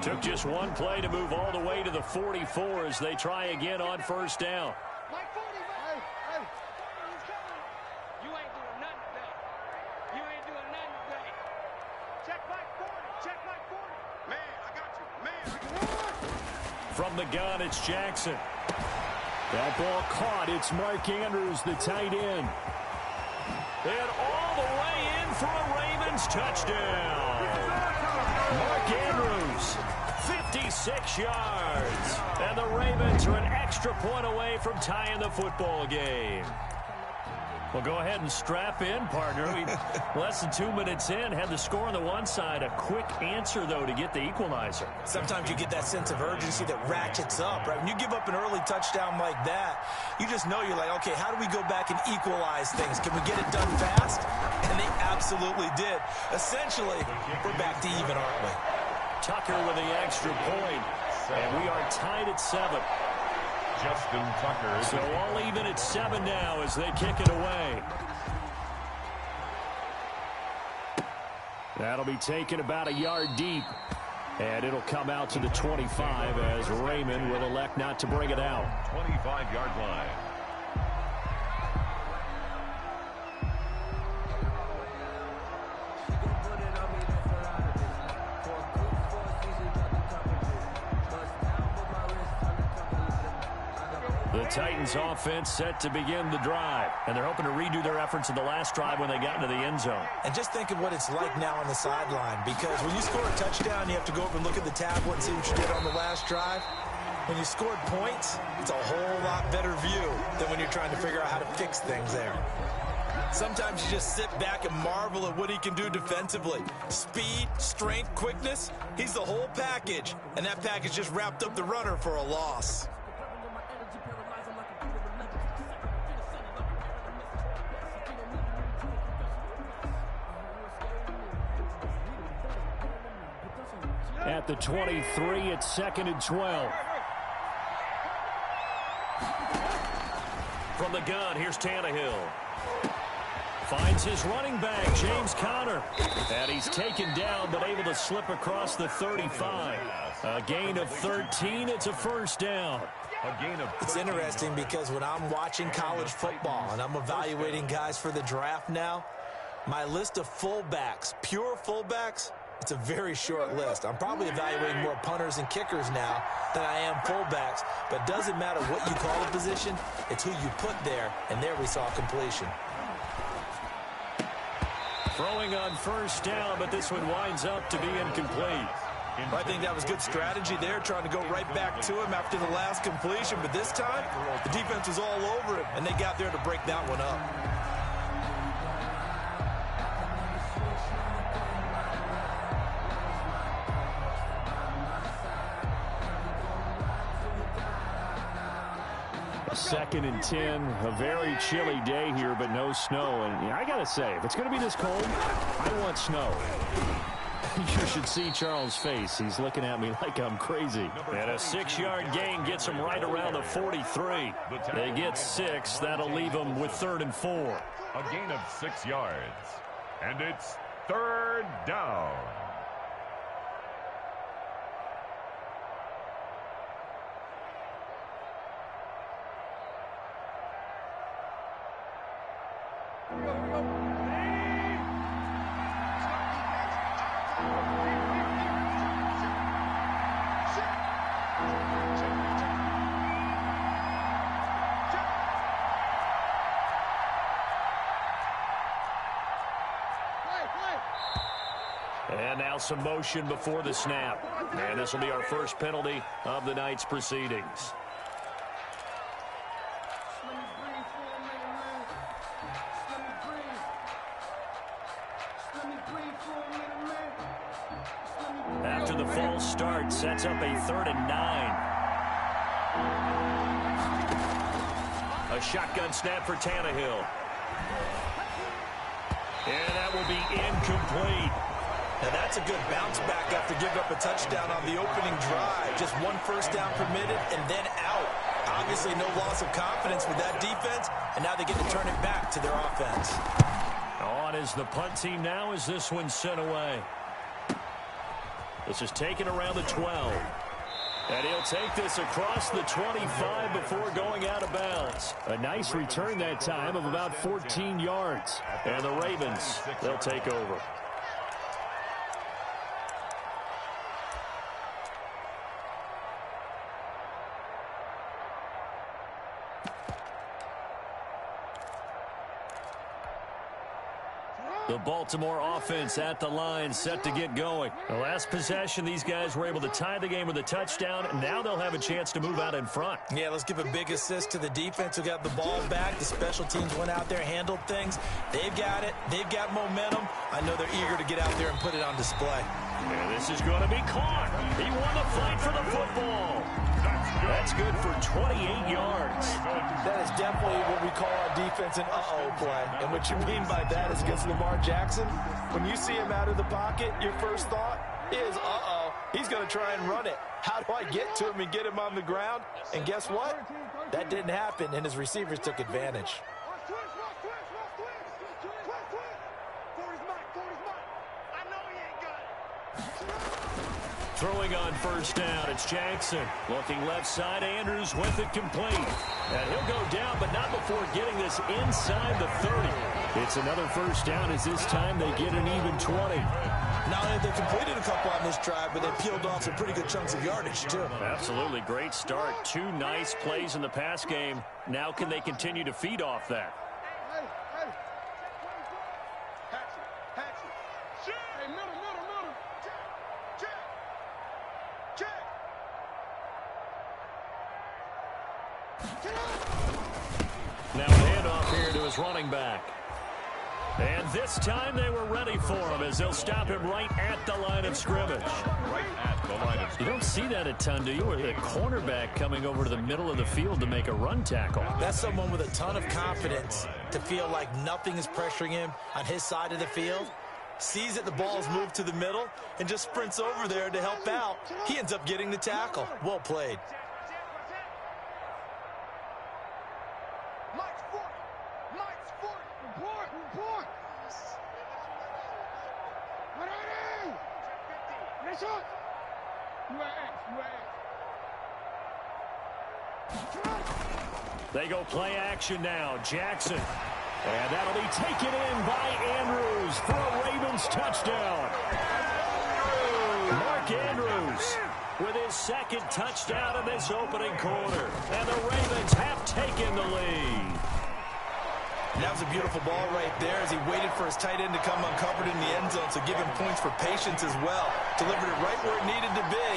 Took just one play to move all the way to the 44 as they try again on first down. You ain't doing nothing today. You ain't doing nothing today. Check my 40. Check my 40. Man, I got you. Man, I got you. From the gun, it's Jackson. That ball caught. It's Mark Andrews, the tight end. And all the way in for a Ravens touchdown. Mark Andrews, 56 yards. And the Ravens are an extra point away from tying the football game. Well, go ahead and strap in, partner. Less than 2 minutes in, had the score on the one side. A quick answer, though, to get the equalizer. Sometimes you get that sense of urgency that ratchets up, right? When you give up an early touchdown like that, you just know you're like, okay, how do we go back and equalize things? Can we get it done fast? And they absolutely did. Essentially, we're back to even, aren't we? Tucker with the extra point, and we are tied at 7. Justin Tucker. So all even at 7 now as they kick it away. That'll be taken about a yard deep. And it'll come out to the 25 as Raymond will elect not to bring it out. 25-yard line. The Titans offense set to begin the drive, and they're hoping to redo their efforts in the last drive when they got into the end zone. And just think of what it's like now on the sideline, because when you score a touchdown, you have to go over and look at the tablet and see what you did on the last drive. When you scored points, it's a whole lot better view than when you're trying to figure out how to fix things there. Sometimes you just sit back and marvel at what he can do defensively. Speed, strength, quickness, he's the whole package. And that package just wrapped up the runner for a loss. At the 23, it's 2nd and 12. From the gun, here's Tannehill. Finds his running back, James Conner. And he's taken down, but able to slip across the 35. A gain of 13, it's a first down. A gain of 13. It's interesting because when I'm watching college football and I'm evaluating guys for the draft now, my list of fullbacks, pure fullbacks, it's a very short list. I'm probably evaluating more punters and kickers now than I am fullbacks, but it doesn't matter what you call a position, it's who you put there, and there we saw completion. Throwing on first down, but this one winds up to be incomplete. I think that was good strategy there, trying to go right back to him after the last completion, but this time, the defense was all over him, and they got there to break that one up. Second and 10, a very chilly day here, but no snow. And I got to say, if it's going to be this cold, I want snow. You should see Charles' face. He's looking at me like I'm crazy. And a 6-yard gain gets them right around the 43. They get 6. That'll leave them with 3rd and 4. A gain of 6 yards. And it's 3rd down. And now some motion before the snap. And this will be our first penalty of the night's proceedings. After the false start, sets up a 3rd and 9. A shotgun snap for Tannehill. And that will be incomplete. Now that's a good bounce back after giving up a touchdown on the opening drive. Just one first down permitted and then out. Obviously no loss of confidence with that defense, and now they get to turn it back to their offense. On is the punt team now as this one's sent away. This is taken around the 12. And he'll take this across the 25 before going out of bounds. A nice return that time of about 14 yards. And the Ravens, they'll take over. The Baltimore offense at the line, set to get going. The last possession, these guys were able to tie the game with a touchdown. Now they'll have a chance to move out in front. Yeah, let's give a big assist to the defense who got the ball back. The special teams went out there, handled things. They've got it. They've got momentum. I know they're eager to get out there and put it on display. And this is going to be caught. He won the fight for the football. That's good for 28 yards. That is definitely what we call our defense an uh-oh play. And what you mean by that is against Lamar Jackson, when you see him out of the pocket, your first thought is, uh-oh, he's going to try and run it. How do I get to him and get him on the ground? And guess what? That didn't happen, and his receivers took advantage. Throwing on first down, it's Jackson. Looking left side, Andrews with it complete. And he'll go down, but not before getting this inside the 30. It's another first down as this time they get an even 20. Not only have they completed a couple on this drive, but they peeled off some pretty good chunks of yardage, too. Absolutely. Great start. 2 nice plays in the pass game. Now can they continue to feed off that? Now a handoff here to his running back. And this time they were ready for him as they'll stop him right at the line of scrimmage. Right at the line of scrimmage. You don't see that a ton, do you? Or the cornerback coming over to the middle of the field to make a run tackle. That's someone with a ton of confidence to feel like nothing is pressuring him on his side of the field. Sees that the ball is moved to the middle and just sprints over there to help out. He ends up getting the tackle. Well played. They go play action now. Jackson. And that'll be taken in by Andrews for a Ravens touchdown. Mark Andrews with his second touchdown in this opening quarter. And the Ravens have taken the lead. And that was a beautiful ball right there as he waited for his tight end to come uncovered in the end zone, so give him points for patience as well. Delivered it right where it needed to be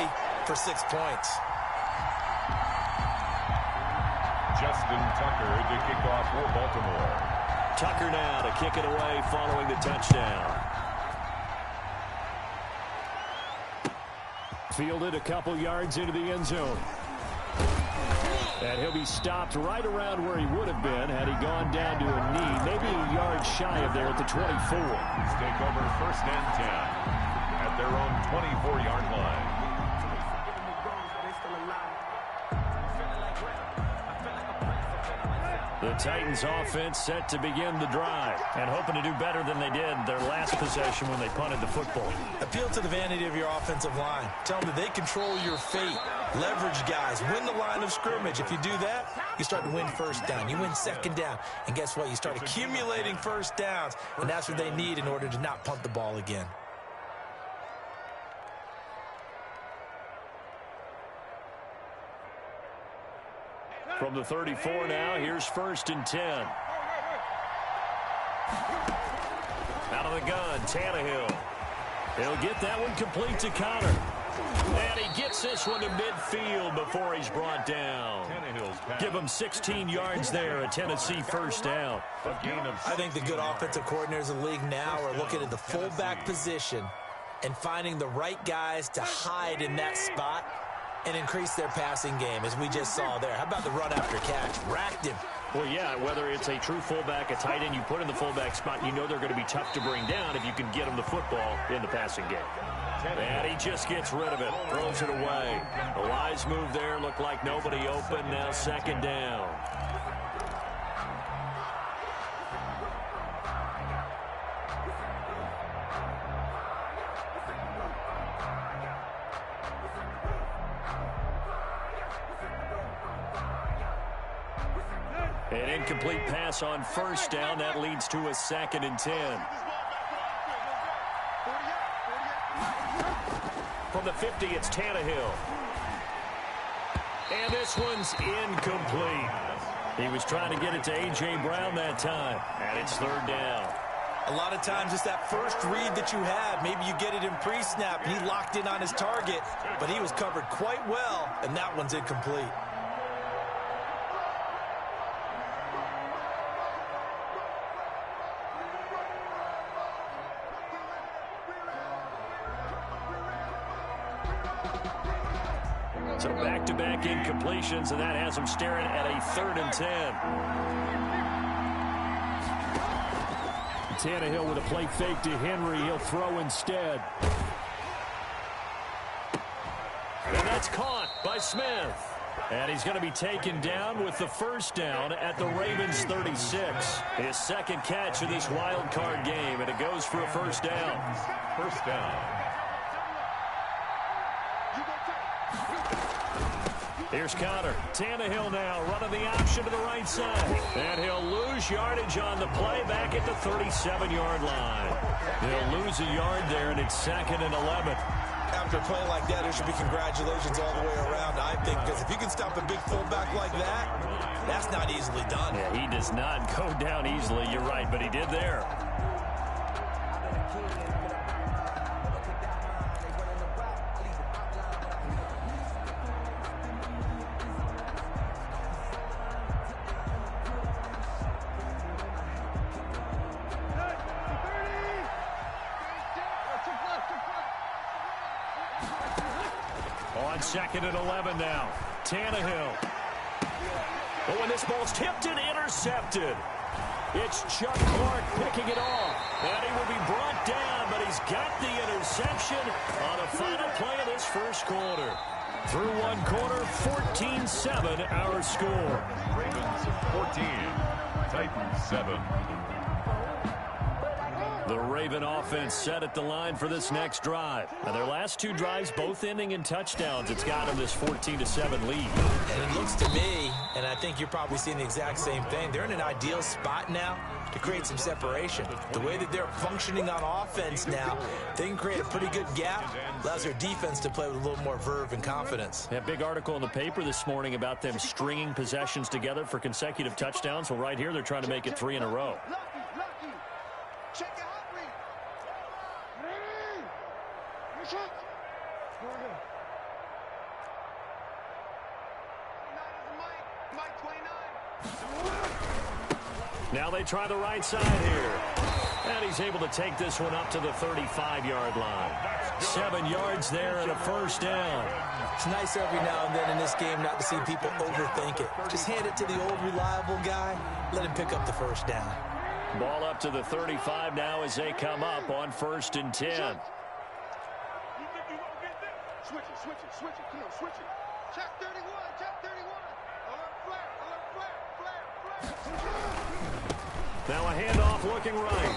for 6 points. Justin Tucker to kick off for Baltimore. Tucker now to kick it away following the touchdown. Fielded a couple yards into the end zone. And he'll be stopped right around where he would have been had he gone down to a knee, maybe a yard shy of there at the 24. Let's take over first and 10 at their own 24-yard line. The Titans offense set to begin the drive and hoping to do better than they did their last possession when they punted the football. Appeal to the vanity of your offensive line. Tell them that they control your fate. Leverage guys. Win the line of scrimmage. If you do that, you start to win first down. You win second down. And guess what? You start accumulating first downs. And that's what they need in order to not punt the ball again. From the 34 now, here's first and 10. Out of the gun, Tannehill. He'll get that one complete to Connor. And he gets this one to midfield before he's brought down. Give him 16 yards there, a Tennessee first down. I think the good offensive coordinators in the league now are looking at the fullback position and finding the right guys to hide in that spot and increase their passing game, as we just saw there. How about the run after catch? Racked him. Well, yeah, whether it's a true fullback, a tight end you put in the fullback spot, you know they're going to be tough to bring down if you can get them the football in the passing game. And he just gets rid of it, throws it away. The wise move there, looked like nobody open, now second down. An incomplete pass on first down. That leads to a second and 10. From the 50, it's Tannehill. And this one's incomplete. He was trying to get it to A.J. Brown that time. And it's third down. A lot of times it's that first read that you have. Maybe you get it in pre-snap. He locked in on his target, but he was covered quite well, and that one's incomplete. So back-to-back incompletions, and that has him staring at a 3rd and 10. Tannehill with a play fake to Henry. He'll throw instead. And that's caught by Smith. And he's going to be taken down with the first down at the Ravens' 36. His second catch of this wild card game, and it goes for a first down. First down. Here's Connor. Tannehill now running the option to the right side. And he'll lose yardage on the play back at the 37-yard line. He'll lose a yard there, and it's 2nd and 11. After a play like that, there should be congratulations all the way around, I think, because if you can stop a big fullback like that, that's not easily done. Yeah, he does not go down easily, you're right, but he did there. On 2nd and 11 now. Tannehill. Oh, and this ball's tipped and intercepted. It's Chuck Clark picking it off. And he will be brought down, but he's got the interception on a final play of this first quarter. Through one quarter, 14-7 our score. Ravens 14, Titans 7. The Raven offense set at the line for this next drive. Now, their last 2 drives both ending in touchdowns. It's got them this 14-7 lead. And it looks to me, and I think you're probably seeing the exact same thing, they're in an ideal spot now to create some separation. The way that they're functioning on offense now, they can create a pretty good gap. Allows their defense to play with a little more verve and confidence. A big article in the paper this morning about them stringing possessions together for consecutive touchdowns. Well, right here, they're trying to make it 3 in a row. Now they try the right side here. And he's able to take this one up to the 35-yard line. 7 yards there and a first down. It's nice every now and then in this game not to see people overthink it. Just hand it to the old reliable guy. Let him pick up the first down. Ball up to the 35 now as they come up on 1st and 10. Switch it. Come on, switch it. Check 31. Alert flare. Now a handoff looking right.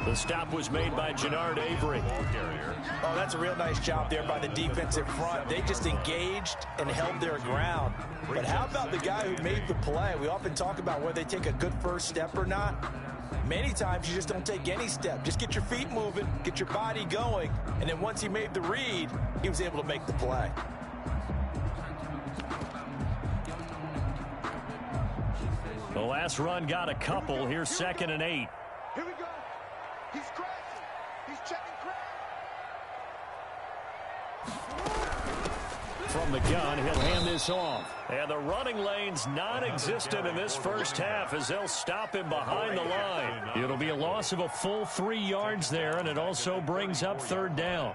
The stop was made by Jannard Avery. Oh, that's a real nice job there by the defensive front. They just engaged and held their ground. But how about the guy who made the play? We often talk about whether they take a good first step or not. Many times you just don't take any step. Just get your feet moving, get your body going, and then once he made the read, he was able to make the play. The last run got a couple. Here's 2nd and 8. Here we go. He's crashing. He's checking crash. From the gun, he'll hand this off. And the running lane's non-existent in this first half as they'll stop him behind the line. It'll be a loss of a full 3 yards there, and it also brings up 3rd down.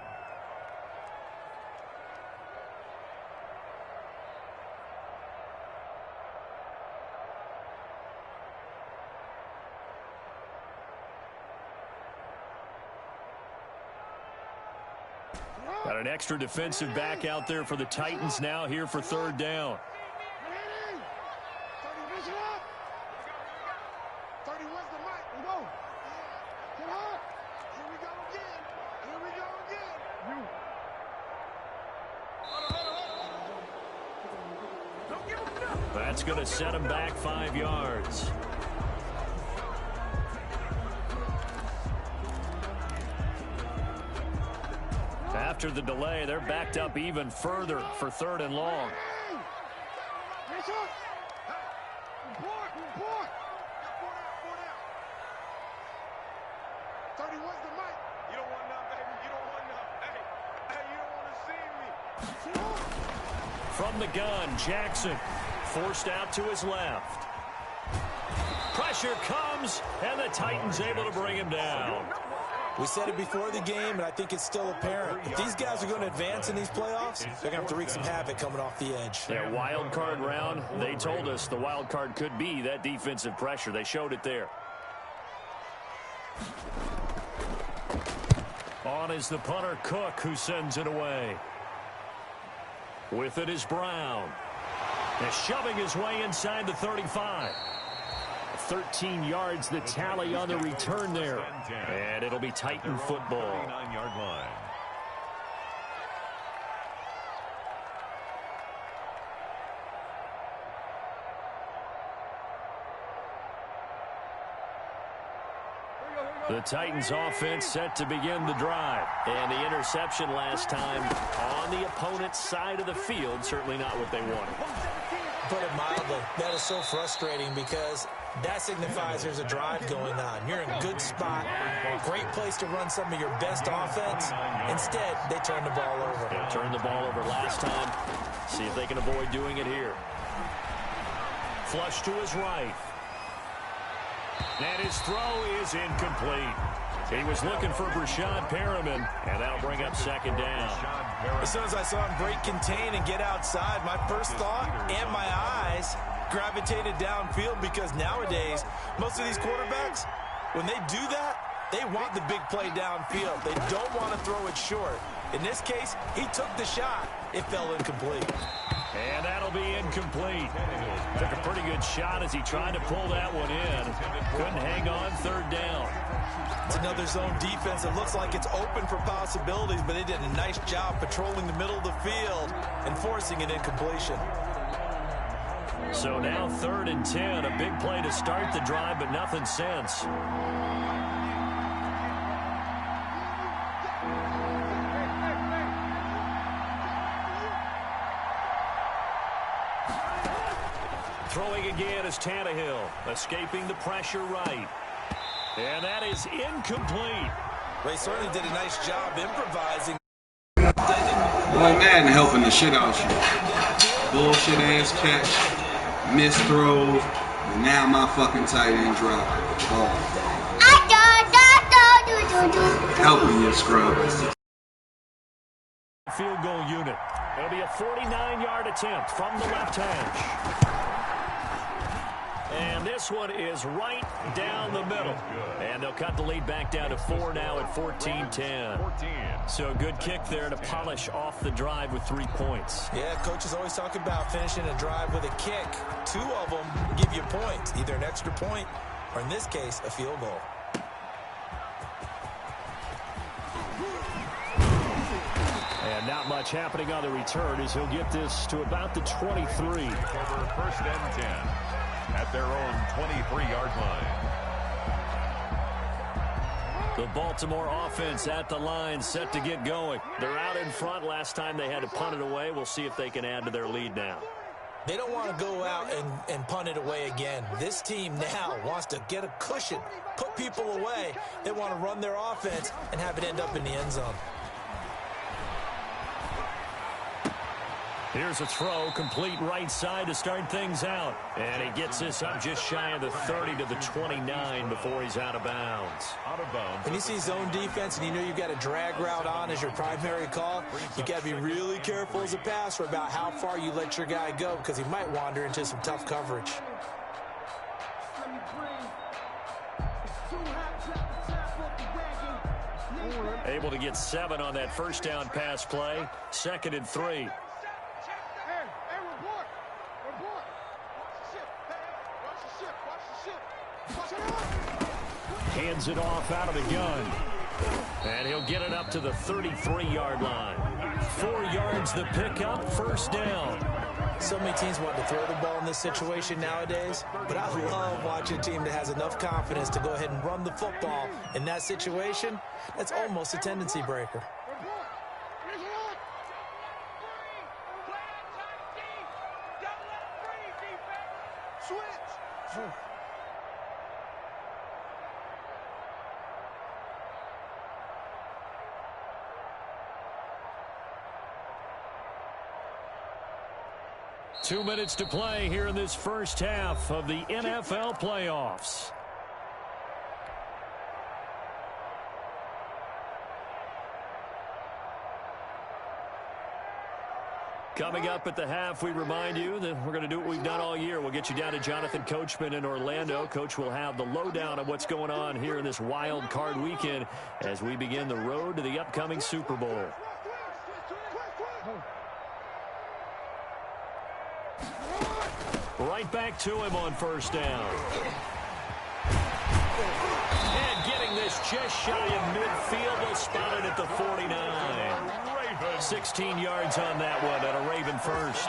Got an extra defensive back out there for the Titans now here for 3rd down. 31's the mic. We go. Come on. Here we go again. That's going to set him back 5 yards. After the delay, they're backed up even further for 3rd and long. from the gun. Jackson forced out to his left. Pressure comes, and the Titans able to bring him down. We said it before the game, and I think it's still apparent. If these guys are going to advance in these playoffs, they're going to have to wreak some havoc coming off the edge. Their wild card round, they told us the wild card could be that defensive pressure. They showed it there. On is the punter, Cook, who sends it away. With it is Brown. And shoving his way inside the 35. 13 yards the tally on the return there. And it'll be Titan football. 39-yard line. The Titans offense set to begin the drive. And the interception last time on the opponent's side of the field. Certainly not what they wanted. Put it mildly, that is so frustrating because that signifies there's a drive going on. You're in a good spot, great place to run some of your best offense. Instead, they turn the ball over. They turned the ball over last time. See if they can avoid doing it here. Flush to his right. And his throw is incomplete. He was looking for Brashad Perriman, and that'll bring up second down. As soon as I saw him break contain and get outside, my first thought and my eyes gravitated downfield because nowadays, most of these quarterbacks, when they do that, they want the big play downfield. They don't want to throw it short. In this case, he took the shot. It fell incomplete. And that'll be incomplete. Took a pretty good shot as he tried to pull that one in. Couldn't hang on, third down. It's another zone defense. It looks like it's open for possibilities, but they did a nice job patrolling the middle of the field and forcing an incompletion. So now 3rd and 10. A big play to start the drive, but nothing since. Throwing again is Tannehill, escaping the pressure right. And that is incomplete. They certainly did a nice job improvising. Boy, Madden helping the shit out you. Bullshit ass catch, missed throws, and now my fucking tight end drop. Oh. Helping you, scrub. Field goal unit. It'll be a 49-yard attempt from the left hash. And this one is right down the middle. And they'll cut the lead back down to 4 now at 14-10. So a good kick there to polish off the drive with 3 points. Yeah, coaches always talk about finishing a drive with a kick. 2 of them give you points, either an extra point or, in this case, a field goal. And not much happening on the return as he'll get this to about the 23. Over 1st and 10 at their own 23-yard line. The Baltimore offense at the line, set to get going. They're out in front. Last time they had to punt it away. We'll see if they can add to their lead now. They don't want to go out and punt it away again. This team now wants to get a cushion, put people away. They want to run their offense and have it end up in the end zone. Here's a throw, complete right side to start things out. And he gets this up just shy of the 30 to the 29 before he's out of bounds. Out of bounds. When you see zone defense and you know you've got a drag route on as your primary call, you got to be really careful as a passer about how far you let your guy go because he might wander into some tough coverage. Able to get 7 on that first down pass play. 2nd and 3. Hands it off out of the gun. And he'll get it up to the 33-yard line. 4 yards the pickup, first down. So many teams want to throw the ball in this situation nowadays, but I love watching a team that has enough confidence to go ahead and run the football. In that situation, that's almost a tendency breaker. 2 minutes to play here in this first half of the NFL playoffs. Coming up at the half, we remind you that we're going to do what we've done all year. We'll get you down to Jonathan Coachman in Orlando. Coach will have the lowdown of what's going on here in this wild card weekend as we begin the road to the upcoming Super Bowl. Right back to him on first down. And getting this just shy of midfield. They'll spot it at the 49. 16 yards on that one at a Raven first.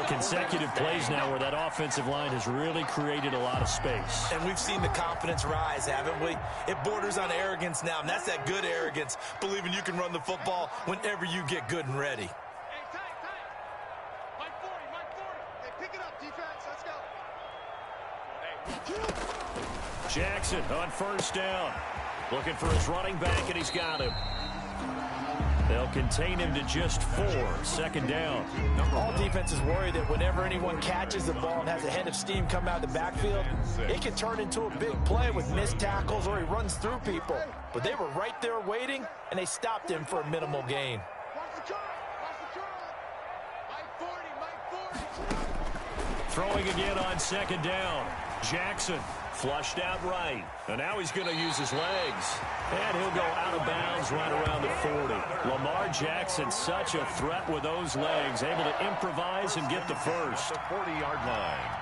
Consecutive plays now where that offensive line has really created a lot of space. And we've seen the confidence rise, haven't we? It borders on arrogance now, and that's that good arrogance, believing you can run the football whenever you get good and ready. Jackson on first down. Looking for his running back, and he's got him. They'll contain him to just 4. Second down. All defenses worry that whenever anyone catches the ball and has a head of steam come out of the backfield, it can turn into a big play with missed tackles or he runs through people. But they were right there waiting, and they stopped him for a minimal gain. Throwing again on second down. Jackson flushed out right. And now he's going to use his legs. And he'll go out of bounds right around the 40. Lamar Jackson, such a threat with those legs, able to improvise and get the first. The 40-yard line.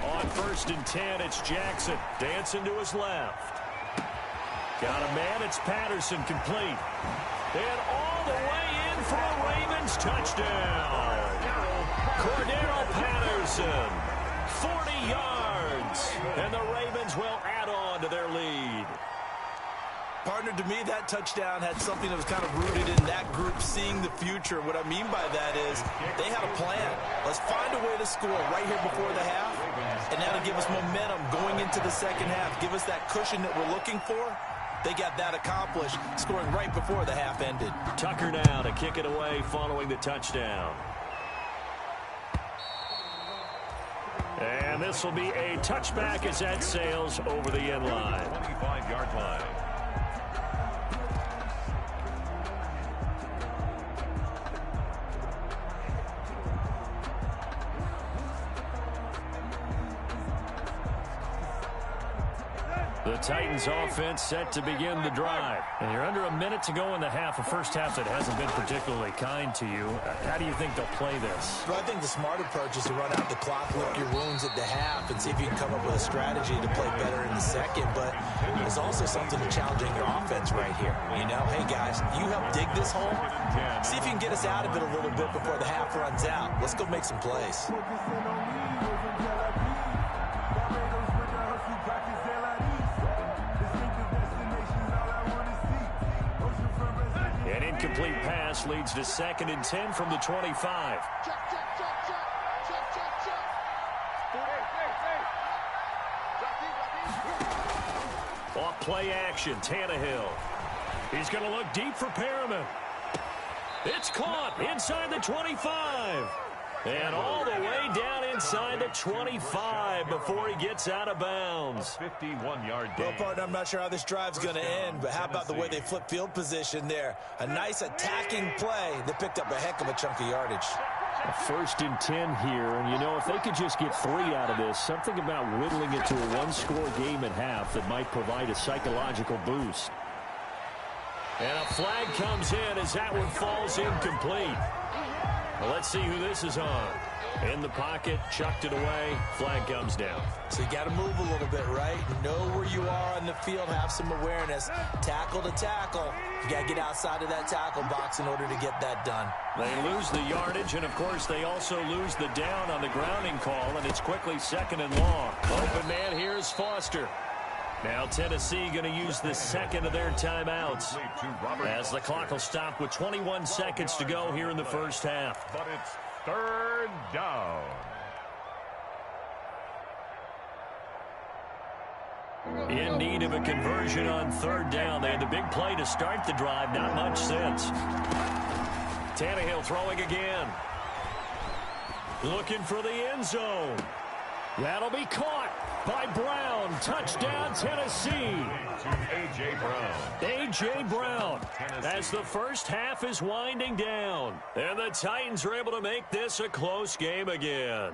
On first and 10, it's Jackson dancing to his left. Got a man, it's Patterson, complete. And all the way in for a Ravens touchdown. Cordero Patterson, 40 yards. And the Ravens will add on to their lead. Partner, to me, that touchdown had something that was kind of rooted in that group seeing the future. What I mean by that is they had a plan. Let's find a way to score right here before the half, and that'll give us momentum going into the second half, give us that cushion that we're looking for. They got that accomplished, scoring right before the half ended. Tucker now to kick it away following the touchdown. And this will be a touchback as that sails over the end line. 25-yard line. The Titans offense set to begin the drive. And you're under a minute to go in the half, a first half that hasn't been particularly kind to you. How do you think they'll play this? Well, I think the smart approach is to run out the clock, lick your wounds at the half, and see if you can come up with a strategy to play better in the second. But there's also something to challenging your offense right here. You know, hey, guys, you help dig this hole. See if you can get us out of it a little bit before the half runs out. Let's go make some plays. An incomplete pass leads to 2nd and 10 from the 25. Off play action, Tannehill. He's going to look deep for Perriman. It's caught inside the 25. And all the way down inside the 25 before he gets out of bounds. 51-yard gain. Well, partner, I'm not sure how this drive's going to end, but how about the way they flip field position there? A nice attacking play that picked up a heck of a chunk of yardage. A 1st and 10 here, and you know, if they could just get 3 out of this, something about whittling it to a one-score game at half that might provide a psychological boost. And a flag comes in as that one falls incomplete. Well, let's see who this is on. In the pocket, chucked it away, flag comes down. So you got to move a little bit, right? Know where you are on the field, have some awareness. Tackle to tackle. You got to get outside of that tackle box in order to get that done. They lose the yardage, and, of course, they also lose the down on the grounding call, and it's quickly 2nd and long. Open man here is Foster. Now Tennessee going to use the second of their timeouts as the clock will stop with 21 seconds to go here in the first half. But it's 3rd down. In need of a conversion on 3rd down. They had the big play to start the drive. Not much since. Tannehill throwing again. Looking for the end zone. That'll be caught by Brown. Touchdown, Tennessee. A.J. Brown. A.J. Brown as the first half is winding down. And the Titans are able to make this a close game again.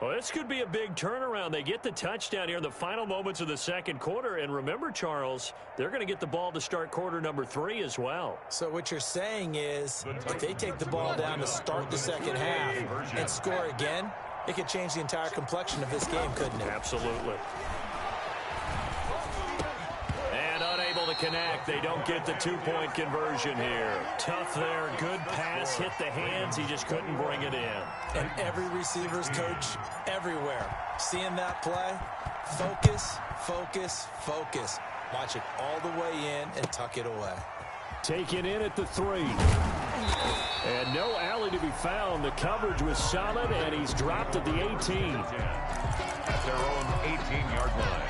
Well, this could be a big turnaround. They get the touchdown here in the final moments of the second quarter. And remember, Charles, they're going to get the ball to start quarter number 3 as well. So what you're saying is if they take the ball down to start the second half and score again, it could change the entire complexion of this game, couldn't it? Absolutely. And unable to connect. They don't get the 2-point conversion here. Tough there. Good pass. Hit the hands. He just couldn't bring it in. And every receiver's coach everywhere. Seeing that play, focus, focus, focus. Watch it all the way in and tuck it away. Taken in at the 3. And no alley to be found. The coverage was solid, and he's dropped at the 18. At their own 18-yard line.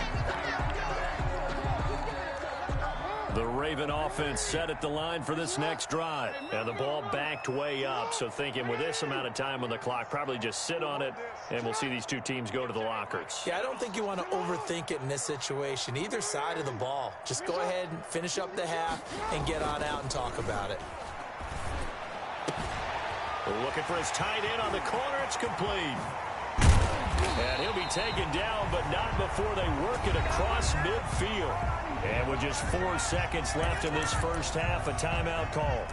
The Raven offense set at the line for this next drive. And the ball backed way up. So thinking with this amount of time on the clock, probably just sit on it, and we'll see these two teams go to the lockers. Yeah, I don't think you want to overthink it in this situation. Either side of the ball. Just go ahead and finish up the half and get on out and talk about it. Looking for his tight end on the corner. It's complete. And he'll be taken down, but not before they work it across midfield. And with just 4 seconds left in this first half, a timeout call.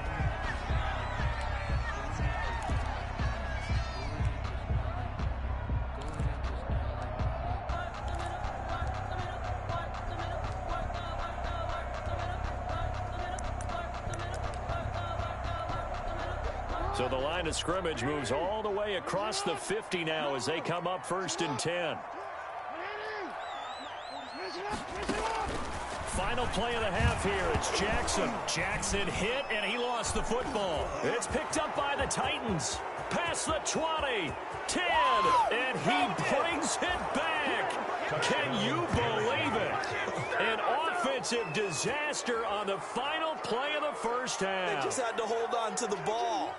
So the line of scrimmage moves all the way across the 50 now as they come up 1st and 10. Final play of the half here. It's Jackson. Jackson hit, and he lost the football. It's picked up by the Titans. Past the 20, 10, and he brings it back. Can you believe it? An offensive disaster on the final play of the first half. They just had to hold on to the ball.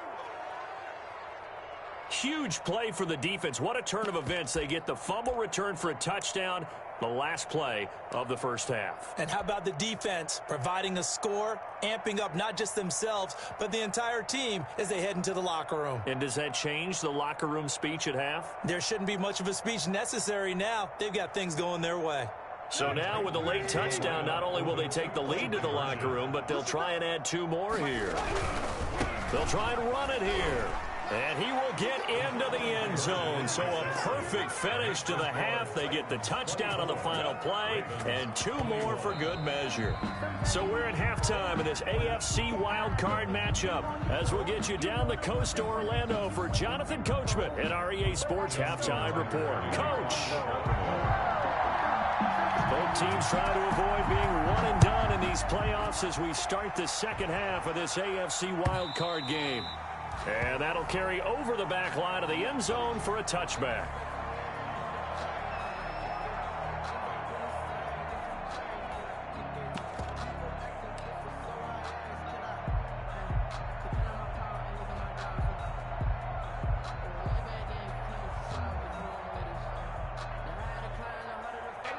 Huge play for the defense. What a turn of events. They get the fumble return for a touchdown, the last play of the first half. And how about the defense providing a score, amping up not just themselves, but the entire team as they head into the locker room. And does that change the locker room speech at half? There shouldn't be much of a speech necessary now. They've got things going their way. So now with the late touchdown, not only will they take the lead to the locker room, but they'll try and add 2 more here. They'll try and run it here. And he will get into the end zone. So a perfect finish to the half. They get the touchdown on the final play and 2 more for good measure. So we're at halftime in this AFC wildcard matchup as we'll get you down the coast to Orlando for Jonathan Coachman at our EA Sports Halftime Report. Coach! Both teams try to avoid being one and done in these playoffs as we start the second half of this AFC wildcard game. And that'll carry over the back line of the end zone for a touchback.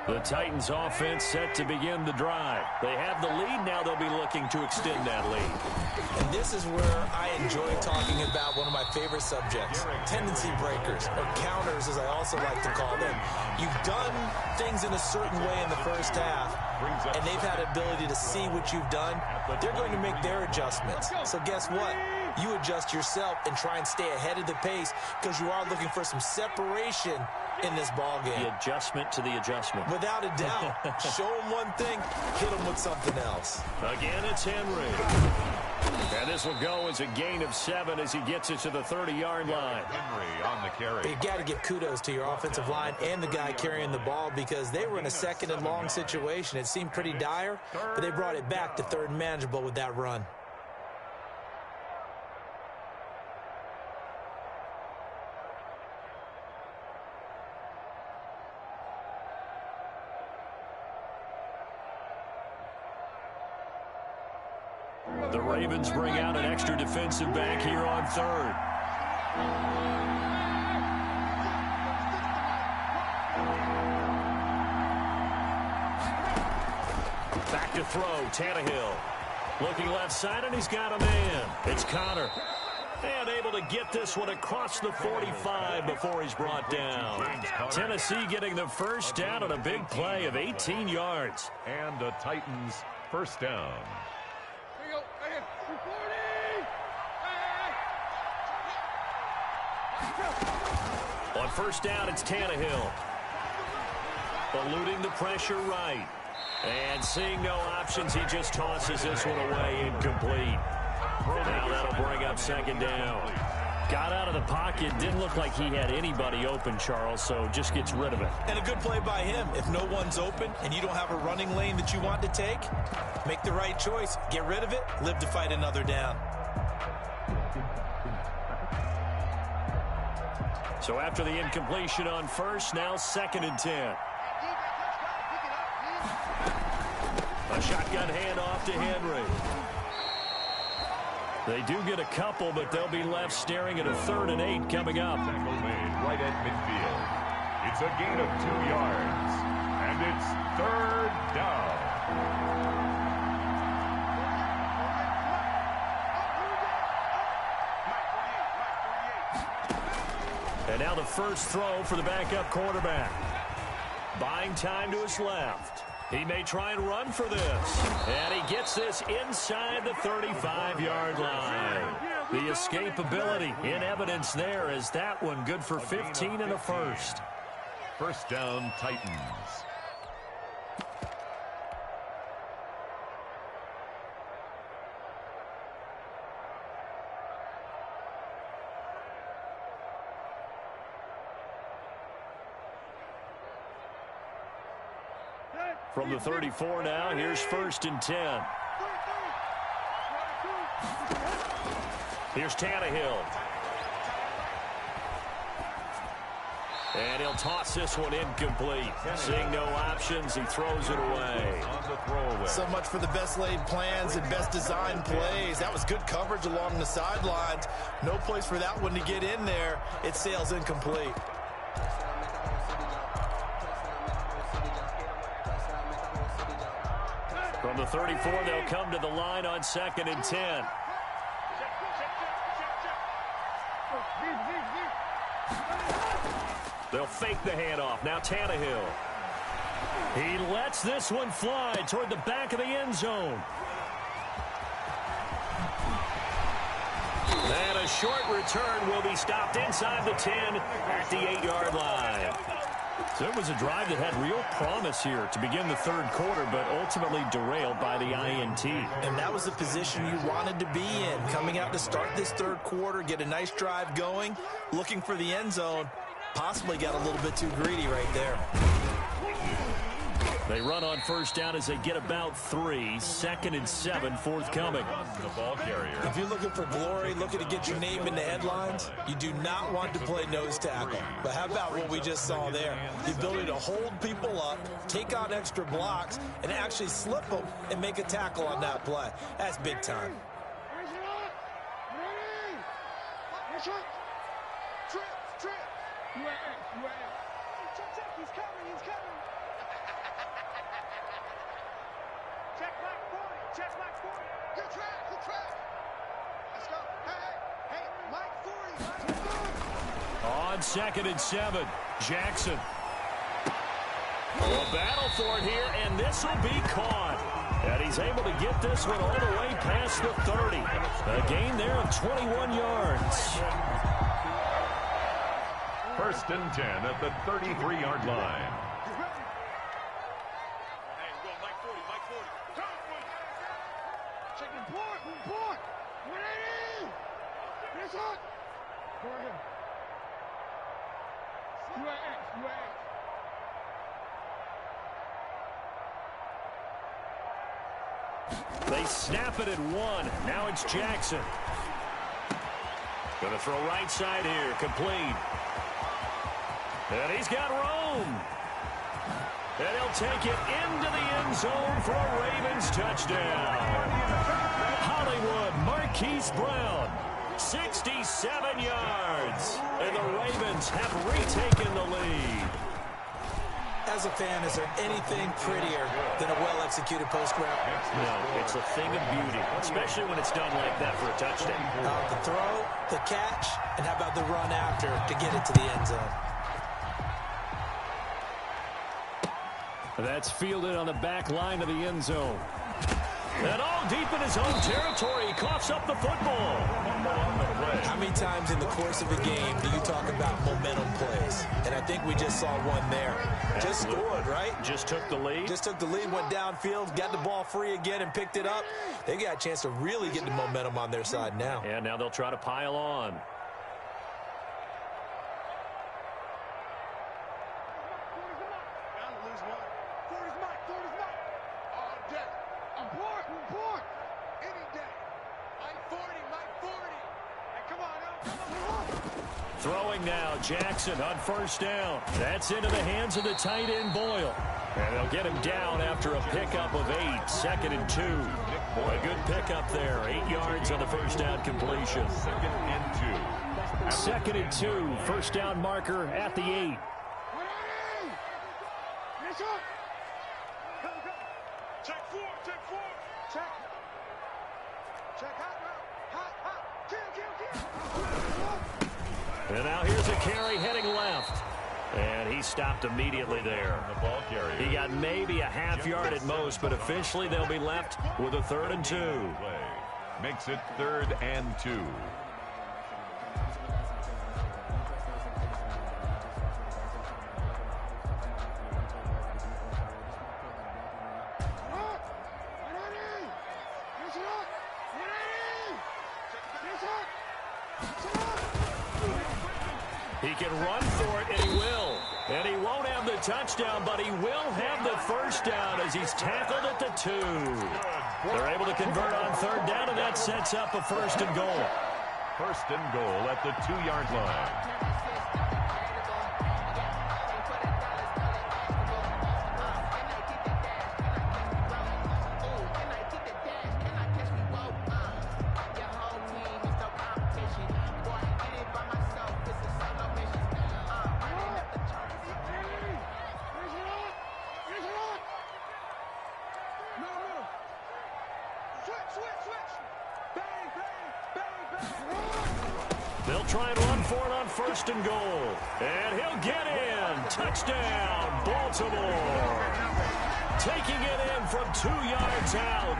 The Titans offense set to begin the drive. They have the lead. Now they'll be looking to extend that lead. And this is where I enjoy talking about one of my favorite subjects, tendency breakers, or counters as I also like to call them. You've done things in a certain way in the first half, and they've had ability to see what you've done. They're going to make their adjustments. So guess what? you adjust yourself and try and stay ahead of the pace because you are looking for some separation in this ball game. The adjustment to the adjustment. Without a doubt. Show them one thing, hit them with something else. Again, it's Henry. And this will go as a gain of 7 as he gets it to the 30-yard line. Henry on the carry. You got to give kudos to your offensive line and the guy carrying the ball because they were in a second and long situation. It seemed pretty dire, but they brought it back to third and manageable with that run. The Ravens bring out an extra defensive back here on third. Back to throw, Tannehill. Looking left side, and he's got a man. It's Connor. And able to get this one across the 45 before he's brought down. Tennessee getting the first down on a big play of 18 yards. And the Titans first down. On first down, it's Tannehill. Eluding the pressure right. And seeing no options, he just tosses this one away, incomplete. Now that'll bring up second down. Got out of the pocket, didn't look like he had anybody open, Charles, so just gets rid of it. And a good play by him. If no one's open and you don't have a running lane that you want to take, make the right choice. Get rid of it, live to fight another down. So after the incompletion on first, now 2nd and 10. A shotgun handoff to Henry. They do get a couple, but they'll be left staring at a 3rd and 8 coming up. Tackle made right at midfield. It's a gain of 2 yards, and it's 3rd down. And now the first throw for the backup quarterback. Buying time to his left. He may try and run for this. And he gets this inside the 35-yard line. The escapability in evidence there as that one good for 15 and a first. First down, Titans. From the 34 now, here's 1st and 10. Here's Tannehill. And he'll toss this one incomplete. Seeing no options, he throws it away. So much for the best laid plans and best designed plays. That was good coverage along the sidelines. No place for that one to get in there. It sails incomplete. From the 34, they'll come to the line on 2nd and 10. They'll fake the handoff. Now Tannehill. He lets this one fly toward the back of the end zone. And a short return will be stopped inside the 10 at the 8-yard line. So it was a drive that had real promise here to begin the 3rd quarter, but ultimately derailed by the INT. And that was the position you wanted to be in. Coming out to start this 3rd quarter, get a nice drive going, looking for the end zone. Possibly got a little bit too greedy right there. They run on first down as they get about 3. 2nd and 7 forthcoming. The ball carrier. If you're looking for glory, looking to get your name in the headlines, you do not want to play nose tackle. But how about what we just saw there? The ability to hold people up, take out extra blocks, and actually slip them and make a tackle on that play. That's big time. He's coming, he's coming. Check back 40, check back 40. Good track. Let's go. Hey, Mike 40. On 2nd and 7, Jackson. A battle for it here, and this will be caught. And he's able to get this one all the way past the 30. A gain there of 21 yards. First and 10 at the 33-yard line. They snap it at 1. Now it's Jackson. Going to throw right side here. Complete. And he's got room. And he'll take it into the end zone for a Ravens touchdown. Hollywood Marquise Brown, 67 yards. And the Ravens have retaken the lead. As a fan, is there anything prettier than a well-executed post route? No, it's a thing of beauty, especially when it's done like that for a touchdown. The throw, the catch, and how about the run after to get it to the end zone? That's fielded on the back line of the end zone. And all deep in his own territory, he coughs up the football. How many times in the course of a game do you talk about momentum plays? And I think we just saw one there. Just scored, right? Just took the lead. Just took the lead, went downfield, got the ball free again and picked it up. They got a chance to really get the momentum on their side now. And now they'll try to pile on. Throwing now, Jackson on first down. That's into the hands of the tight end, Boyle. And they'll get him down after a pickup of 8, 2nd and 2. A good pickup there, 8 yards on the first down completion. 2nd and 2, first down marker at the 8. And now here's a carry heading left. And he stopped immediately there. He got maybe a half yard at most, but officially they'll be left with a 3rd and 2. Makes it 3rd and 2. He can run for it, and he will. And he won't have the touchdown, but he will have the first down as he's tackled at the 2. They're able to convert on 3rd down, and that sets up a 1st and goal. 1st and goal at the 2-yard line. They'll try and run for it on 1st and goal. And he'll get in. Touchdown, Baltimore. Taking it in from 2 yards out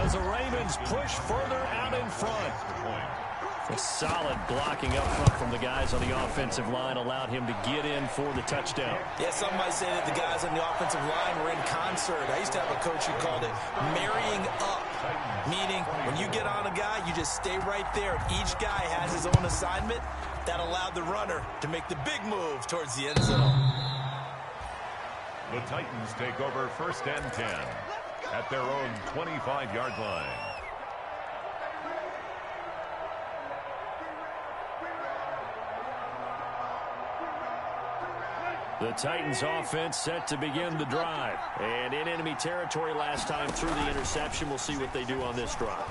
as the Ravens push further out in front. A solid blocking up front from the guys on the offensive line allowed him to get in for the touchdown. Yeah, some might say that the guys on the offensive line were in concert. I used to have a coach who called it marrying up, meaning when you get on a guy, you just stay right there. Each guy has his own assignment. That allowed the runner to make the big move towards the end zone. The Titans take over 1st and 10 at their own 25-yard line. The Titans offense set to begin the drive. And in enemy territory last time through the interception. We'll see what they do on this drive.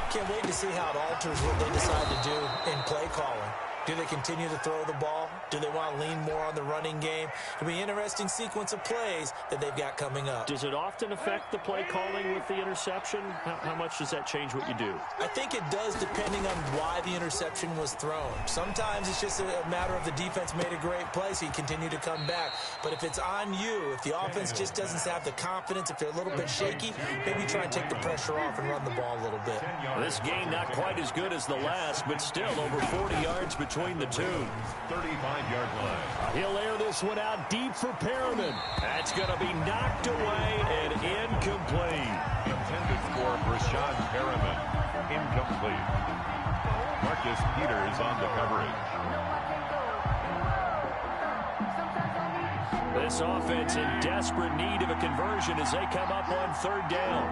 Can't wait to see how it alters what they decide to do in play calling. Do they continue to throw the ball Do they want to lean more on the running game? It'll be an interesting sequence of plays that they've got coming up. Does it often affect the play calling with the interception? How much does that change what you do? I think it does, depending on why the interception was thrown. Sometimes it's just a matter of the defense made a great play, so you continue to come back. But if it's on you, if the offense just doesn't have the confidence, if they're a little bit shaky, maybe try and take the pressure off and run the ball a little bit. This game not quite as good as the last, but still over 40 yards between the two. 35-yard line. He'll air this one out deep for Perriman. That's going to be knocked away and incomplete. Intended for Rashad Perriman. Incomplete. Marcus Peters on the coverage. This offense in desperate need of a conversion as they come up on third down.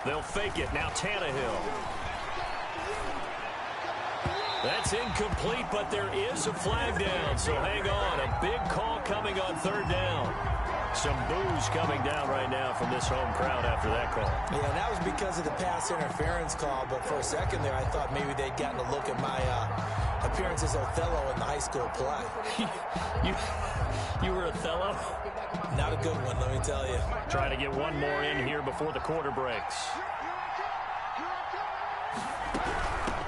They'll fake it. Now Tannehill. That's incomplete, but there is a flag down, so hang on. A big call coming on third down. Some boos coming down right now from this home crowd after that call. Yeah, that was because of the pass interference call, but for a second there, I thought maybe they'd gotten a look at my appearance as Othello in the high school play. You were Othello? Not a good one, let me tell you. Trying to get one more in here before the quarter breaks.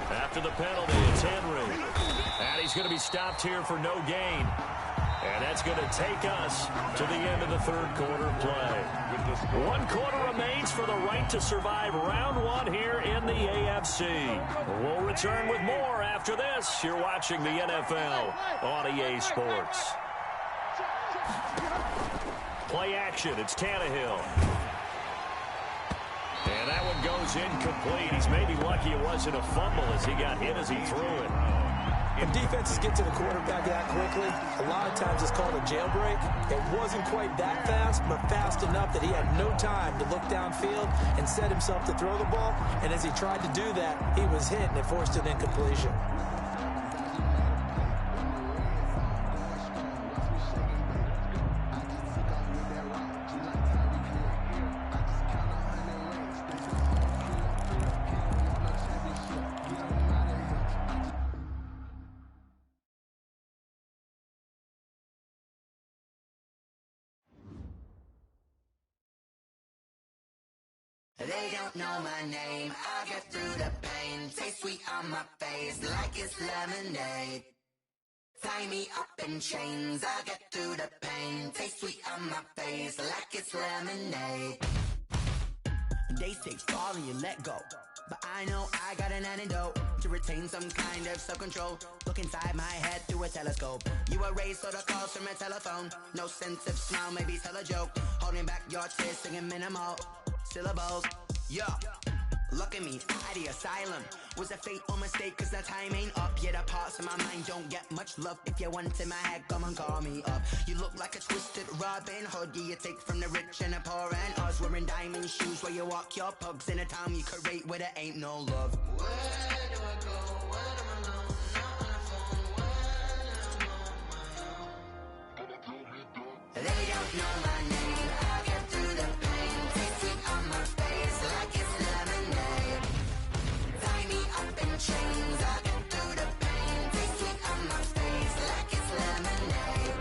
After the penalty, it's Henry. And he's going to be stopped here for no gain. And that's going to take us to the end of the third quarter play. 1 quarter remains for the right to survive round one here in the AFC. We'll return with more after this. You're watching the NFL on EA Sports. Play action. It's Tannehill. And that one goes incomplete. He's maybe lucky it wasn't a fumble as he got hit as he threw it. When defenses get to the quarterback that quickly, a lot of times it's called a jailbreak. It wasn't quite that fast, but fast enough that he had no time to look downfield and set himself to throw the ball. And as he tried to do that, he was hit and it forced an incompletion. They don't know my name, I get through the pain. Taste sweet on my face like it's lemonade. Tie me up in chains, I get through the pain. Taste sweet on my face like it's lemonade. They say fall and you let go, but I know I got an antidote to retain some kind of self-control. Look inside my head through a telescope. You erase all the calls from a telephone. No sense of smile, maybe tell a joke. Holding back your tears, singing minimal syllables. Yeah, look at me, at the asylum. Was a fate or mistake, cause the time ain't up. Yet the parts of my mind don't get much love. If you want in my head, come and call me up. You look like a twisted Robin Hood. Yeah, you take from the rich and the poor and us. Wearing diamond shoes where you walk your pugs. In a town you create where there ain't no love. Where do I go? When I'm alone? Not on the phone. When I'm on my own. They don't know my name. I get through the pain. Taste sweet on my face like it's lemonade. Tie me up in chains. I get through the pain. Taste sweet on my face like it's lemonade.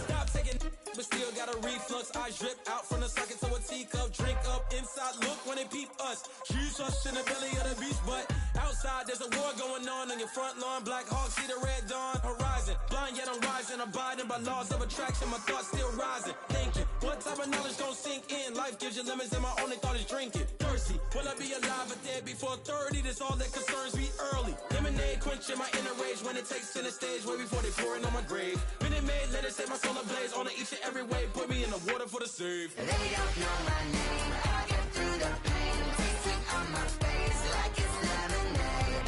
Stop taking, but still got a reflux. Eyes drip out from the socket to a teacup. Drink up inside, look when they peep us. Choose us in the belly of the beast, but outside there's a war going on your front lawn. Black Hawk, see the red dawn horizon. Blind yet I'm rising, abiding by laws of attraction. My thoughts still rising. Thinking, what type of knowledge gon' sink in? Life gives you limits and my only thought is drinking. Thirsty, will I be alive or dead before 30? That's all that concerns me early. Lemonade quenching my inner rage when it takes center stage way before they pour it on my grave. Minute Maid, let it set my soul ablaze on each and every way. Put me in the water for the save. They don't know my name. I get through the pain. Taste sweet on my face like it's lemonade.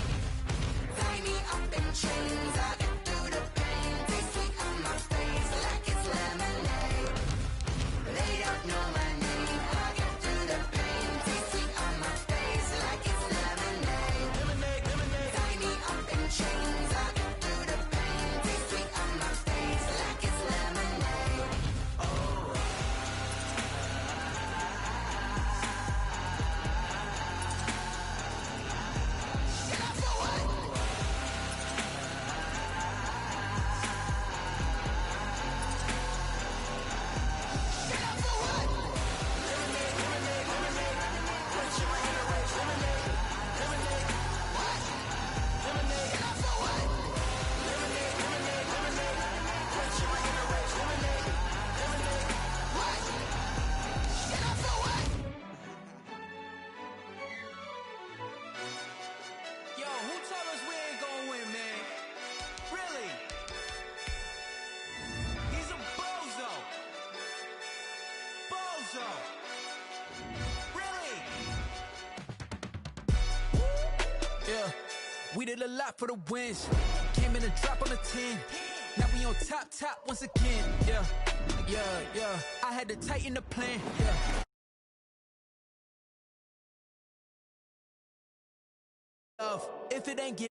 Tie me up in chains. I get through the pain. Taste sweet on my face like it's lemonade. They don't know my name. I get through the pain. Taste sweet on my face like it's lemonade. Lemonade, lemonade. Tie me up in chains. I get through the pain. Taste sweet on my face like it's lemonade. Oh. so. Really? Yeah, we did a lot for the wins. Came in a drop on a 10. Now we on top once again. Yeah. I had to tighten the plan. Yeah. If it ain't get